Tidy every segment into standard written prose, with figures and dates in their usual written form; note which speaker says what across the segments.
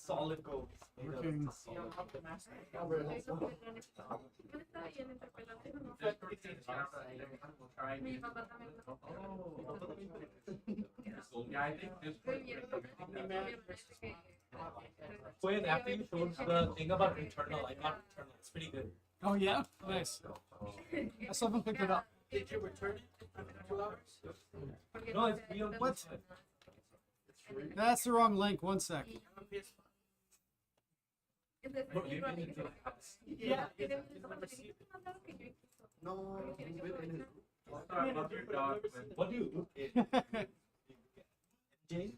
Speaker 1: solid gold.
Speaker 2: Working.
Speaker 1: Yeah, I think this. When after you showed the thing about internal, I got internal. It's pretty good.
Speaker 2: Oh yeah, nice. I still haven't picked it up.
Speaker 3: Did you return it in 2 hours?
Speaker 1: No, it's real.
Speaker 2: What? That's the wrong link. 1 sec.
Speaker 1: Yeah.
Speaker 3: No,
Speaker 1: What do you do? Jay?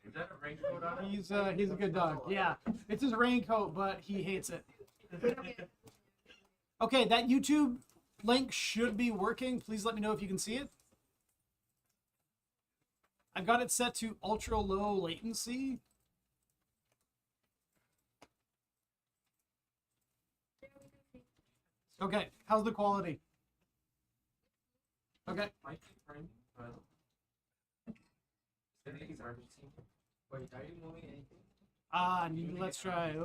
Speaker 4: Is that a raincoat on it?
Speaker 2: He's a good dog. Yeah, it's his raincoat, but he hates it. Okay, that YouTube link should be working. Please let me know if you can see it. I've got it set to ultra low latency. Okay, how's the quality? Okay.
Speaker 4: Might be framing, but I think it's Argentine.
Speaker 3: Wait, are you moving anything?
Speaker 2: Let's try.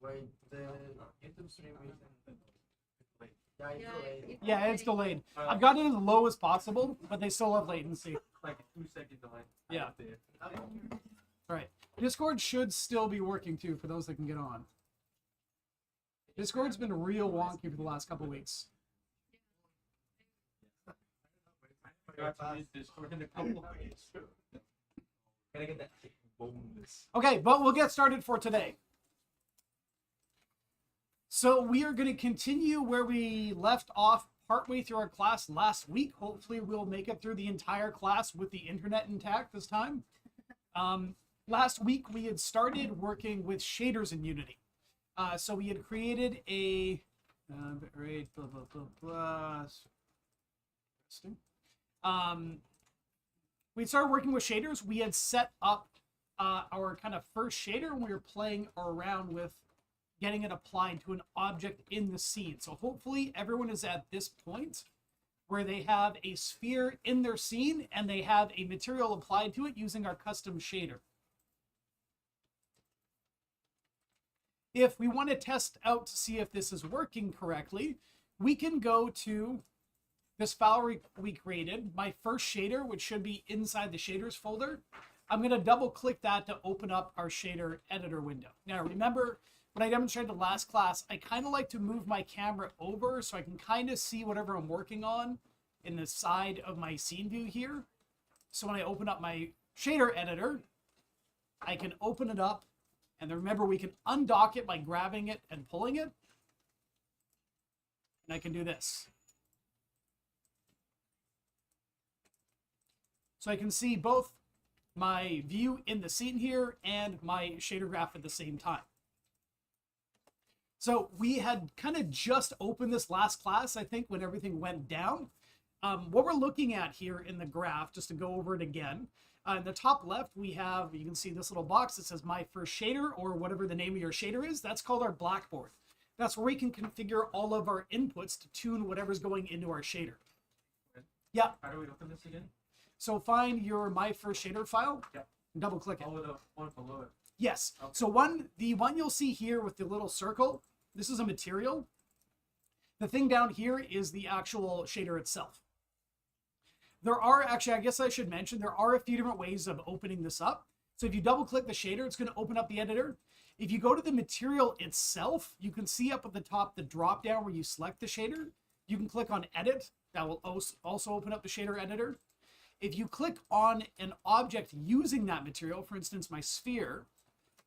Speaker 3: Wait, the YouTube stream isn't. Yeah, it's delayed.
Speaker 2: Yeah, it's delayed. I've got it as low as possible, but they still have latency.
Speaker 4: Like 2 second delay.
Speaker 2: Yeah. All right. Discord should still be working too for those that can get on. Discord's been real wonky for the last couple weeks.
Speaker 4: I got to use Discord in a couple of weeks.
Speaker 1: Gotta get that bonus.
Speaker 2: Okay, but we'll get started for today. So we are going to continue where we left off partway through our class last week. Hopefully we'll make it through the entire class with the internet intact this time. Last week we had started working with shaders in Unity. So we had created a bitrate, blah, blah, blah, blah. Interesting. We started working with shaders. We had set up our kind of first shader, and we were playing around with getting it applied to an object in the scene. So hopefully everyone is at this point where they have a sphere in their scene and they have a material applied to it using our custom shader. If we want to test out to see if this is working correctly, we can go to this file we created, my first shader, which should be inside the shaders folder. I'm going to double click that to open up our shader editor window. Now remember, when I demonstrated the last class, I kind of like to move my camera over so I can kind of see whatever I'm working on in the side of my scene view here. So when I open up my shader editor, I can open it up. And then remember, we can undock it by grabbing it and pulling it. And I can do this. So I can see both my view in the scene here and my shader graph at the same time. So we had kind of just opened this last class, I think, when everything went down. What we're looking at here in the graph, just to go over it again, in the top left, we have, you can see this little box that says my first shader, or whatever the name of your shader is. That's called our blackboard. That's where we can configure all of our inputs to tune whatever's going into our shader. Yeah.
Speaker 4: How do we open this again?
Speaker 2: So find your my first shader file.
Speaker 4: Yeah.
Speaker 2: And double click it.
Speaker 4: Oh, the one below it.
Speaker 2: Yes.
Speaker 4: Okay.
Speaker 2: So the one you'll see here with the little circle, this is a material. The thing down here is the actual shader itself. There are actually, I guess I should mention, there are a few different ways of opening this up. So if you double click the shader, it's going to open up the editor. If you go to the material itself, you can see up at the top the drop down where you select the shader. You can click on edit. That will also open up the shader editor. If you click on an object using that material, for instance, my sphere,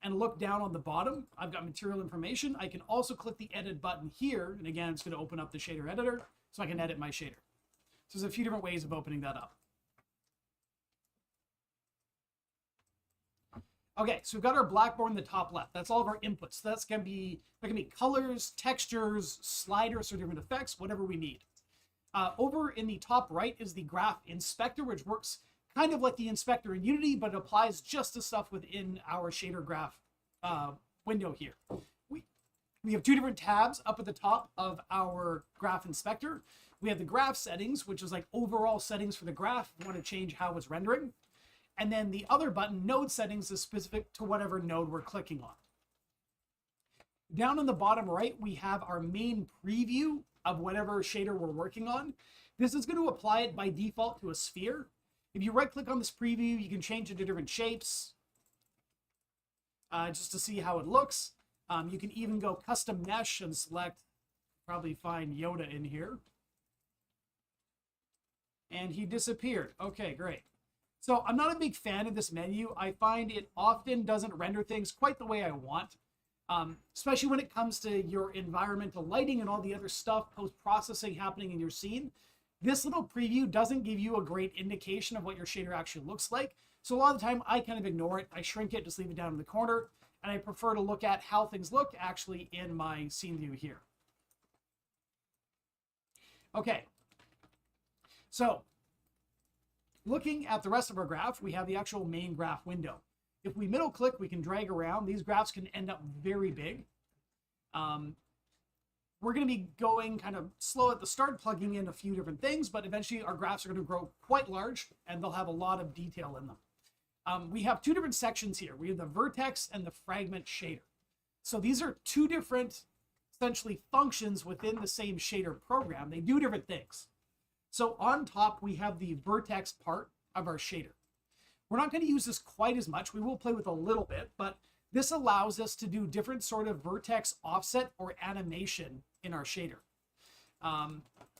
Speaker 2: and look down on the bottom, I've got material information. I can also click the edit button here. And again, it's going to open up the shader editor so I can edit my shader. So there's a few different ways of opening that up. Okay, so we've got our blackboard in the top left. That's all of our inputs. So that can be colors, textures, sliders, or different effects, whatever we need. Over in the top right is the graph inspector, which works kind of like the inspector in Unity, but it applies just to stuff within our shader graph window here. We have two different tabs up at the top of our graph inspector. We have the graph settings, which is like overall settings for the graph. We want to change how it's rendering. And then the other button, node settings, is specific to whatever node we're clicking on. Down on the bottom right, we have our main preview of whatever shader we're working on. This is going to apply it by default to a sphere. If you right click on this preview, you can change it to different shapes just to see how it looks. You can even go custom mesh and select, probably find Yoda in here. And he disappeared. Okay, great. So I'm not a big fan of this menu. I find it often doesn't render things quite the way I want, especially when it comes to your environmental lighting and all the other stuff, post-processing happening in your scene. This little preview doesn't give you a great indication of what your shader actually looks like. So a lot of the time I kind of ignore it. I shrink it, just leave it down in the corner. And I prefer to look at how things look actually in my scene view here. Okay. So looking at the rest of our graph, we have the actual main graph window. If we middle click, we can drag around. These graphs can end up very big. We're going to be going kind of slow at the start, plugging in a few different things, but eventually our graphs are going to grow quite large and they'll have a lot of detail in them. We have two different sections here. We have the vertex and the fragment shader. So these are two different, essentially, functions within the same shader program. They do different things. So on top, we have the vertex part of our shader. We're not going to use this quite as much. We will play with a little bit, but this allows us to do different sort of vertex offset or animation in our shader.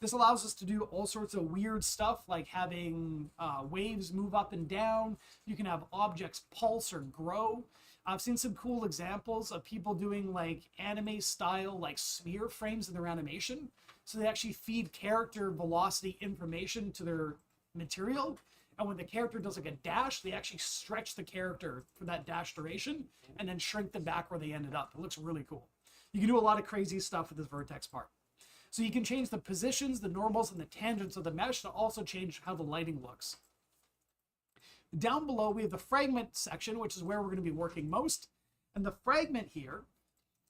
Speaker 2: This allows us to do all sorts of weird stuff like having waves move up and down. You can have objects pulse or grow. I've seen some cool examples of people doing like anime style like sphere frames in their animation. So they actually feed character velocity information to their material. And when the character does like a dash, they actually stretch the character for that dash duration and then shrink them back where they ended up. It looks really cool. You can do a lot of crazy stuff with this vertex part. So you can change the positions, the normals, and the tangents of the mesh to also change how the lighting looks. Down below, we have the fragment section, which is where we're going to be working most. And the fragment here,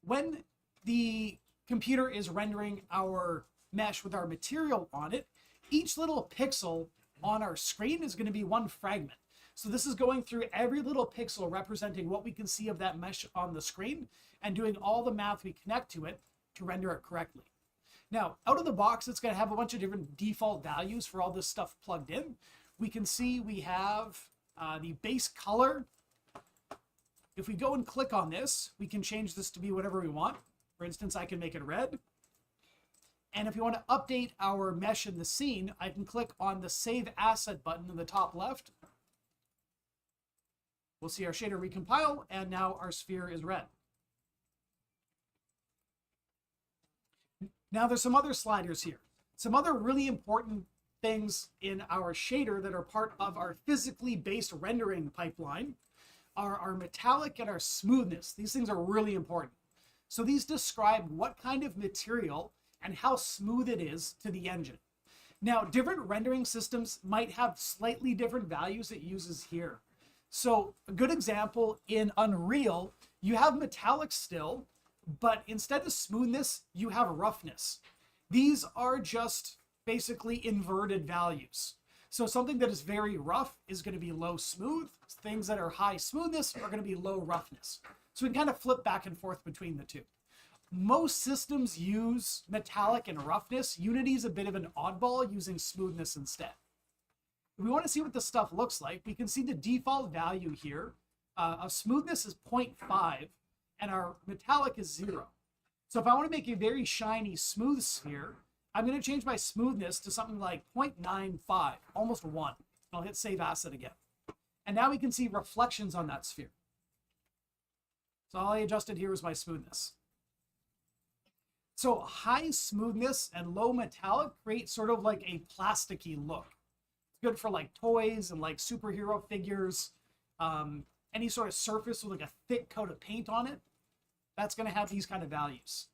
Speaker 2: when the computer is rendering our mesh with our material on it, each little pixel on our screen is going to be one fragment. So this is going through every little pixel representing what we can see of that mesh on the screen and doing all the math we connect to it to render it correctly. Now, out of the box, it's going to have a bunch of different default values for all this stuff plugged in. We can see we have the base color. If we go and click on this, we can change this to be whatever we want. For instance, I can make it red. And if you want to update our mesh in the scene, I can click on the Save Asset button in the top left. We'll see our shader recompile, and now our sphere is red. Now there's some other sliders here. Some other really important things in our shader that are part of our physically based rendering pipeline are our metallic and our smoothness. These things are really important. So these describe what kind of material and how smooth it is to the engine. Now, different rendering systems might have slightly different values it uses here. So a good example in Unreal, you have metallic still, but instead of smoothness, you have roughness. These are just basically inverted values. So something that is very rough is going to be low smooth. Things that are high smoothness are going to be low roughness. So we can kind of flip back and forth between the two. Most systems use metallic and roughness. Unity is a bit of an oddball, using smoothness instead. If we want to see what this stuff looks like, we can see the default value here of smoothness is 0.5. And our metallic is 0. So if I want to make a very shiny, smooth sphere, I'm going to change my smoothness to something like 0.95, almost 1. I'll hit Save Asset again. And now we can see reflections on that sphere. So all I adjusted here was my smoothness. So high smoothness and low metallic create sort of like a plasticky look. It's good for like toys and like superhero figures. Any sort of surface with like a thick coat of paint on it, that's going to have these kind of values.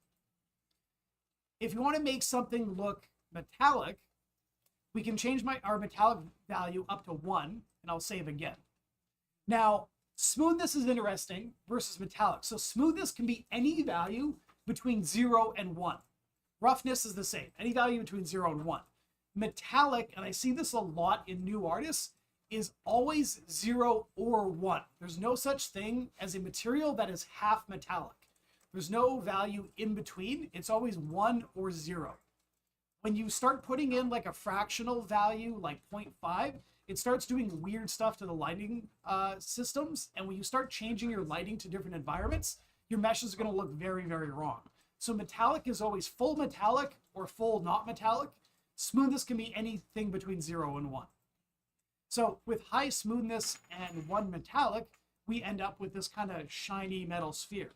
Speaker 2: If you want to make something look metallic, we can change our metallic value up to 1, and I'll save again. Now, smoothness is interesting versus metallic. So smoothness can be any value between 0 and 1. Roughness is the same, any value between 0 and 1. Metallic, and I see this a lot in new artists, is always 0 or 1. There's no such thing as a material that is half metallic. There's no value in between. It's always 1 or 0. When you start putting in like a fractional value like 0.5, it starts doing weird stuff to the lighting systems. And when you start changing your lighting to different environments, your meshes are going to look very, very wrong. So metallic is always full metallic or full not metallic. Smoothness can be anything between 0 and 1. So with high smoothness and 1 metallic, we end up with this kind of shiny metal sphere.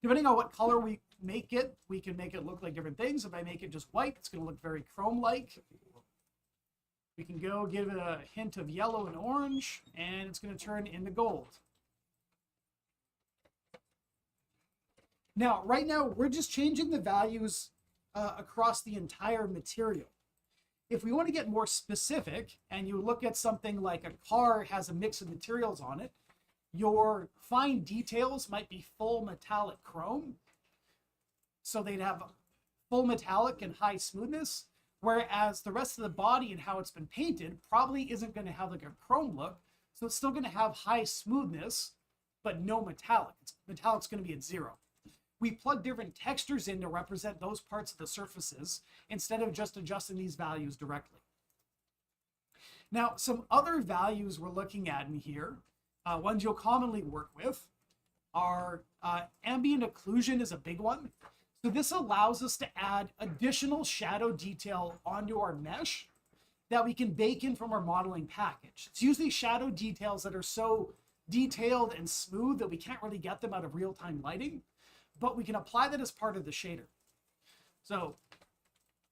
Speaker 2: Depending on what color we make it, we can make it look like different things. If I make it just white, it's going to look very chrome-like. We can go give it a hint of yellow and orange, and it's going to turn into gold. Now, right now, we're just changing the values across the entire material. If we want to get more specific, and you look at something like a car has a mix of materials on it, your fine details might be full metallic chrome. So they'd have full metallic and high smoothness, whereas the rest of the body and how it's been painted probably isn't going to have like a chrome look. So it's still going to have high smoothness, but no metallic. Metallic's going to be at 0. We plug different textures in to represent those parts of the surfaces instead of just adjusting these values directly. Now, some other values we're looking at in here, ones you'll commonly work with, are ambient occlusion is a big one. So this allows us to add additional shadow detail onto our mesh that we can bake in from our modeling package. It's usually shadow details that are so detailed and smooth that we can't really get them out of real-time lighting, but we can apply that as part of the shader. So,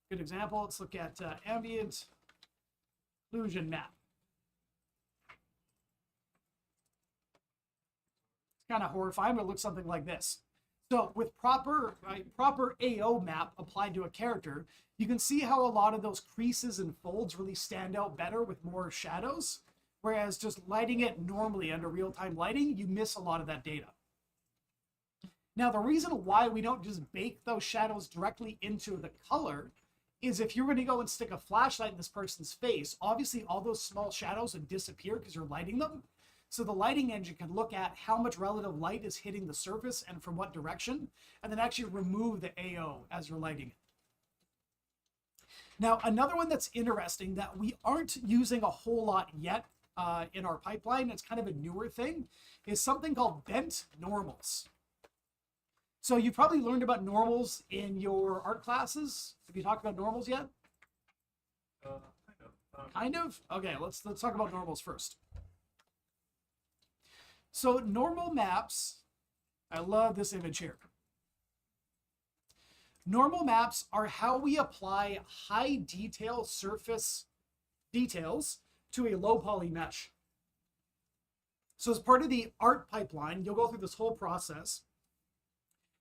Speaker 2: good example, let's look at ambient occlusion map. It's kind of horrifying, but it looks something like this. So with proper AO map applied to a character, you can see how a lot of those creases and folds really stand out better with more shadows, whereas just lighting it normally under real-time lighting, you miss a lot of that data. Now, the reason why we don't just bake those shadows directly into the color is if you're going to go and stick a flashlight in this person's face, obviously all those small shadows would disappear because you're lighting them. So the lighting engine can look at how much relative light is hitting the surface and from what direction, and then actually remove the AO as you're lighting it. Now, another one that's interesting that we aren't using a whole lot yet in our pipeline, it's kind of a newer thing, is something called bent normals. So you probably learned about normals in your art classes. Have you talked about normals yet? Kind of? Okay, let's talk about normals first. So normal maps, I love this image here. Normal maps are how we apply high detail surface details to a low poly mesh. So as part of the art pipeline, you'll go through this whole process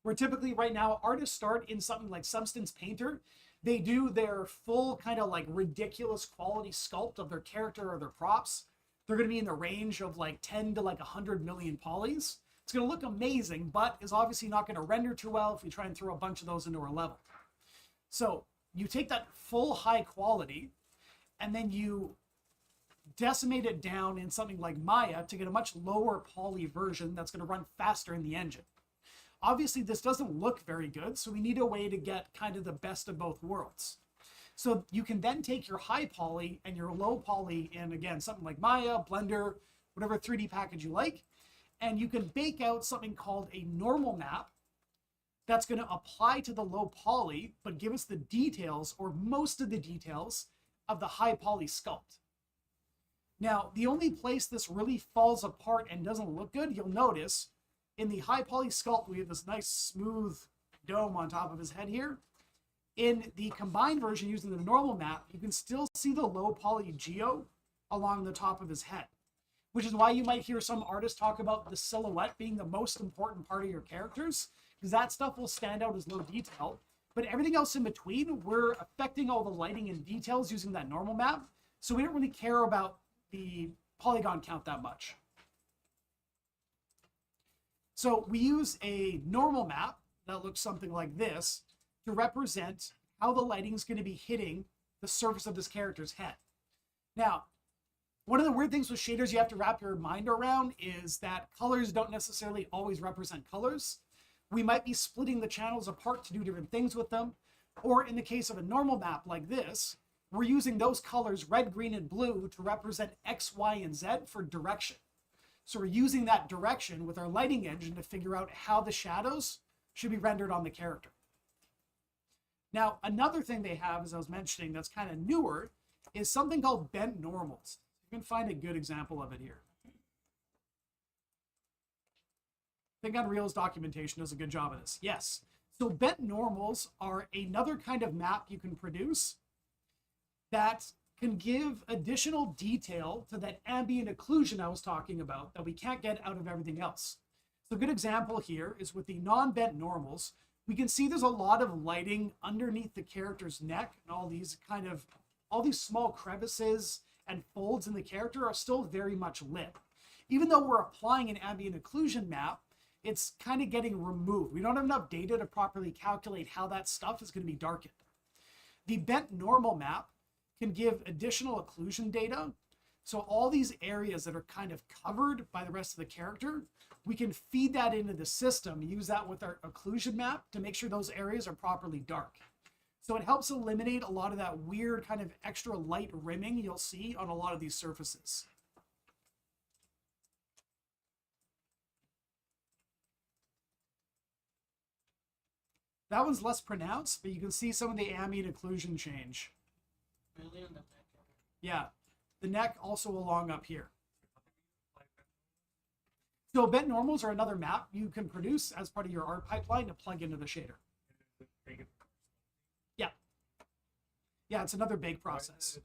Speaker 2: where typically right now artists start in something like Substance Painter. They do their full kind of like ridiculous quality sculpt of their character or their props. They're going to be in the range of like 10 to like 100 million polys. It's going to look amazing, but is obviously not going to render too well if we try and throw a bunch of those into our level. So you take that full high quality and then you decimate it down in something like Maya to get a much lower poly version that's going to run faster in the engine. Obviously, this doesn't look very good, so we need a way to get kind of the best of both worlds. So you can then take your high poly and your low poly in, again, something like Maya, Blender, whatever 3D package you like, and you can bake out something called a normal map that's going to apply to the low poly, but give us the details, or most of the details, of the high poly sculpt. Now, the only place this really falls apart and doesn't look good, you'll notice, in the high poly sculpt, we have this nice smooth dome on top of his head here. In the combined version using the normal map, you can still see the low poly geo along the top of his head, which is why you might hear some artists talk about the silhouette being the most important part of your characters, because that stuff will stand out as low detail. But everything else in between, we're affecting all the lighting and details using that normal map, so we don't really care about the polygon count that much. So we use a normal map that looks something like this to represent how the lighting is going to be hitting the surface of this character's head. Now, One of the weird things with shaders you have to wrap your mind around is that colors don't necessarily always represent colors. We might be splitting the channels apart to do different things with them. Or in the case of a normal map like this, we're using those colors, red, green, and blue, to represent X, Y, and Z for direction. So we're using that direction with our lighting engine to figure out how the shadows should be rendered on the character. Now, another thing they have, as I was mentioning, that's kind of newer, is something called bent normals. You can find a good example of it here. I think Unreal's documentation does a good job of this. Yes. So bent normals are another kind of map you can produce that can give additional detail to that ambient occlusion I was talking about that we can't get out of everything else. So a good example here is with the non-bent normals, we can see there's a lot of lighting underneath the character's neck, and all these small crevices and folds in the character are still very much lit. Even though we're applying an ambient occlusion map, it's kind of getting removed. We don't have enough data to properly calculate how that stuff is going to be darkened. The bent normal map can give additional occlusion data. So all these areas that are kind of covered by the rest of the character, we can feed that into the system, use that with our occlusion map to make sure those areas are properly dark. So it helps eliminate a lot of that weird kind of extra light rimming you'll see on a lot of these surfaces. That one's less pronounced, but you can see some of the ambient occlusion change.
Speaker 3: Really on the back.
Speaker 2: Yeah, the neck also along up here. So bent normals are another map you can produce as part of your art pipeline to plug into the shader. Yeah. Yeah, it's another big process.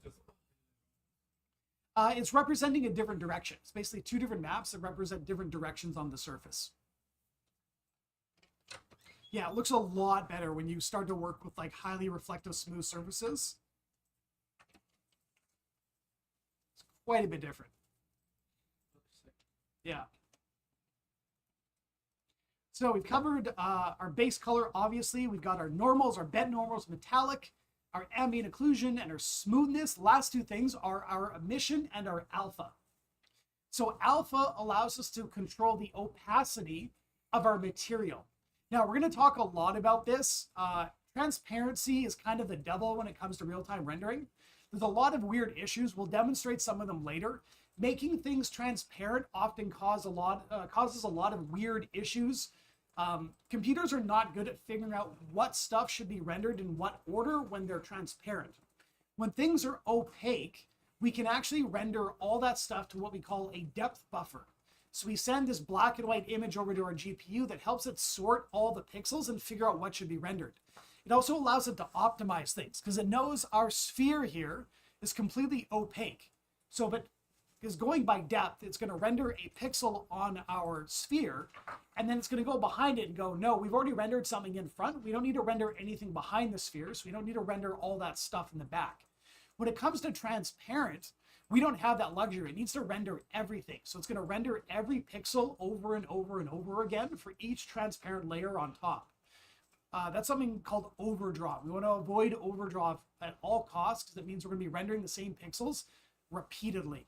Speaker 2: It's representing a different direction. It's basically two different maps that represent different directions on the surface. Yeah, it looks a lot better when you start to work with like highly reflective smooth surfaces. It's quite a bit different. Yeah. So we've covered our base color, obviously. We've got our normals, our bent normals, metallic, our ambient occlusion, and our smoothness. Last two things are our emission and our alpha. So alpha allows us to control the opacity of our material. Now, we're going to talk a lot about this. Transparency is kind of the devil when it comes to real-time rendering. There's a lot of weird issues. We'll demonstrate some of them later. Making things transparent often causes a lot of weird issues. Computers are not good at figuring out what stuff should be rendered in what order when they're transparent. When things are opaque, we can actually render all that stuff to what we call a depth buffer. So we send this black and white image over to our GPU that helps it sort all the pixels and figure out what should be rendered. It also allows it to optimize things because it knows our sphere here is completely opaque. So if it is going by depth, it's going to render a pixel on our sphere, and then it's going to go behind it and go, no, we've already rendered something in front. We don't need to render anything behind the sphere, so we don't need to render all that stuff in the back. When it comes to transparent, we don't have that luxury. It needs to render everything. So it's going to render every pixel over and over and over again for each transparent layer on top. That's something called overdraw. We want to avoid overdraw at all costs because it means we're going to be rendering the same pixels repeatedly.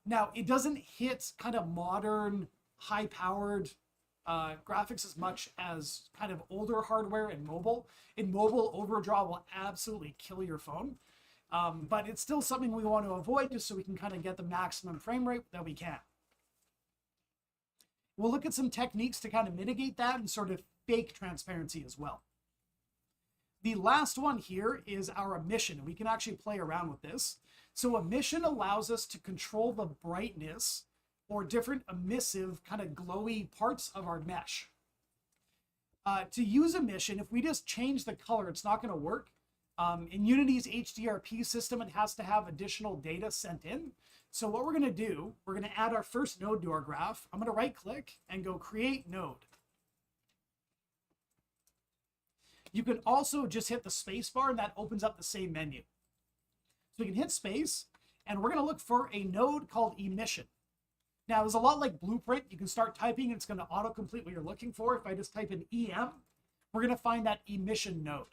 Speaker 2: Now, it doesn't hit kind of modern, high-powered graphics as much as kind of older hardware and mobile. In mobile, overdraw will absolutely kill your phone. But it's still something we want to avoid just so we can kind of get the maximum frame rate that we can. We'll look at some techniques to kind of mitigate that and sort of fake transparency as well. The last one here is our emission. We can actually play around with this. So emission allows us to control the brightness or different emissive kind of glowy parts of our mesh. To use emission, if we just change the color, it's not going to work. In Unity's HDRP system, it has to have additional data sent in. So what we're going to do, we're going to add our first node to our graph. I'm going to right click and go create node. You can also just hit the space bar and that opens up the same menu. So we can hit space and we're going to look for a node called emission. Now there's a lot like Blueprint. You can start typing and it's going to autocomplete what you're looking for. If I just type in EM, we're going to find that emission node.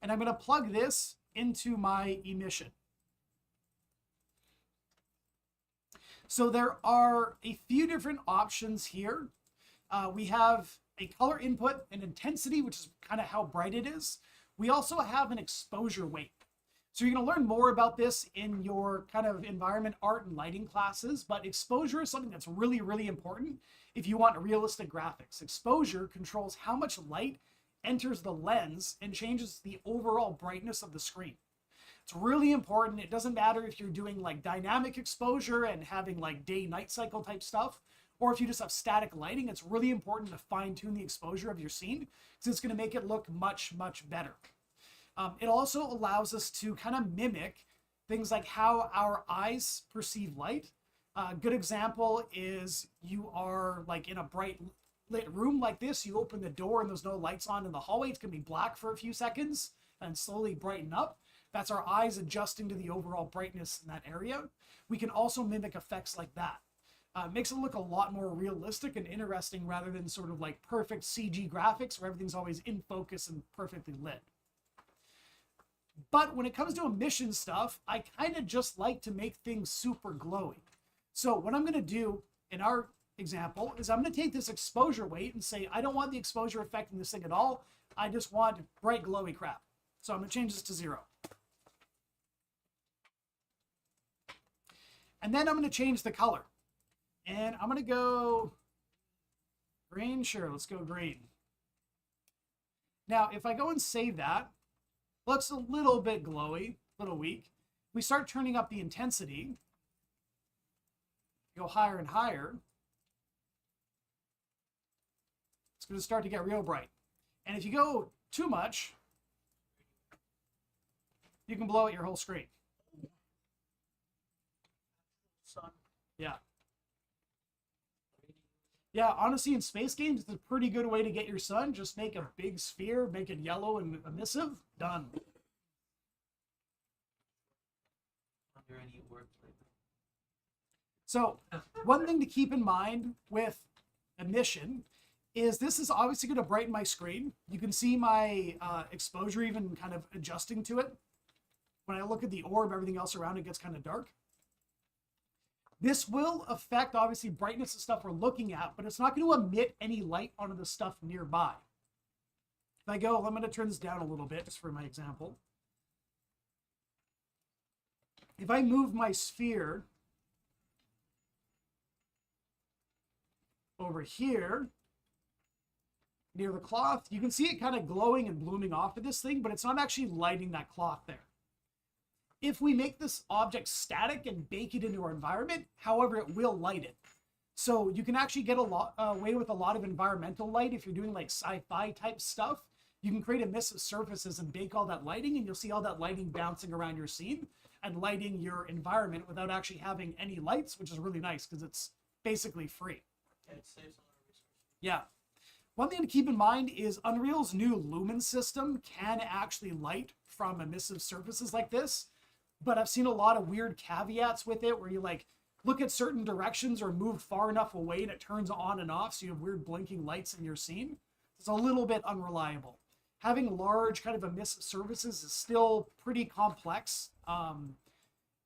Speaker 2: And I'm going to plug this into my emission. So there are a few different options here. We have a color input and intensity, which is kind of how bright it is. We also have an exposure weight. So you're going to learn more about this in your kind of environment, art, and lighting classes, but exposure is something that's really, really important if you want realistic graphics. Exposure controls how much light enters the lens and changes the overall brightness of the screen. It's really important. It doesn't matter if you're doing like dynamic exposure and having like day-night cycle type stuff, or if you just have static lighting. It's really important to fine-tune the exposure of your scene because it's going to make it look much, much better. It also allows us to kind of mimic things like how our eyes perceive light. A good example is you are like in a bright lit room like this. You open the door and there's no lights on in the hallway. It's going to be black for a few seconds and slowly brighten up. That's our eyes adjusting to the overall brightness in that area. We can also mimic effects like that. Makes it look a lot more realistic and interesting rather than sort of like perfect CG graphics where everything's always in focus and perfectly lit. But when it comes to emission stuff, I kind of just like to make things super glowy. So what I'm going to do in our example is I'm going to take this exposure weight and say, I don't want the exposure affecting this thing at all. I just want bright glowy crap. So I'm going to change this to 0. And then I'm going to change the color. And I'm going to go green. Sure, let's go green. Now, if I go and save that, looks a little bit glowy, a little weak. We start turning up the intensity. Go higher and higher. It's going to start to get real bright. And if you go too much, you can blow out your whole screen. Yeah. Yeah, honestly, in space games, it's a pretty good way to get your sun. Just make a big sphere, make it yellow and emissive. Done.
Speaker 3: Under any words like that.
Speaker 2: So, one thing to keep in mind with emission is this is obviously going to brighten my screen. You can see my exposure even kind of adjusting to it. When I look at the orb, everything else around it gets kind of dark. This will affect, obviously, brightness of stuff we're looking at, but it's not going to emit any light onto the stuff nearby. If I go, I'm going to turn this down a little bit, just for my example. If I move my sphere over here, near the cloth, you can see it kind of glowing and blooming off of this thing, but it's not actually lighting that cloth there. If we make this object static and bake it into our environment, however, it will light it. So you can actually get away with a lot of environmental light if you're doing like sci-fi type stuff. You can create emissive surfaces and bake all that lighting, and you'll see all that lighting bouncing around your scene and lighting your environment without actually having any lights, which is really nice because it's basically free.
Speaker 3: Yeah, it saves a lot of resources.
Speaker 2: Yeah. One thing to keep in mind is Unreal's new lumen system can actually light from emissive surfaces like this. But I've seen a lot of weird caveats with it where you like look at certain directions or move far enough away and it turns on and off. So you have weird blinking lights in your scene. It's a little bit unreliable. Having large kind of emissive surfaces is still pretty complex.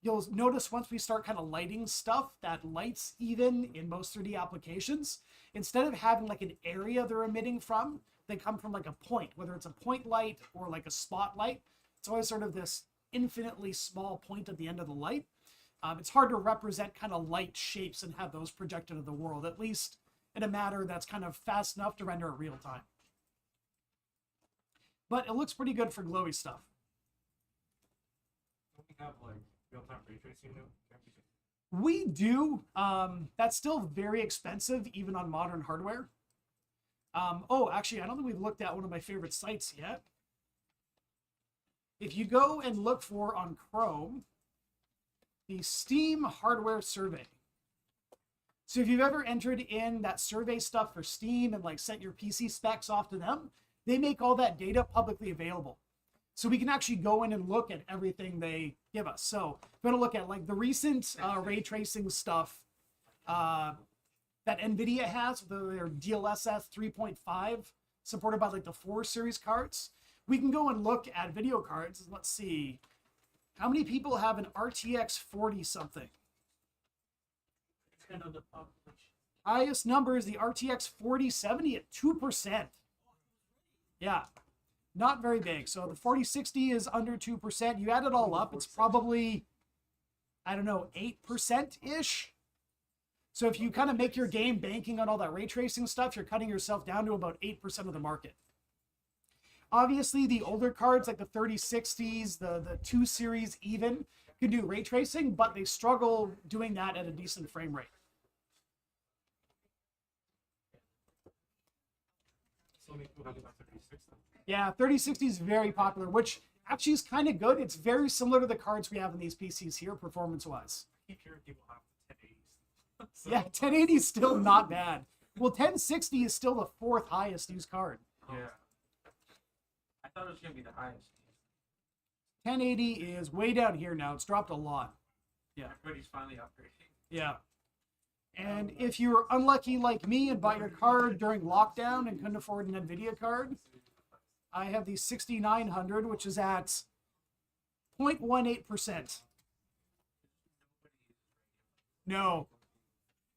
Speaker 2: You'll notice once we start kind of lighting stuff that lights even in most 3D applications, instead of having like an area they're emitting from, they come from like a point, whether it's a point light or like a spotlight. It's always sort of this infinitely small point at the end of the light. It's hard to represent kind of light shapes and have those projected into the world, at least in a matter that's kind of fast enough to render it real time. But it looks pretty good for glowy stuff.
Speaker 4: Don't we have like real-time ray tracing now?
Speaker 2: We do. That's still very expensive, even on modern hardware. Oh, actually, I don't think we've looked at one of my favorite sites yet. If you go and look for on Chrome, the Steam Hardware Survey. So if you've ever entered in that survey stuff for Steam and like sent your PC specs off to them, they make all that data publicly available. So we can actually go in and look at everything they give us. So we're going to look at like the recent ray tracing stuff that NVIDIA has, their DLSS 3.5, supported by like the 4 series cards. We can go and look at video cards. Let's see. How many people have an RTX 40 something?
Speaker 4: It's kind of the population.
Speaker 2: Highest number is the RTX 4070 at 2%. Yeah, not very big. So the 4060 is under 2%. You add it all up, it's probably, I don't know, 8%-ish. So if you kind of make your game banking on all that ray tracing stuff, you're cutting yourself down to about 8% of the market. Obviously, the older cards like the 3060s, the 2 series even, can do ray tracing, but they struggle doing that at a decent frame rate.
Speaker 4: So many people have about 36.
Speaker 2: Yeah, 3060 is very popular, which actually is kind of good. It's very similar to the cards we have in these PCs here, performance-wise.
Speaker 4: I keep hearing people have the 1080s. So,
Speaker 2: Yeah, 1080 is still not bad. Well, 1060 is still the 4th highest used card.
Speaker 4: Yeah. I thought it was going to be the highest.
Speaker 2: 1080 is way down here now. It's dropped a lot. Yeah.
Speaker 4: Everybody's finally upgrading.
Speaker 2: Yeah. And if you're unlucky like me and bought your card during lockdown and couldn't afford an NVIDIA card, I have the 6900, which is at 0.18%. No.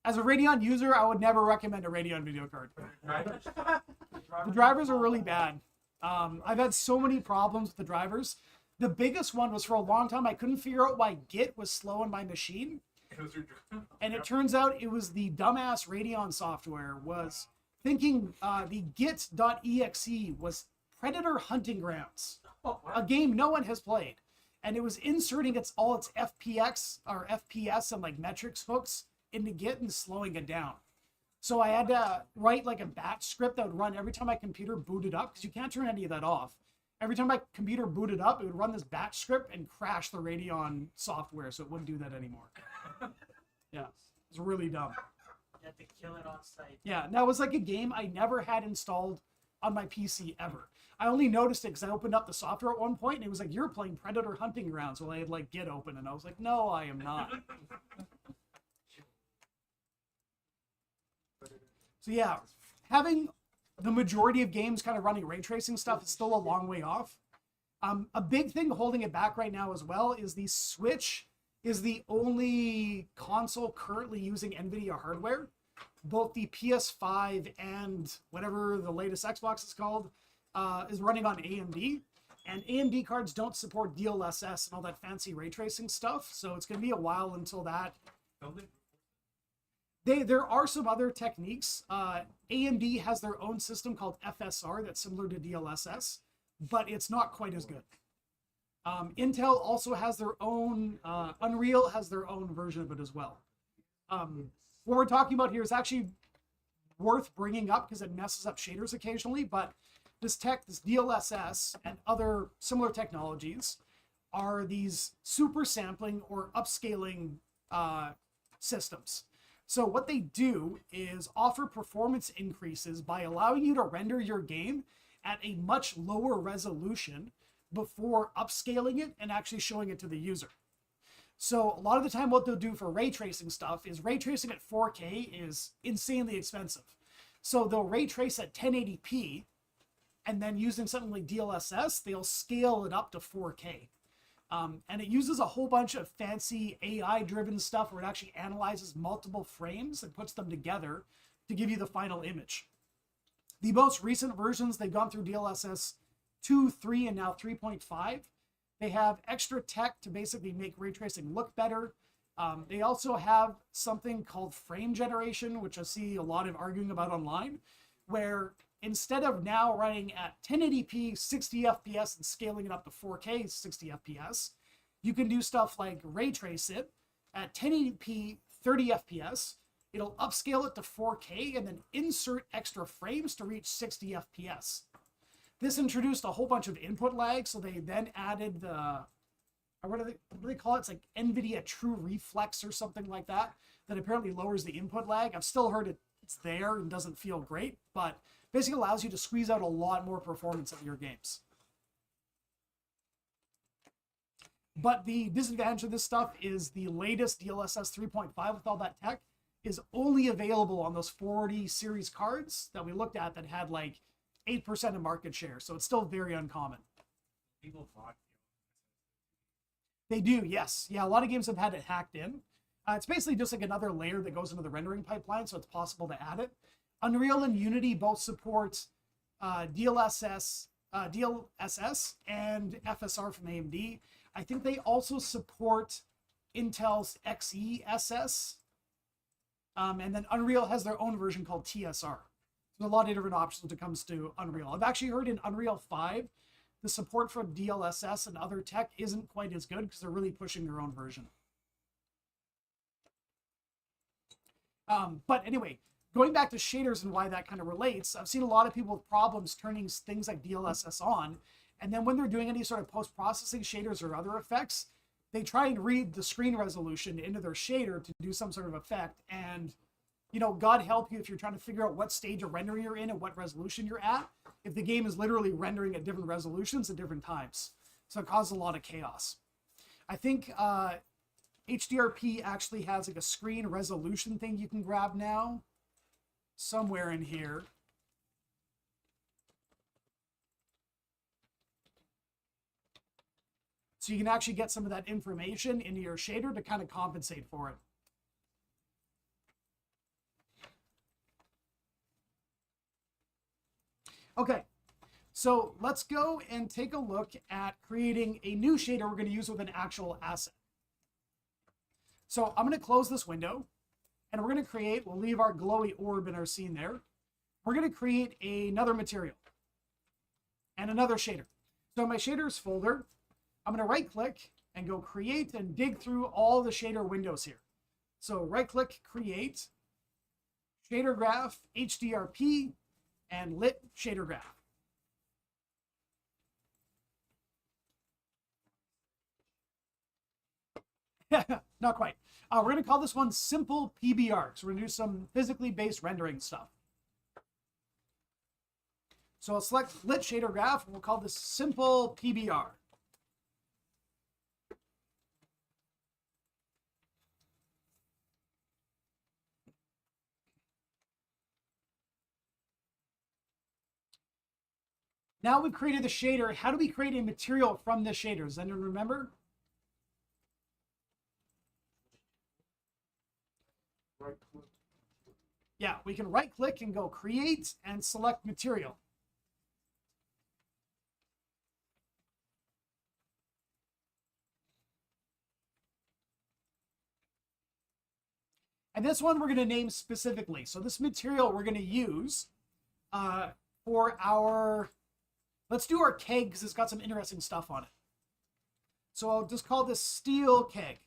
Speaker 2: As a Radeon user, I would never recommend a Radeon video card.
Speaker 4: Drivers?
Speaker 2: The drivers are really bad. I've had so many problems with the drivers. The biggest one was for a long time, I couldn't figure out why Git was slow on my machine. And it turns out it was the dumbass Radeon software was thinking the git.exe was Predator Hunting Grounds, a game no one has played. And it was inserting all its FPX or FPS and like metrics hooks into Git and slowing it down. So I had to write like a batch script that would run every time my computer booted up, because you can't turn any of that off. Every time my computer booted up, it would run this batch script and crash the Radeon software, so it wouldn't do that anymore. Yeah, it's really dumb.
Speaker 3: You have to kill it on site.
Speaker 2: Yeah, that was like a game I never had installed on my PC ever. I only noticed it because I opened up the software at one point, and it was like, you're playing Predator Hunting Grounds. Well, I had like Git open, and I was like, no, I am not. So yeah, having the majority of games kind of running ray tracing stuff is still a long way off. A big thing holding it back right now as well is the Switch is the only console currently using NVIDIA hardware. Both the PS5 and whatever the latest Xbox is called is running on AMD. And AMD cards don't support DLSS and all that fancy ray tracing stuff. So it's going to be a while until that. There are some other techniques. AMD has their own system called FSR that's similar to DLSS, but it's not quite as good. Intel also has their own, Unreal has their own version of it as well. What we're talking about here is actually worth bringing up because it messes up shaders occasionally, but this DLSS and other similar technologies are these super sampling or upscaling systems. So what they do is offer performance increases by allowing you to render your game at a much lower resolution before upscaling it and actually showing it to the user. So a lot of the time what they'll do for ray tracing stuff is ray tracing at 4K is insanely expensive. So they'll ray trace at 1080p and then using something like DLSS, they'll scale it up to 4K. And it uses a whole bunch of fancy AI-driven stuff where it actually analyzes multiple frames and puts them together to give you the final image. The most recent versions, they've gone through DLSS 2, 3, and now 3.5. They have extra tech to basically make ray tracing look better. They also have something called frame generation, which I see a lot of arguing about online, where instead of now running at 1080p 60 FPS and scaling it up to 4K 60 FPS, you can do stuff like ray trace it at 1080p 30 FPS. It'll upscale it to 4K and then insert extra frames to reach 60 FPS. This introduced a whole bunch of input lag, so they then added the, what do they call it? It's like NVIDIA True Reflex or something like that, that apparently lowers the input lag. I've still heard it's there and doesn't feel great, but basically allows you to squeeze out a lot more performance of your games. But the disadvantage of this stuff is the latest DLSS 3.5 with all that tech is only available on those 40 series cards that we looked at that had like 8% of market share, so it's still very uncommon.
Speaker 4: People block
Speaker 2: They do, yes. Yeah, a lot of games have had it hacked in. It's basically just like another layer that goes into the rendering pipeline, so it's possible to add it. Unreal and Unity both support DLSS and FSR from AMD. I think they also support Intel's XeSS. And then Unreal has their own version called TSR. There's a lot of different options when it comes to Unreal. I've actually heard in Unreal 5, the support from DLSS and other tech isn't quite as good because they're really pushing their own version. But anyway, going back to shaders and why that kind of relates, I've seen a lot of people with problems turning things like DLSS on, and then when they're doing any sort of post-processing shaders or other effects, they try and read the screen resolution into their shader to do some sort of effect. And, you know, God help you if you're trying to figure out what stage of rendering you're in and what resolution you're at, if the game is literally rendering at different resolutions at different times. So it causes a lot of chaos. I think HDRP actually has like a screen resolution thing you can grab now, somewhere in here. So you can actually get some of that information into your shader to kind of compensate for it. Okay, so let's go and take a look at creating a new shader we're going to use with an actual asset. So I'm going to close this window, and we're going to create, we'll leave our glowy orb in our scene there. We're going to create another material and another shader. So in my shaders folder, I'm going to right click and go create and dig through all the shader windows here. So right click, create, shader graph, HDRP, and lit shader graph. Not quite. We're going to call this one simple PBR. So we're going to do some physically based rendering stuff. So I'll select lit shader graph and we'll call this simple PBR. Now we've created the shader. How do we create a material from the shader? Does anyone remember?
Speaker 3: Right click.
Speaker 2: Yeah, we can right click and go create and select material. And this one we're going to name specifically. So this material we're going to use for our, let's do our keg because it's got some interesting stuff on it. So I'll just call this steel keg.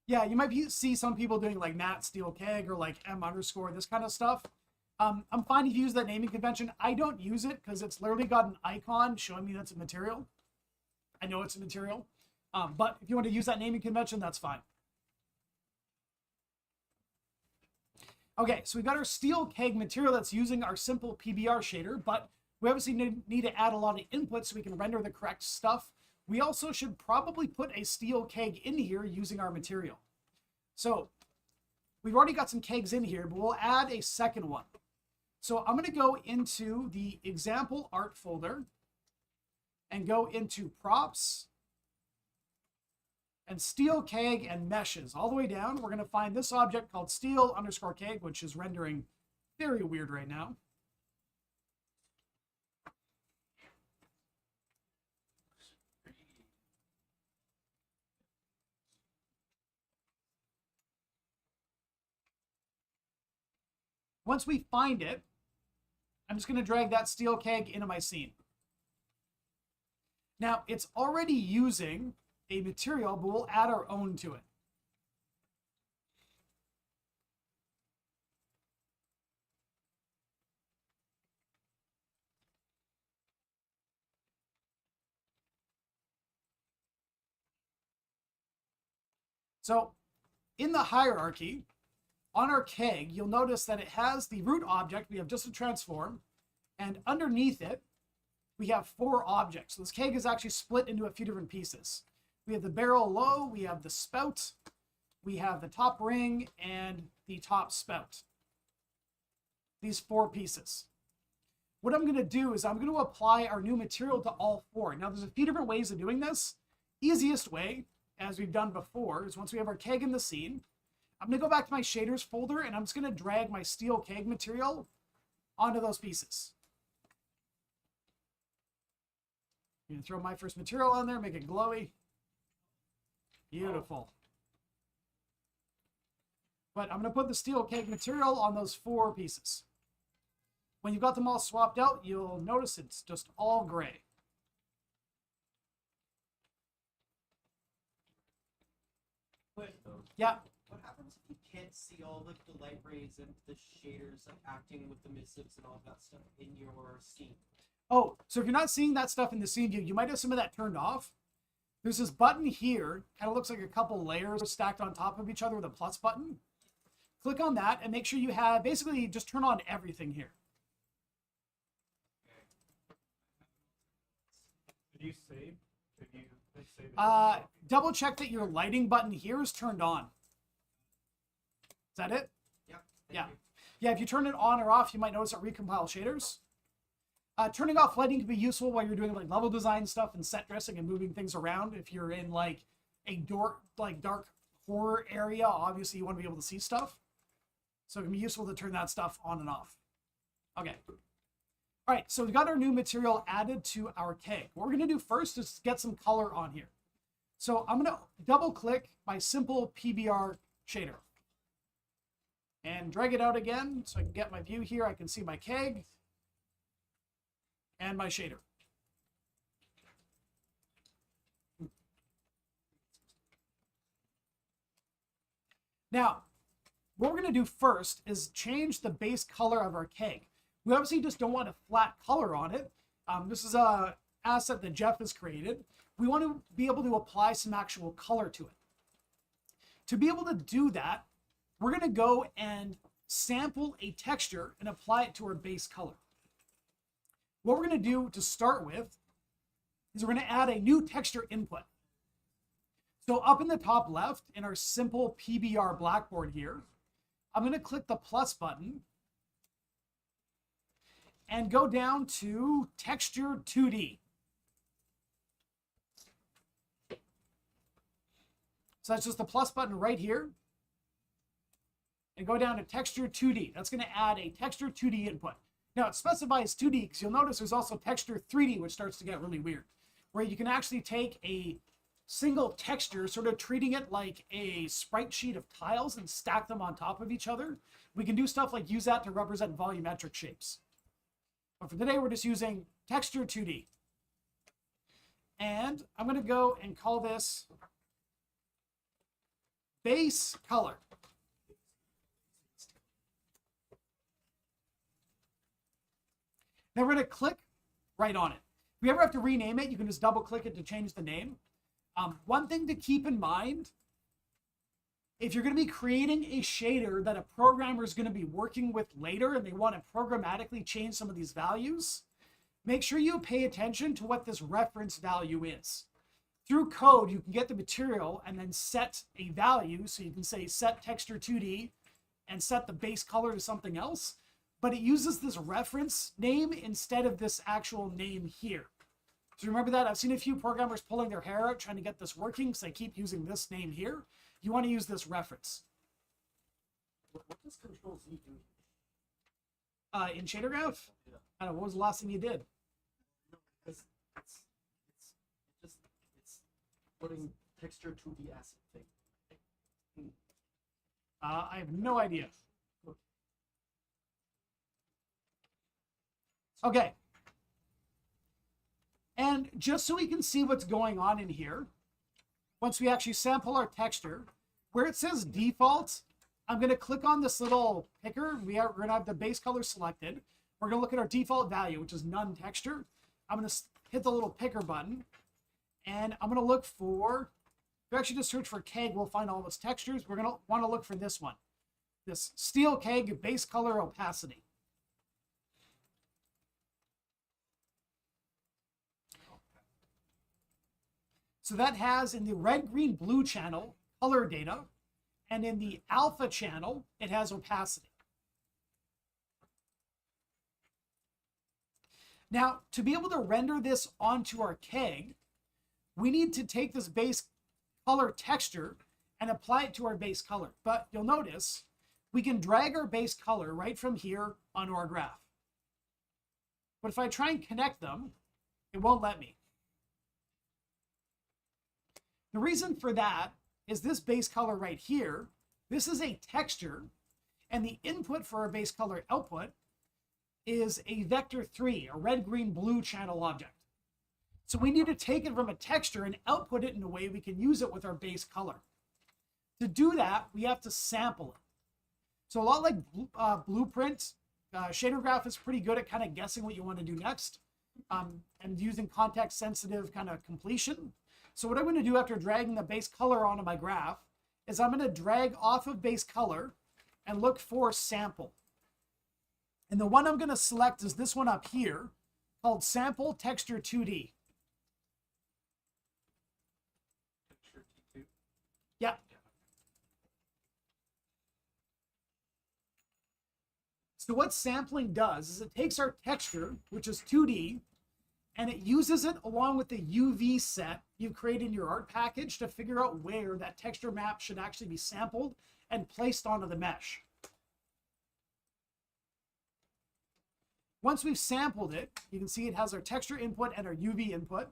Speaker 2: Yeah, you might see some people doing like Nat Steel Keg or like M underscore, this kind of stuff. I'm fine if you use that naming convention. I don't use it because it's literally got an icon showing me that's a material. I know it's a material. But if you want to use that naming convention, that's fine. Okay, so we've got our steel keg material that's using our simple PBR shader, but we obviously need to add a lot of input so we can render the correct stuff. We also should probably put a steel keg in here using our material. So we've already got some kegs in here, but we'll add a second one. So I'm going to go into the example art folder and go into props and steel keg and meshes all the way down. We're going to find this object called steel underscore keg, which is rendering very weird right now. Once we find it, I'm just going to drag that steel keg into my scene. Now, it's already using a material, but we'll add our own to it. So, in the hierarchy, on our keg, you'll notice that it has the root object. We have just a transform. And underneath it, we have 4 objects. So this keg is actually split into a few different pieces. We have the barrel low, we have the spout, we have the top ring, and the top spout. These 4 pieces. What I'm going to do is I'm going to apply our new material to all 4. Now, there's a few different ways of doing this. Easiest way, as we've done before, is once we have our keg in the scene, I'm going to go back to my shaders folder, and I'm just going to drag my steel keg material onto those pieces. I'm going to throw my first material on there, make it glowy. Beautiful. But I'm going to put the steel keg material on those 4 pieces. When you've got them all swapped out, you'll notice it's just all gray. Yeah.
Speaker 3: What happens if you can't see all like the light rays and the shaders like acting with the missives and all that stuff in your scene?
Speaker 2: Oh, so if you're not seeing that stuff in the scene view, you might have some of that turned off. There's this button here, kind of looks like a couple layers stacked on top of each other with a plus button. Click on that and make sure you have, basically just turn on everything here.
Speaker 4: Did you save? Did you save it?
Speaker 2: Double check that your lighting button here is turned on. Is that it?
Speaker 3: Yep.
Speaker 2: Yeah. Yeah, if you turn it on or off, you might notice it recompile shaders. Turning off lighting can be useful while you're doing like level design stuff and set dressing and moving things around. If you're in like a dark horror area, obviously you want to be able to see stuff. So it can be useful to turn that stuff on and off. Okay. All right, so we've got our new material added to our keg. What we're going to do first is get some color on here. So I'm going to double click my simple PBR shader and drag it out again so I can get my view here. I can see my keg and my shader. Now, what we're going to do first is change the base color of our keg. We obviously just don't want a flat color on it. This is a asset that Jeff has created. We want to be able to apply some actual color to it. To be able to do that, we're going to go and sample a texture and apply it to our base color. What we're going to do to start with is we're going to add a new texture input. So up in the top left in our simple PBR blackboard here, I'm going to click the plus button and go down to Texture 2D. So that's just the plus button right here. And go down to Texture 2D. That's going to add a Texture 2D input. Now it specifies 2D because you'll notice there's also Texture 3D, which starts to get really weird, where you can actually take a single texture, sort of treating it like a sprite sheet of tiles and stack them on top of each other. We can do stuff like use that to represent volumetric shapes. But for today, we're just using Texture 2D. And I'm going to go and call this base color. Then we're going to click right on it. If you ever have to rename it, you can just double click it to change the name. One thing to keep in mind, if you're going to be creating a shader that a programmer is going to be working with later and they want to programmatically change some of these values, make sure you pay attention to what this reference value is. Through code, you can get the material and then set a value. So you can say set texture 2D and set the base color to something else. But it uses this reference name instead of this actual name here. So remember that? I've seen a few programmers pulling their hair out trying to get this working because they keep using this name here. You want to use this reference.
Speaker 3: What does Control Z do?
Speaker 2: In Shader Graph?
Speaker 3: Yeah.
Speaker 2: I don't know, what was the last thing you did?
Speaker 3: No, because it's putting texture 2D asset thing.
Speaker 2: I have no idea. Okay. And just so we can see what's going on in here, once we actually sample our texture, where it says default, I'm going to click on this little picker. We're going to have the base color selected. We're going to look at our default value, which is none texture. I'm going to hit the little picker button, and I'm going to look for, if you actually just search for keg, we'll find all of its textures. We're going to want to look for this one, this steel keg base color opacity. So that has in the red, green, blue channel color data, And in the alpha channel, it has opacity. Now, to be able to render this onto our keg, we need to take this base color texture and apply it to our base color. But you'll notice we can drag our base color right from here onto our graph. But if I try and connect them, it won't let me. The reason for that is this base color right here. This is a texture, and the input for our base color output is a vector 3, a red, green, blue channel object. So we need to take it from a texture and output it in a way we can use it with our base color. To do that, we have to sample it. So a lot like Blueprint, Shader Graph is pretty good at kind of guessing what you want to do next and using context-sensitive kind of completion. So what I'm going to do after dragging the base color onto my graph is I'm going to drag off of base color and look for sample. And the one I'm going to select is this one up here called Sample Texture 2D.
Speaker 4: Texture T2.
Speaker 2: Yeah. So what sampling does is it takes our texture, which is 2D, and it uses it along with the UV set you create in your art package to figure out where that texture map should actually be sampled and placed onto the mesh. Once we've sampled it, you can see it has our texture input and our UV input.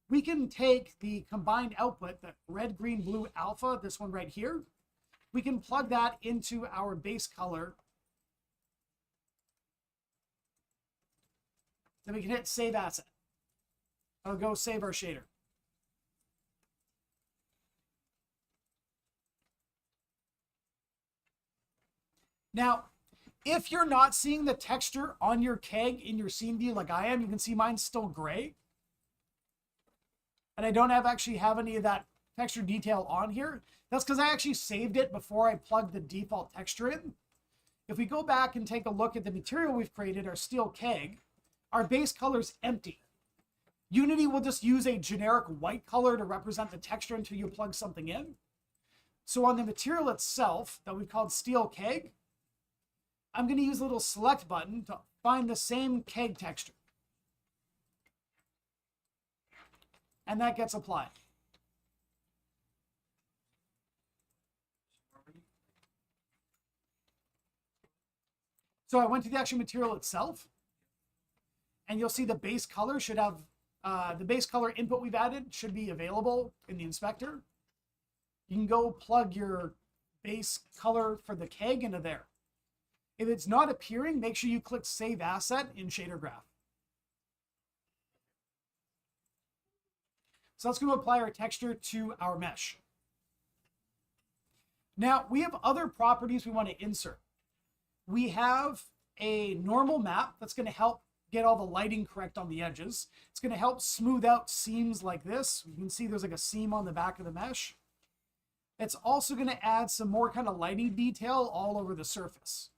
Speaker 2: We can take the combined output, the red, green, blue alpha, this one right here. We can plug that into our base color. Then we can hit Save Asset. I'll go save our shader. Now, if you're not seeing the texture on your keg in your scene view like I am, you can see mine's still gray. And I don't actually have any of that texture detail on here. That's because I actually saved it before I plugged the default texture in. If we go back and take a look at the material we've created, our steel keg, our base color is empty. Unity will just use a generic white color to represent the texture until you plug something in. So on the material itself that we've called steel keg, I'm going to use a little select button to find the same keg texture. And that gets applied. So I went to the actual material itself, and you'll see the base color should have, the base color input we've added should be available in the inspector. You can go plug your base color for the keg into there. If it's not appearing, make sure you click Save Asset in Shader Graph. So let's go apply our texture to our mesh. Now, we have other properties we want to insert. We have a normal map that's going to help get all the lighting correct on the edges. It's going to help smooth out seams like this. You can see there's like a seam on the back of the mesh. It's also going to add some more kind of lighting detail all over the surface.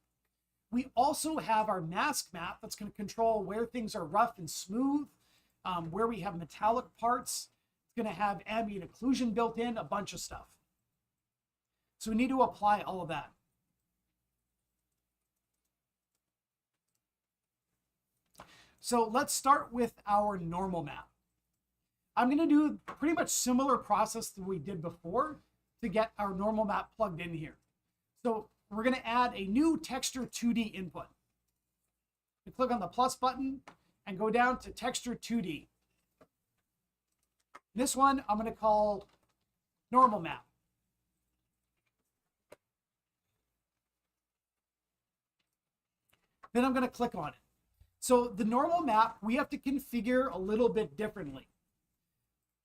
Speaker 2: We also have our mask map that's going to control where things are rough and smooth, where we have metallic parts. It's going to have ambient occlusion built in, a bunch of stuff. So we need to apply all of that. So let's start with our normal map. I'm going to do pretty much similar process that we did before to get our normal map plugged in here. So we're going to add a new texture 2D input. You click on the plus button and go down to texture 2D. This one I'm going to call normal map. Then I'm going to click on it. So the normal map, we have to configure a little bit differently.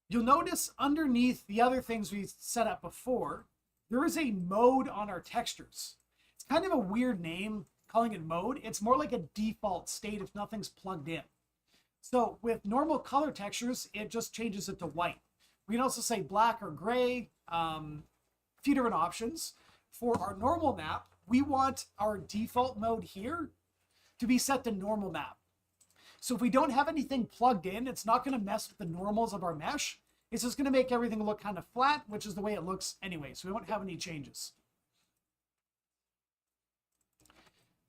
Speaker 2: You'll notice underneath the other things we set up before, there is a mode on our textures. It's kind of a weird name, calling it mode. It's more like a default state if nothing's plugged in. So with normal color textures, it just changes it to white. We can also say black or gray, few different options. For our normal map, we want our default mode here to be set to normal map. So if we don't have anything plugged in, it's not going to mess with the normals of our mesh. It's just going to make everything look kind of flat, which is the way it looks anyway, so we won't have any changes.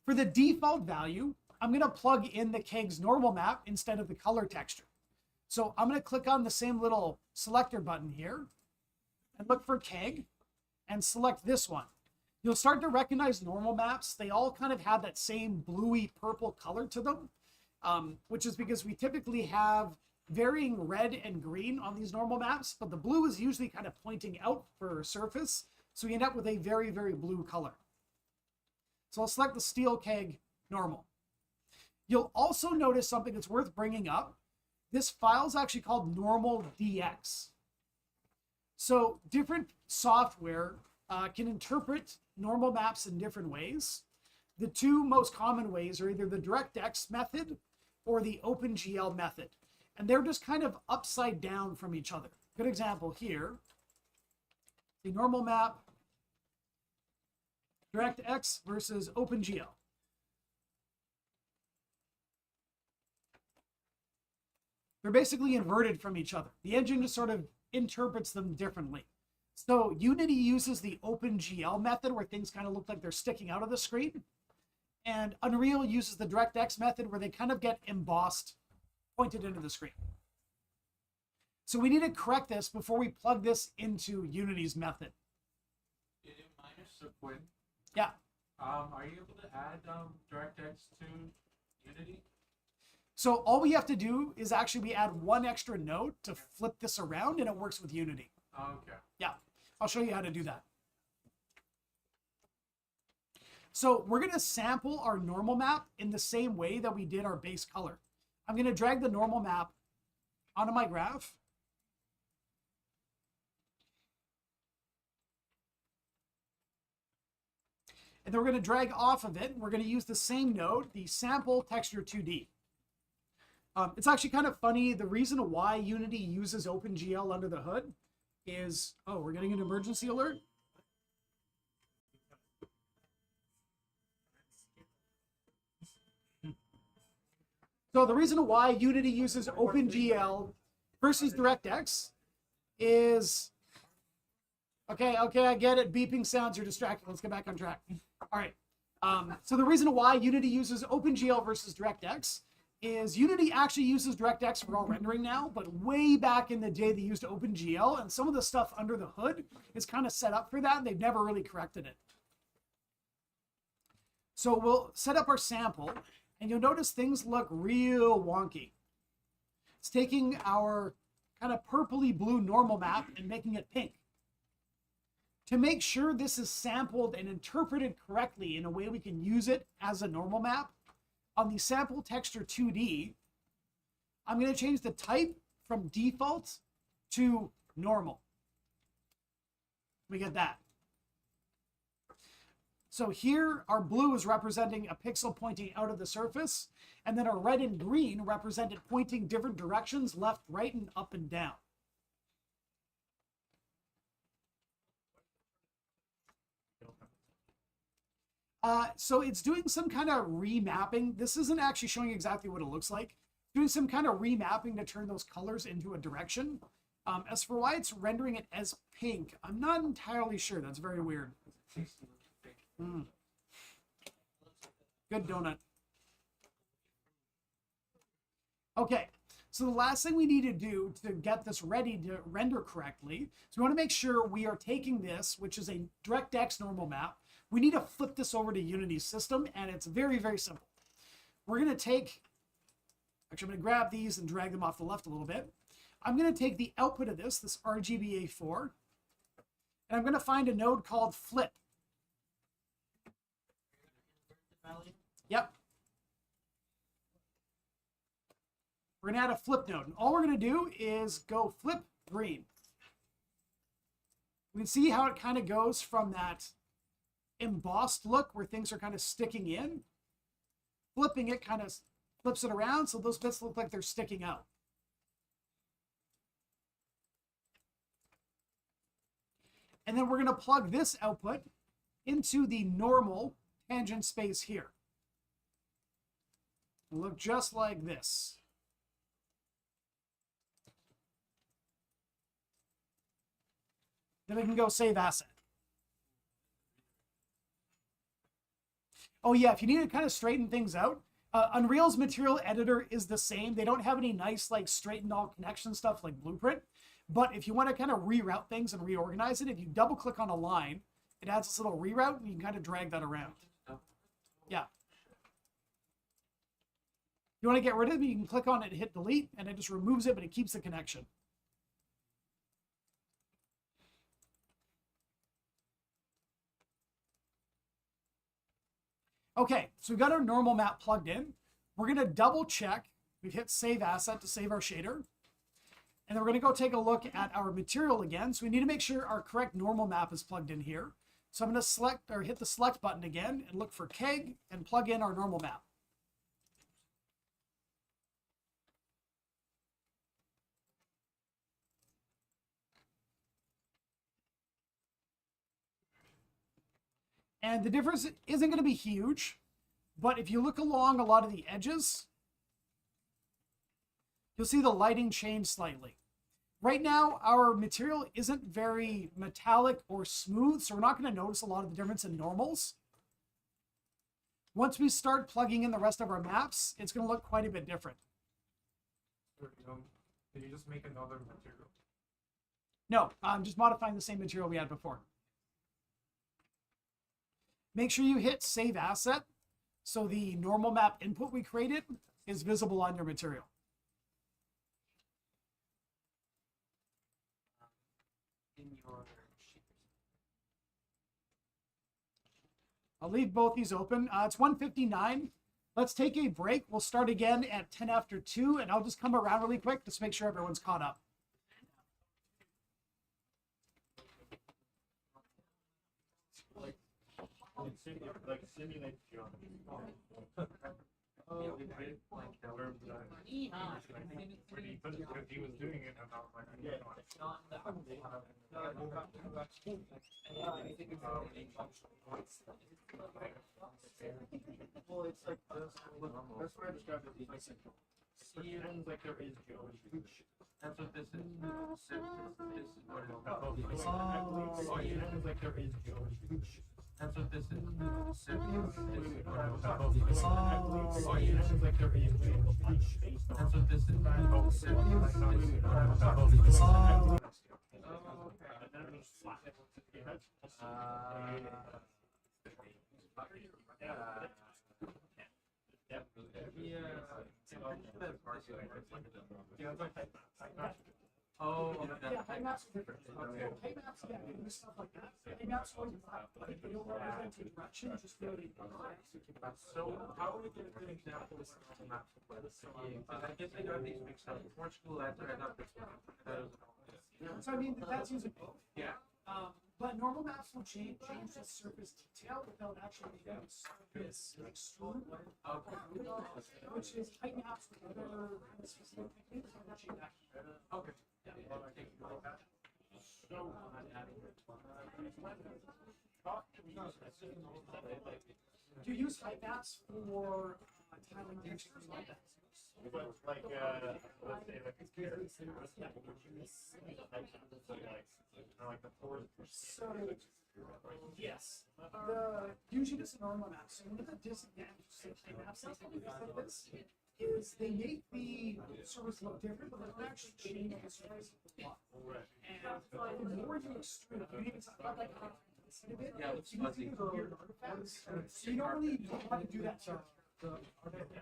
Speaker 2: For the default value, I'm going to plug in the keg's normal map instead of the color texture. So I'm going to click on the same little selector button here and look for keg and select this one. You'll start to recognize normal maps. They all kind of have that same bluey purple color to them, which is because we typically have varying red and green on these normal maps, but the blue is usually kind of pointing out for surface. So we end up with a very, very blue color. So I'll select the steel keg normal. You'll also notice something that's worth bringing up. This file is actually called normal DX. So different software can interpret normal maps in different ways. The two most common ways are either the DirectX method or the OpenGL method. And they're just kind of upside down from each other. Good example here. The normal map, DirectX versus OpenGL. They're basically inverted from each other. The engine just sort of interprets them differently. So Unity uses the OpenGL method where things kind of look like they're sticking out of the screen. And Unreal uses the DirectX method where they kind of get embossed, pointed into the screen. So we need to correct this before we plug this into Unity's method.
Speaker 4: In minus Quinn,
Speaker 2: Yeah.
Speaker 4: are you able to add DirectX to Unity?
Speaker 2: So all we have to do is actually we add one extra node to flip this around and it works with Unity.
Speaker 4: Okay.
Speaker 2: Yeah, I'll show you how to do that. So we're going to sample our normal map in the same way that we did our base color. I'm going to drag the normal map onto my graph. And then we're going to drag off of it. We're going to use the same node, the sample texture 2D. It's actually kind of funny. The reason why Unity uses OpenGL under the hood is, oh, we're getting an emergency alert. So the reason why Unity uses OpenGL versus DirectX is, okay, I get it. Beeping sounds are distracting. Let's get back on track. All right. So the reason why Unity uses OpenGL versus DirectX is Unity actually uses DirectX for all rendering now, but way back in the day they used OpenGL, and some of the stuff under the hood is kind of set up for that, and they've never really corrected it. So we'll set up our sample, and you'll notice things look real wonky. It's taking our kind of purpley blue normal map and making it pink. To make sure this is sampled and interpreted correctly in a way we can use it as a normal map, on the sample texture 2D, I'm going to change the type from default to normal. We get that. So here, our blue is representing a pixel pointing out of the surface, and then our red and green represent it pointing different directions, left, right, and up and down. So it's doing some kind of remapping. This isn't actually showing exactly what it looks like. Doing some kind of remapping to turn those colors into a direction. As for why it's rendering it as pink, I'm not entirely sure. That's very weird. Mm. Good donut. Okay, so the last thing we need to do to get this ready to render correctly is we want to make sure we are taking this, which is a DirectX normal map. We need to flip this over to Unity's system, and it's very, very simple. We're going to take, actually I'm going to grab these and drag them off the left a little bit. I'm going to take the output of this RGBA4, and I'm going to find a node called flip. Yep. We're going to add a flip node, and all we're going to do is go flip green. We can see how it kind of goes from that embossed look where things are kind of sticking in. Flipping it kind of flips it around so those bits look like they're sticking out. And then we're going to plug this output into the normal tangent space here. It'll look just like this. Then we can go save asset. Oh yeah, if you need to kind of straighten things out, Unreal's material editor is the same. They don't have any nice like straighten all connection stuff like Blueprint. But if you want to kind of reroute things and reorganize it, if you double click on a line, it adds this little reroute and you can kind of drag that around. Yeah. You want to get rid of it, you can click on it and hit delete, and it just removes it, but it keeps the connection. Okay, so we've got our normal map plugged in. We're going to double check. We've hit save asset to save our shader. And then we're going to go take a look at our material again. So we need to make sure our correct normal map is plugged in here. So I'm going to select or hit the select button again and look for keg and plug in our normal map. And the difference isn't going to be huge, but if you look along a lot of the edges, you'll see the lighting change slightly. Right now, our material isn't very metallic or smooth, so we're not going to notice a lot of the difference in normals. Once we start plugging in the rest of our maps, it's going to look quite a bit different.
Speaker 4: Did you just make another material?
Speaker 2: No, I'm just modifying the same material we had before. Make sure you hit save asset so the normal map input we created is visible on your material.
Speaker 3: In your
Speaker 2: I'll leave both these open. It's 1:59. Let's take a break. We'll start again at 10 after 2, and I'll just come around really quick just to make sure everyone's caught up.
Speaker 5: Like simulate geometry. Because he was doing it, and I was like,
Speaker 3: well, it's like this.
Speaker 5: that's why I described it. Pretends like there is geometry.
Speaker 4: That's what this is. This is what it is.
Speaker 5: Pretends like there is geometry.
Speaker 4: That's what this is. This is what it is.
Speaker 5: Pretends like there is geometry.
Speaker 4: That's what this is. Oh,
Speaker 2: Yeah, high maps are different. High maps, yeah, you do stuff like that. High maps always have, like, they don't represent a direction, just really.
Speaker 4: So how are we going to do an example of the map? I guess I got these mixed up. Portugal, after I got this one.
Speaker 2: So I mean, that's using both.
Speaker 4: Yeah.
Speaker 2: But normal maps will change the surface detail without actually making surface extrude. Which is height maps with other kind of specific techniques are actually that.
Speaker 4: Okay.
Speaker 2: Do you use height maps for tiling textures like that?
Speaker 5: But like, let's say like a carrot. Like the fourth.
Speaker 2: So, yes. Usually this is a normal map. So one of the disadvantages of height maps like this is they make the surface look different, but they don't actually change the surface a lot. And the more you extrude, you need to talk about like
Speaker 4: Yeah, it's
Speaker 2: you need to
Speaker 4: fuzzy.
Speaker 2: use weird artifacts. So you don't really want to do that to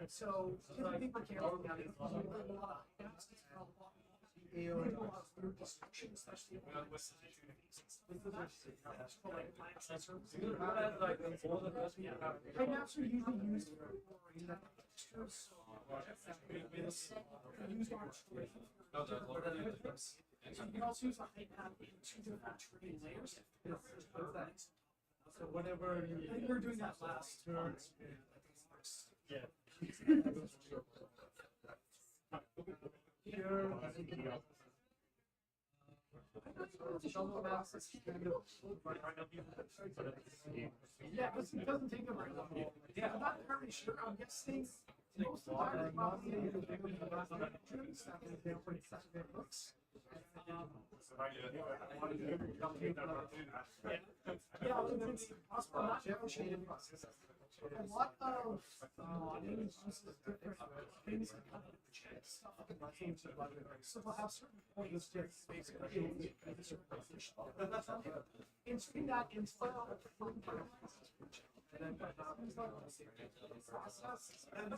Speaker 2: so typically for camera now, they use a lot of height maps. They do a lot of weird destruction, especially in like height maps are usually used for textures. Used on so you can also use a height map in 2 different terrain layers.
Speaker 5: So whatever
Speaker 2: I think we were doing that last turn.
Speaker 5: yeah.
Speaker 2: Yeah, it doesn't take them very long. Yeah, I'm not entirely sure. I'm guessing most of the time it's probably looks. Yeah, it's possible not negotiated process. a lot of modding uses different things to kind of check stuff. So we'll have certain points to basically make certain position. And doing that in style and then things like process and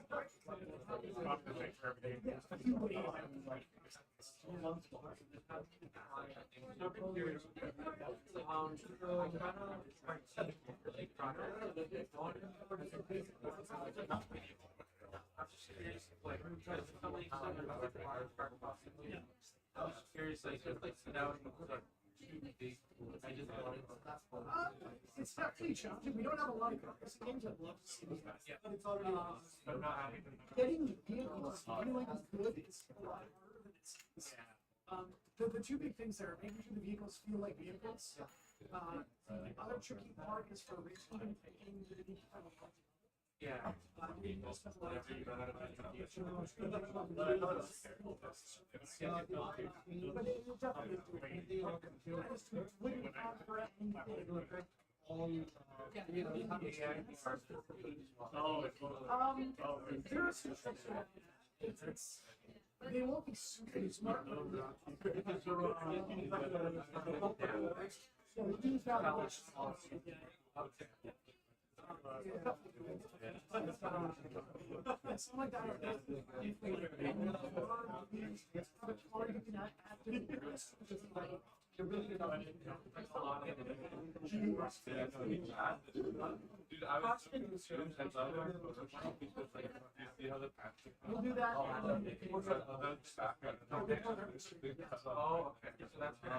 Speaker 4: I was curious, like, just like sit down and like, I just wanted
Speaker 2: it's definitely challenging. We don't have a lot of progress games. I'd love to see these guys.
Speaker 4: Yeah.
Speaker 2: But it's already
Speaker 4: but not having
Speaker 2: getting vehicles feeling as good is a lot harder than it seems. The two big things there are making sure the vehicles feel like vehicles. The other tricky part is for racing and picking the kind of
Speaker 4: yeah.
Speaker 2: you spend a lot of time. But it will definitely do it. I just wouldn't have for anything. There are some tricks for that. It's they won't be super smart. So we use that much. Something like that.
Speaker 4: Dude, I was students and other you know the
Speaker 2: We'll do that.
Speaker 4: oh, okay. So that's okay.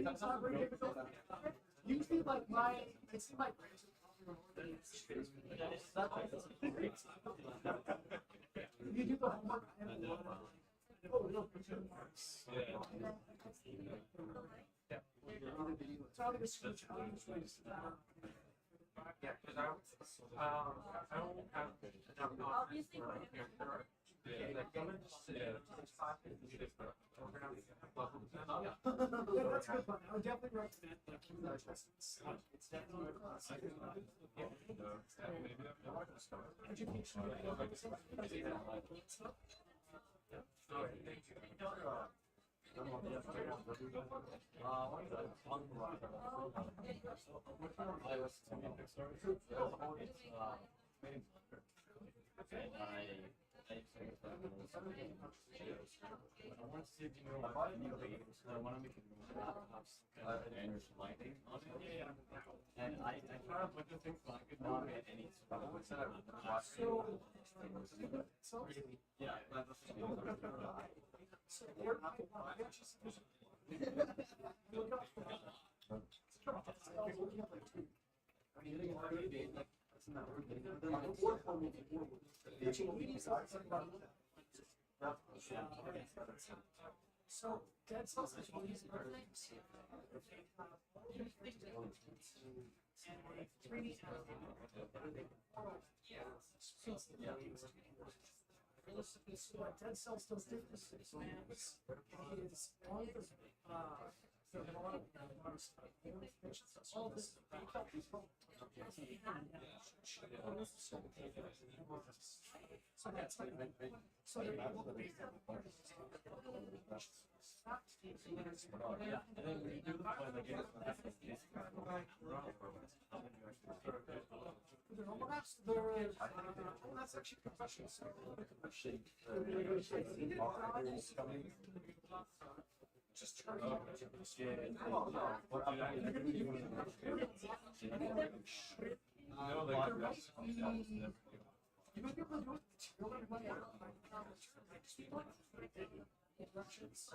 Speaker 2: It's not very difficult. Usually, like it's my you do the homework. So I'm gonna switch out.
Speaker 4: Yeah, because I don't have enough knowledge for a character. Like, I'm gonna just sit there, just 5 minutes and do this, but we're gonna level 10 up.
Speaker 2: Yeah, that's a good one. I would definitely recommend like it's definitely a class. Education.
Speaker 6: And I tried to look at things, but I could not get any trouble.
Speaker 2: So
Speaker 6: Yeah,
Speaker 2: so they're not so dead cells is one of these things. And a 3D so what dead cells does different is all the so that's like so they're able to be
Speaker 6: and then when you do the play, like,
Speaker 2: that's actually professional. Just try you might be able to do it. You're going to money out of my directions.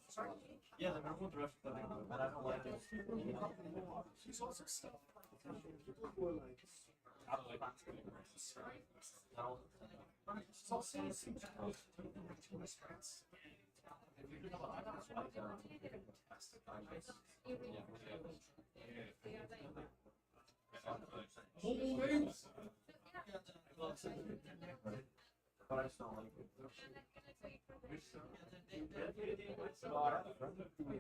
Speaker 2: Sorry.
Speaker 6: yeah, the normal direction, but I don't like it.
Speaker 2: There's also stuff so I'll say it's two restaurants.
Speaker 6: But I still like it.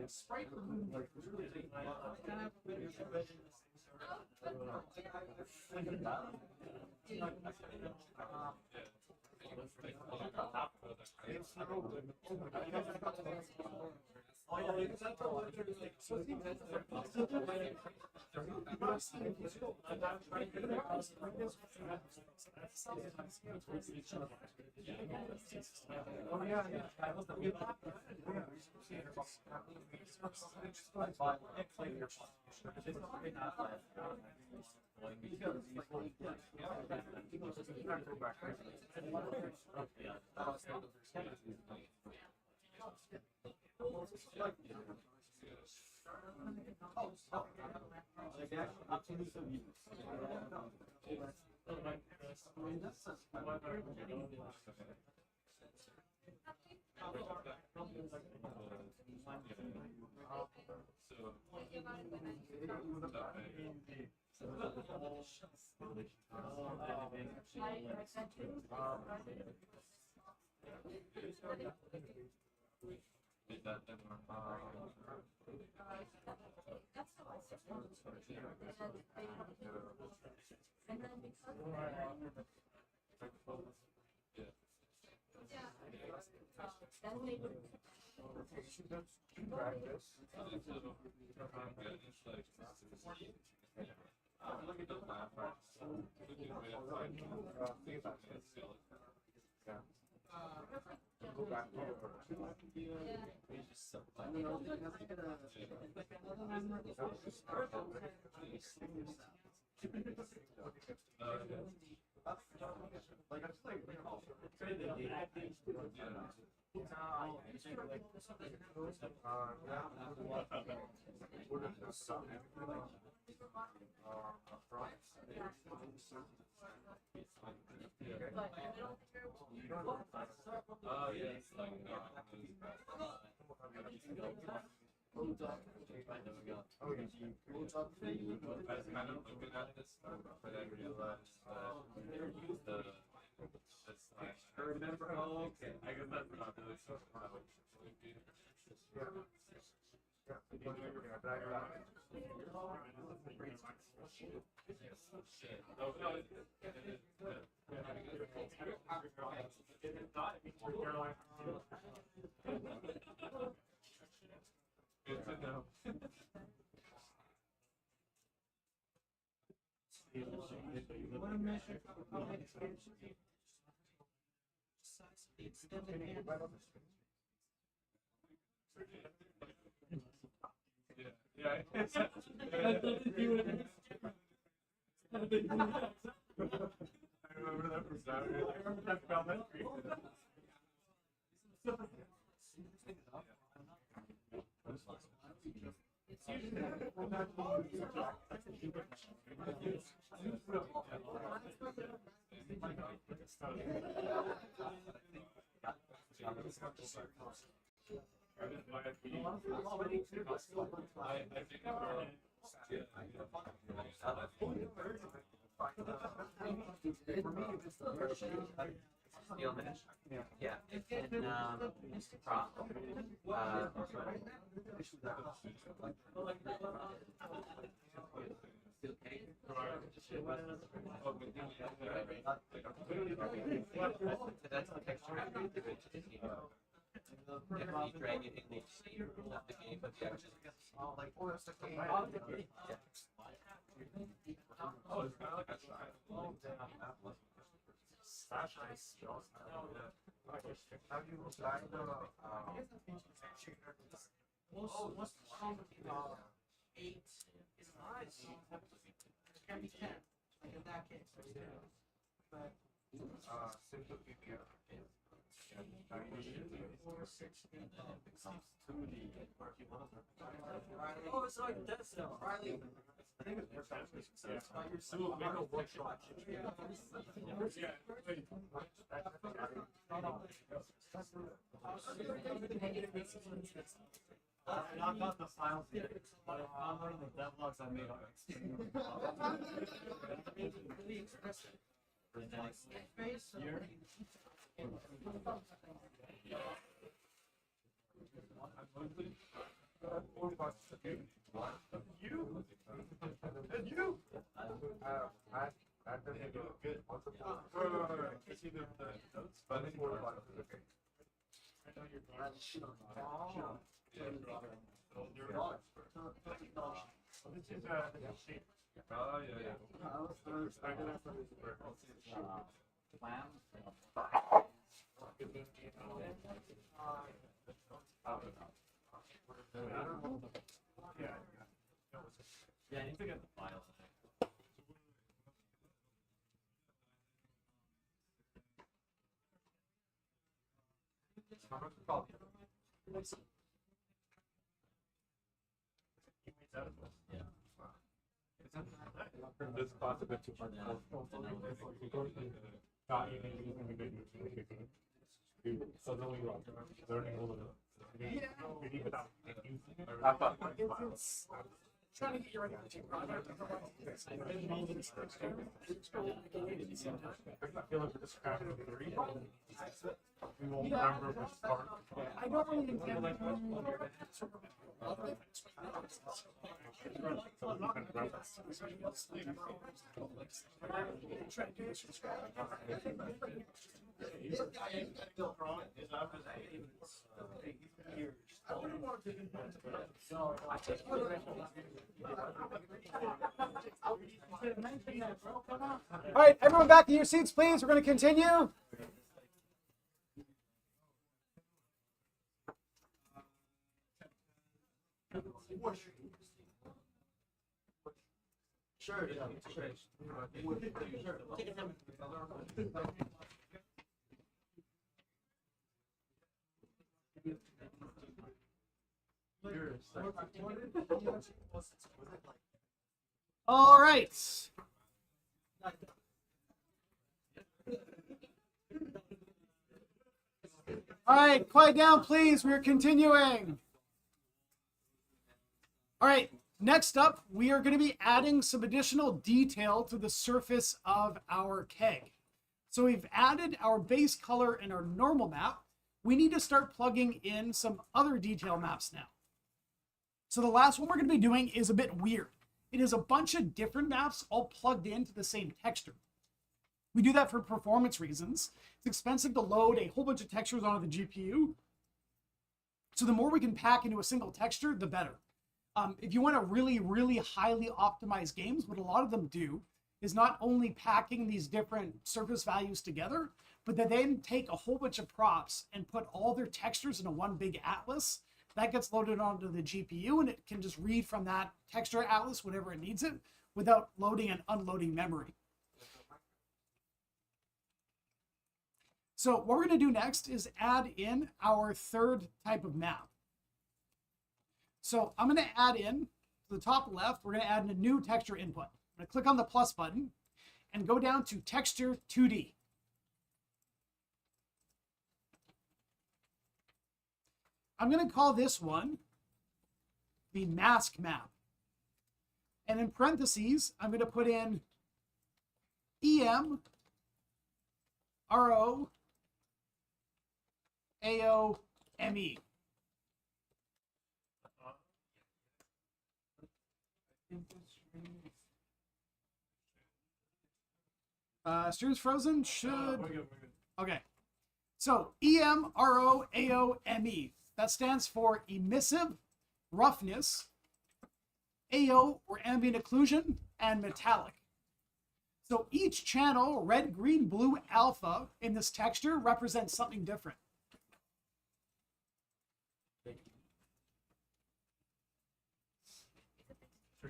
Speaker 2: Sprite
Speaker 6: Steel mesh. Yeah. And steel cake. That's the texture I agree with. If you drag it in the steam, not the game, but the action.
Speaker 4: Oh, it's kind of like a side. Slash ice.
Speaker 5: Have you tried the
Speaker 3: What's the problem with 8 is nice. It can be 10, like in that case. But
Speaker 5: simple PPR?
Speaker 3: 4, 6, 8.
Speaker 1: Oh, it's like that cell.
Speaker 3: Riley.
Speaker 5: I think it's more sensitive.
Speaker 4: So make a workshop.
Speaker 6: I got the files here, but I'm one of the devlogs I made on
Speaker 3: Really expressive. Face or
Speaker 6: Here. Yeah, I need to get the files.
Speaker 4: This class a bit too much. So then we learning a little bit.
Speaker 2: It's trying to get you ready for the project.
Speaker 4: I feel like we're just cracking the three. We won't remember which part.
Speaker 2: I don't really intend to try to do this from scratch. All right, everyone back in your seats, please. We're going to continue.
Speaker 3: Sure, yeah, sure. Take a time.
Speaker 2: All right. All right, quiet down, please. We're continuing. All right, next up, we are going to be adding some additional detail to the surface of our keg. So we've added our base color and our normal map. We need to start plugging in some other detail maps now. So the last one we're going to be doing is a bit weird. It is a bunch of different maps all plugged into the same texture. We do that for performance reasons. It's expensive to load a whole bunch of textures onto the GPU. So the more we can pack into a single texture, the better. If you want to really, really highly optimize games, what a lot of them do is not only packing these different surface values together, but they then take a whole bunch of props and put all their textures into one big atlas. That gets loaded onto the GPU, and it can just read from that texture atlas whenever it needs it without loading and unloading memory. So what we're going to do next is add in our third type of map. So I'm going to add in, to the top left, we're going to add in a new texture input. I'm going to click on the plus button and go down to Texture 2D. I'm going to call this one the mask map. And in parentheses, I'm going to put in EM, RO, AO, ME. Stream's frozen? Should. Okay. So EM, RO, AO, ME. That stands for emissive, roughness, AO or ambient occlusion, and metallic. So each channel, red, green, blue, alpha, in this texture represents something different.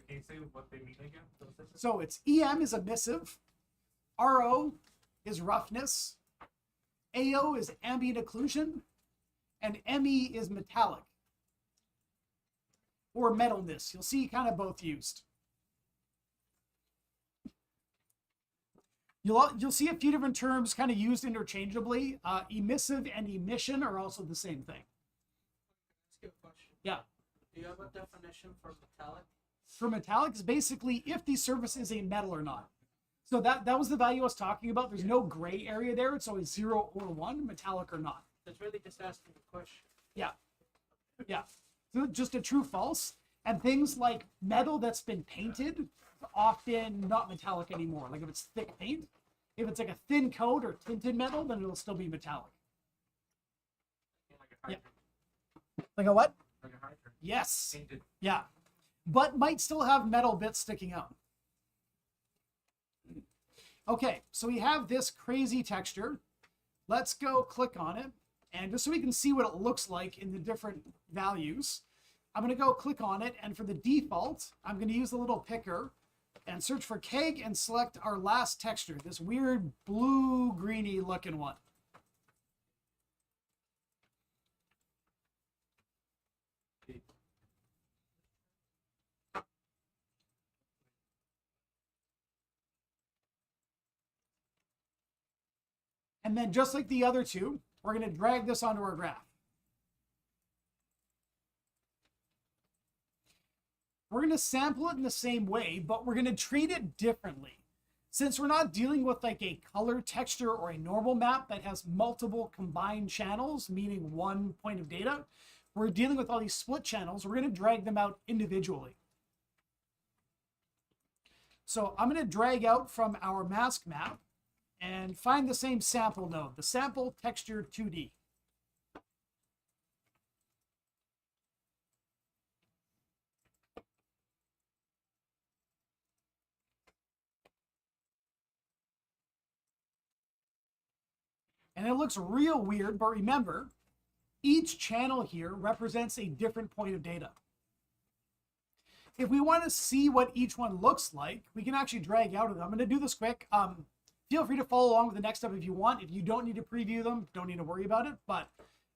Speaker 4: Can you say what they mean again?
Speaker 2: So it's EM is emissive, RO is roughness, AO is ambient occlusion, and ME is metallic or metalness. You'll see kind of both used. You'll see a few different terms kind of used interchangeably. Emissive and emission are also the same thing.
Speaker 3: Let's get a question.
Speaker 2: Yeah.
Speaker 3: Do you have a definition for metallic?
Speaker 2: For metallic is basically if the surface is a metal or not. So that was the value I was talking about. There's no gray area there. It's always 0 or 1, metallic or not.
Speaker 3: It's really just asking a question.
Speaker 2: Yeah. Yeah. So just a true false. And things like metal that's been painted, often not metallic anymore. Like if it's thick paint, if it's like a thin coat or tinted metal, then it'll still be metallic.
Speaker 4: Like a hydrant.
Speaker 2: Like a what?
Speaker 4: Like a hydrant.
Speaker 2: Yes.
Speaker 4: Painted.
Speaker 2: Yeah. But might still have metal bits sticking out. Okay, so we have this crazy texture. Let's go click on it. And just so we can see what it looks like in the different values, I'm going to go click on it. And for the default, I'm going to use the little picker and search for keg and select our last texture, this weird blue-greeny looking one. And then just like the other two, we're going to drag this onto our graph. We're going to sample it in the same way, but we're going to treat it differently. Since we're not dealing with like a color texture or a normal map that has multiple combined channels, meaning one point of data, we're dealing with all these split channels. We're going to drag them out individually. So I'm going to drag out from our mask map and find the same sample node, the sample texture 2D. And it looks real weird, but remember, each channel here represents a different point of data. If we want to see what each one looks like, we can actually drag out of them. I'm going to do this quick. Feel free to follow along with the next step if you want. If you don't need to preview them, don't need to worry about it. But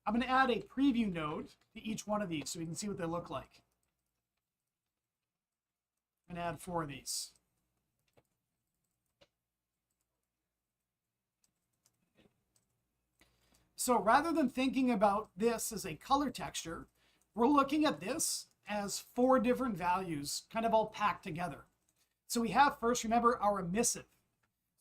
Speaker 2: I'm going to add a preview node to each one of these so we can see what they look like. I'm going to add 4 of these. So rather than thinking about this as a color texture, we're looking at this as 4 different values kind of all packed together. So we have first, remember, our emissive.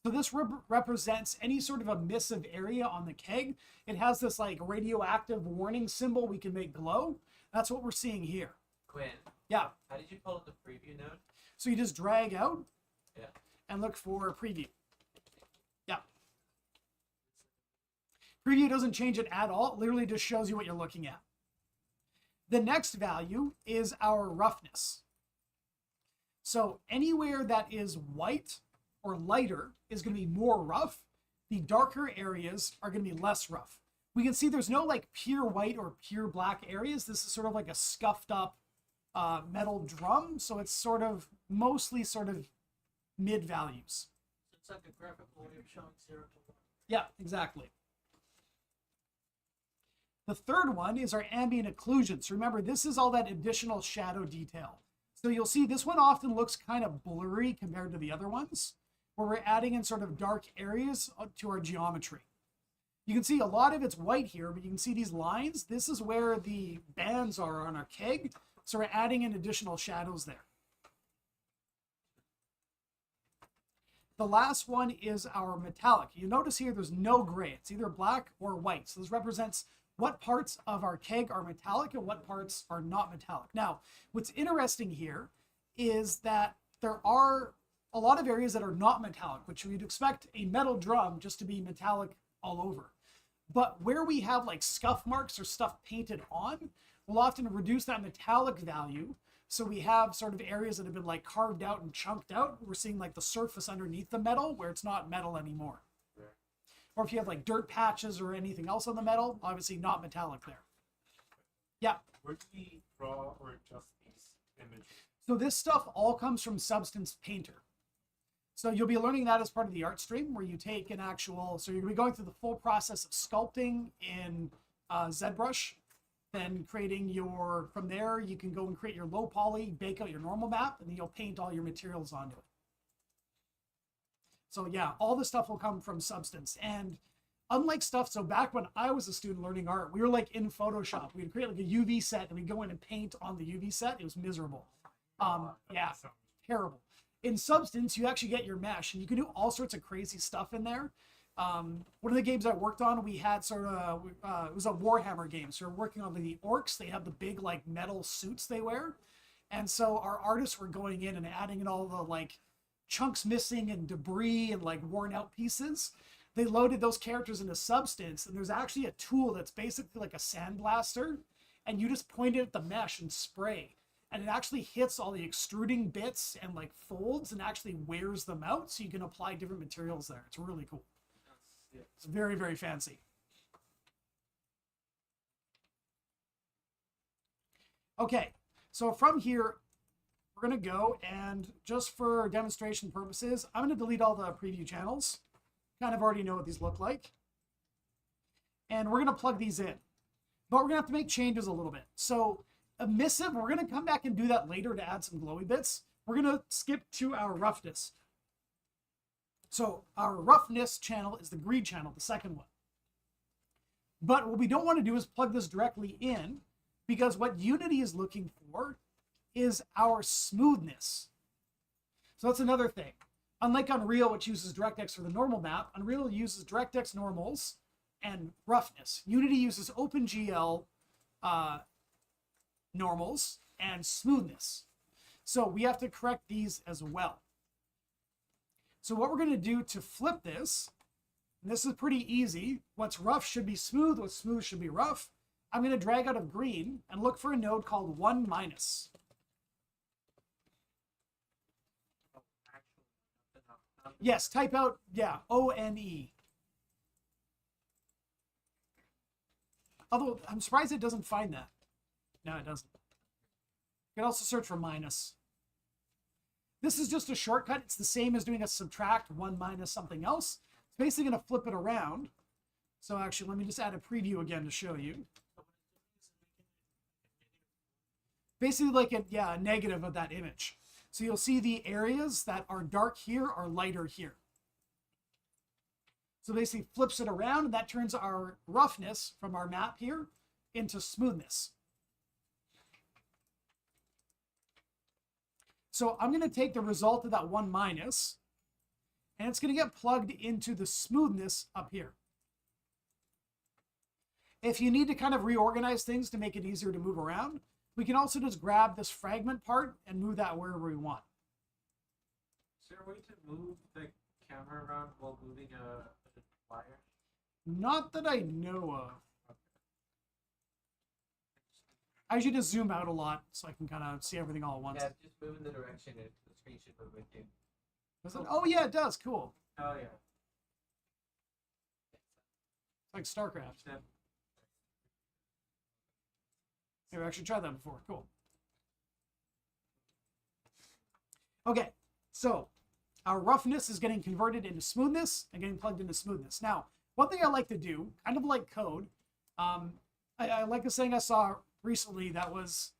Speaker 2: So this represents any sort of emissive area on the keg. It has this like radioactive warning symbol we can make glow. That's what we're seeing here.
Speaker 6: Quinn,
Speaker 2: Yeah.
Speaker 6: how did you pull up the preview node?
Speaker 2: So you just drag out
Speaker 6: Yeah.
Speaker 2: and look for preview. Yeah. Preview doesn't change it at all. It literally just shows you what you're looking at. The next value is our roughness. So anywhere that is white or lighter is going to be more rough. The darker areas are going to be less rough. We can see there's no like pure white or pure black areas. This is sort of like a scuffed up metal drum. So it's sort of mostly sort of mid values.
Speaker 3: So it's like a graphical way of showing 0 to 1.
Speaker 2: Yeah, exactly. The third one is our ambient occlusion. So remember, this is all that additional shadow detail. So you'll see this one often looks kind of blurry compared to the other ones, where we're adding in sort of dark areas to our geometry. You can see a lot of it's white here, but you can see these lines. This is where the bands are on our keg. So we're adding in additional shadows there. The last one is our metallic. You notice here there's no gray. It's either black or white. So this represents what parts of our keg are metallic and what parts are not metallic. Now, what's interesting here is that there are a lot of areas that are not metallic, which we'd expect a metal drum just to be metallic all over. But where we have like scuff marks or stuff painted on, we'll often reduce that metallic value. So we have sort of areas that have been like carved out and chunked out. We're seeing like the surface underneath the metal where it's not metal anymore. Or if you have like dirt patches or anything else on the metal, obviously not metallic there. Yeah.
Speaker 4: Where do we draw or adjust these images?
Speaker 2: So this stuff all comes from Substance Painter. So you'll be learning that as part of the art stream where you take an actual, so you're gonna be going through the full process of sculpting in ZBrush, then creating your, from there you can go and create your low poly, bake out your normal map, and then you'll paint all your materials onto it. So yeah, all the stuff will come from Substance. And unlike stuff, so back when I was a student learning art, we were like in Photoshop. We'd create like a UV set and we'd go in and paint on the UV set. It was miserable. Yeah, terrible. In Substance, you actually get your mesh and you can do all sorts of crazy stuff in there. One of the games I worked on, we had sort of, it was a Warhammer game. So we're working on the orcs. They have the big like metal suits they wear. And so our artists were going in and adding in all the like chunks missing and debris and like worn out pieces. They loaded those characters into Substance, and there's actually a tool that's basically like a sandblaster, and you just point it at the mesh and spray. And it actually hits all the extruding bits and like folds and actually wears them out so you can apply different materials there. It's really cool. It's very, very fancy. Okay, so from here, we're going to go and just for demonstration purposes, I'm going to delete all the preview channels. Kind of already know what these look like. And we're going to plug these in. But we're going to have to make changes a little bit. So emissive, we're going to come back and do that later to add some glowy bits. We're going to skip to our roughness. So our roughness channel is the greed channel, the second one. But what we don't want to do is plug this directly in, because what Unity is looking for is our smoothness. So that's another thing. Unlike Unreal, which uses DirectX for the normal map, Unreal uses DirectX normals and roughness. Unity uses OpenGL normals and smoothness. So we have to correct these as well. So what we're going to do to flip this, and this is pretty easy, what's rough should be smooth, what's smooth should be rough. I'm going to drag out of green and look for a node called 1 minus. Yes, type out, yeah, O-N-E. Although, I'm surprised it doesn't find that. No, it doesn't. You can also search for minus. This is just a shortcut. It's the same as doing a subtract 1 minus something else. It's basically going to flip it around. So actually, let me just add a preview again to show you. Basically like a negative of that image. So you'll see the areas that are dark here are lighter here. So basically flips it around, and that turns our roughness from our map here into smoothness. So I'm going to take the result of that 1 minus, and it's going to get plugged into the smoothness up here. If you need to kind of reorganize things to make it easier to move around, we can also just grab this fragment part and move that wherever we want.
Speaker 4: Is there a way to move the camera around while moving a wire?
Speaker 2: Not that I know of. I should just zoom out a lot so I can kind of see everything all at once.
Speaker 6: Yeah, just move in the direction and the screen should move with you.
Speaker 2: Does it? Oh yeah, it does. Cool.
Speaker 4: Oh yeah.
Speaker 2: It's like StarCraft.
Speaker 4: Yeah.
Speaker 2: I've actually tried that before. Cool. Okay, so our roughness is getting converted into smoothness and getting plugged into smoothness. Now, one thing I like to do, kind of like code, I like a saying I saw recently that was,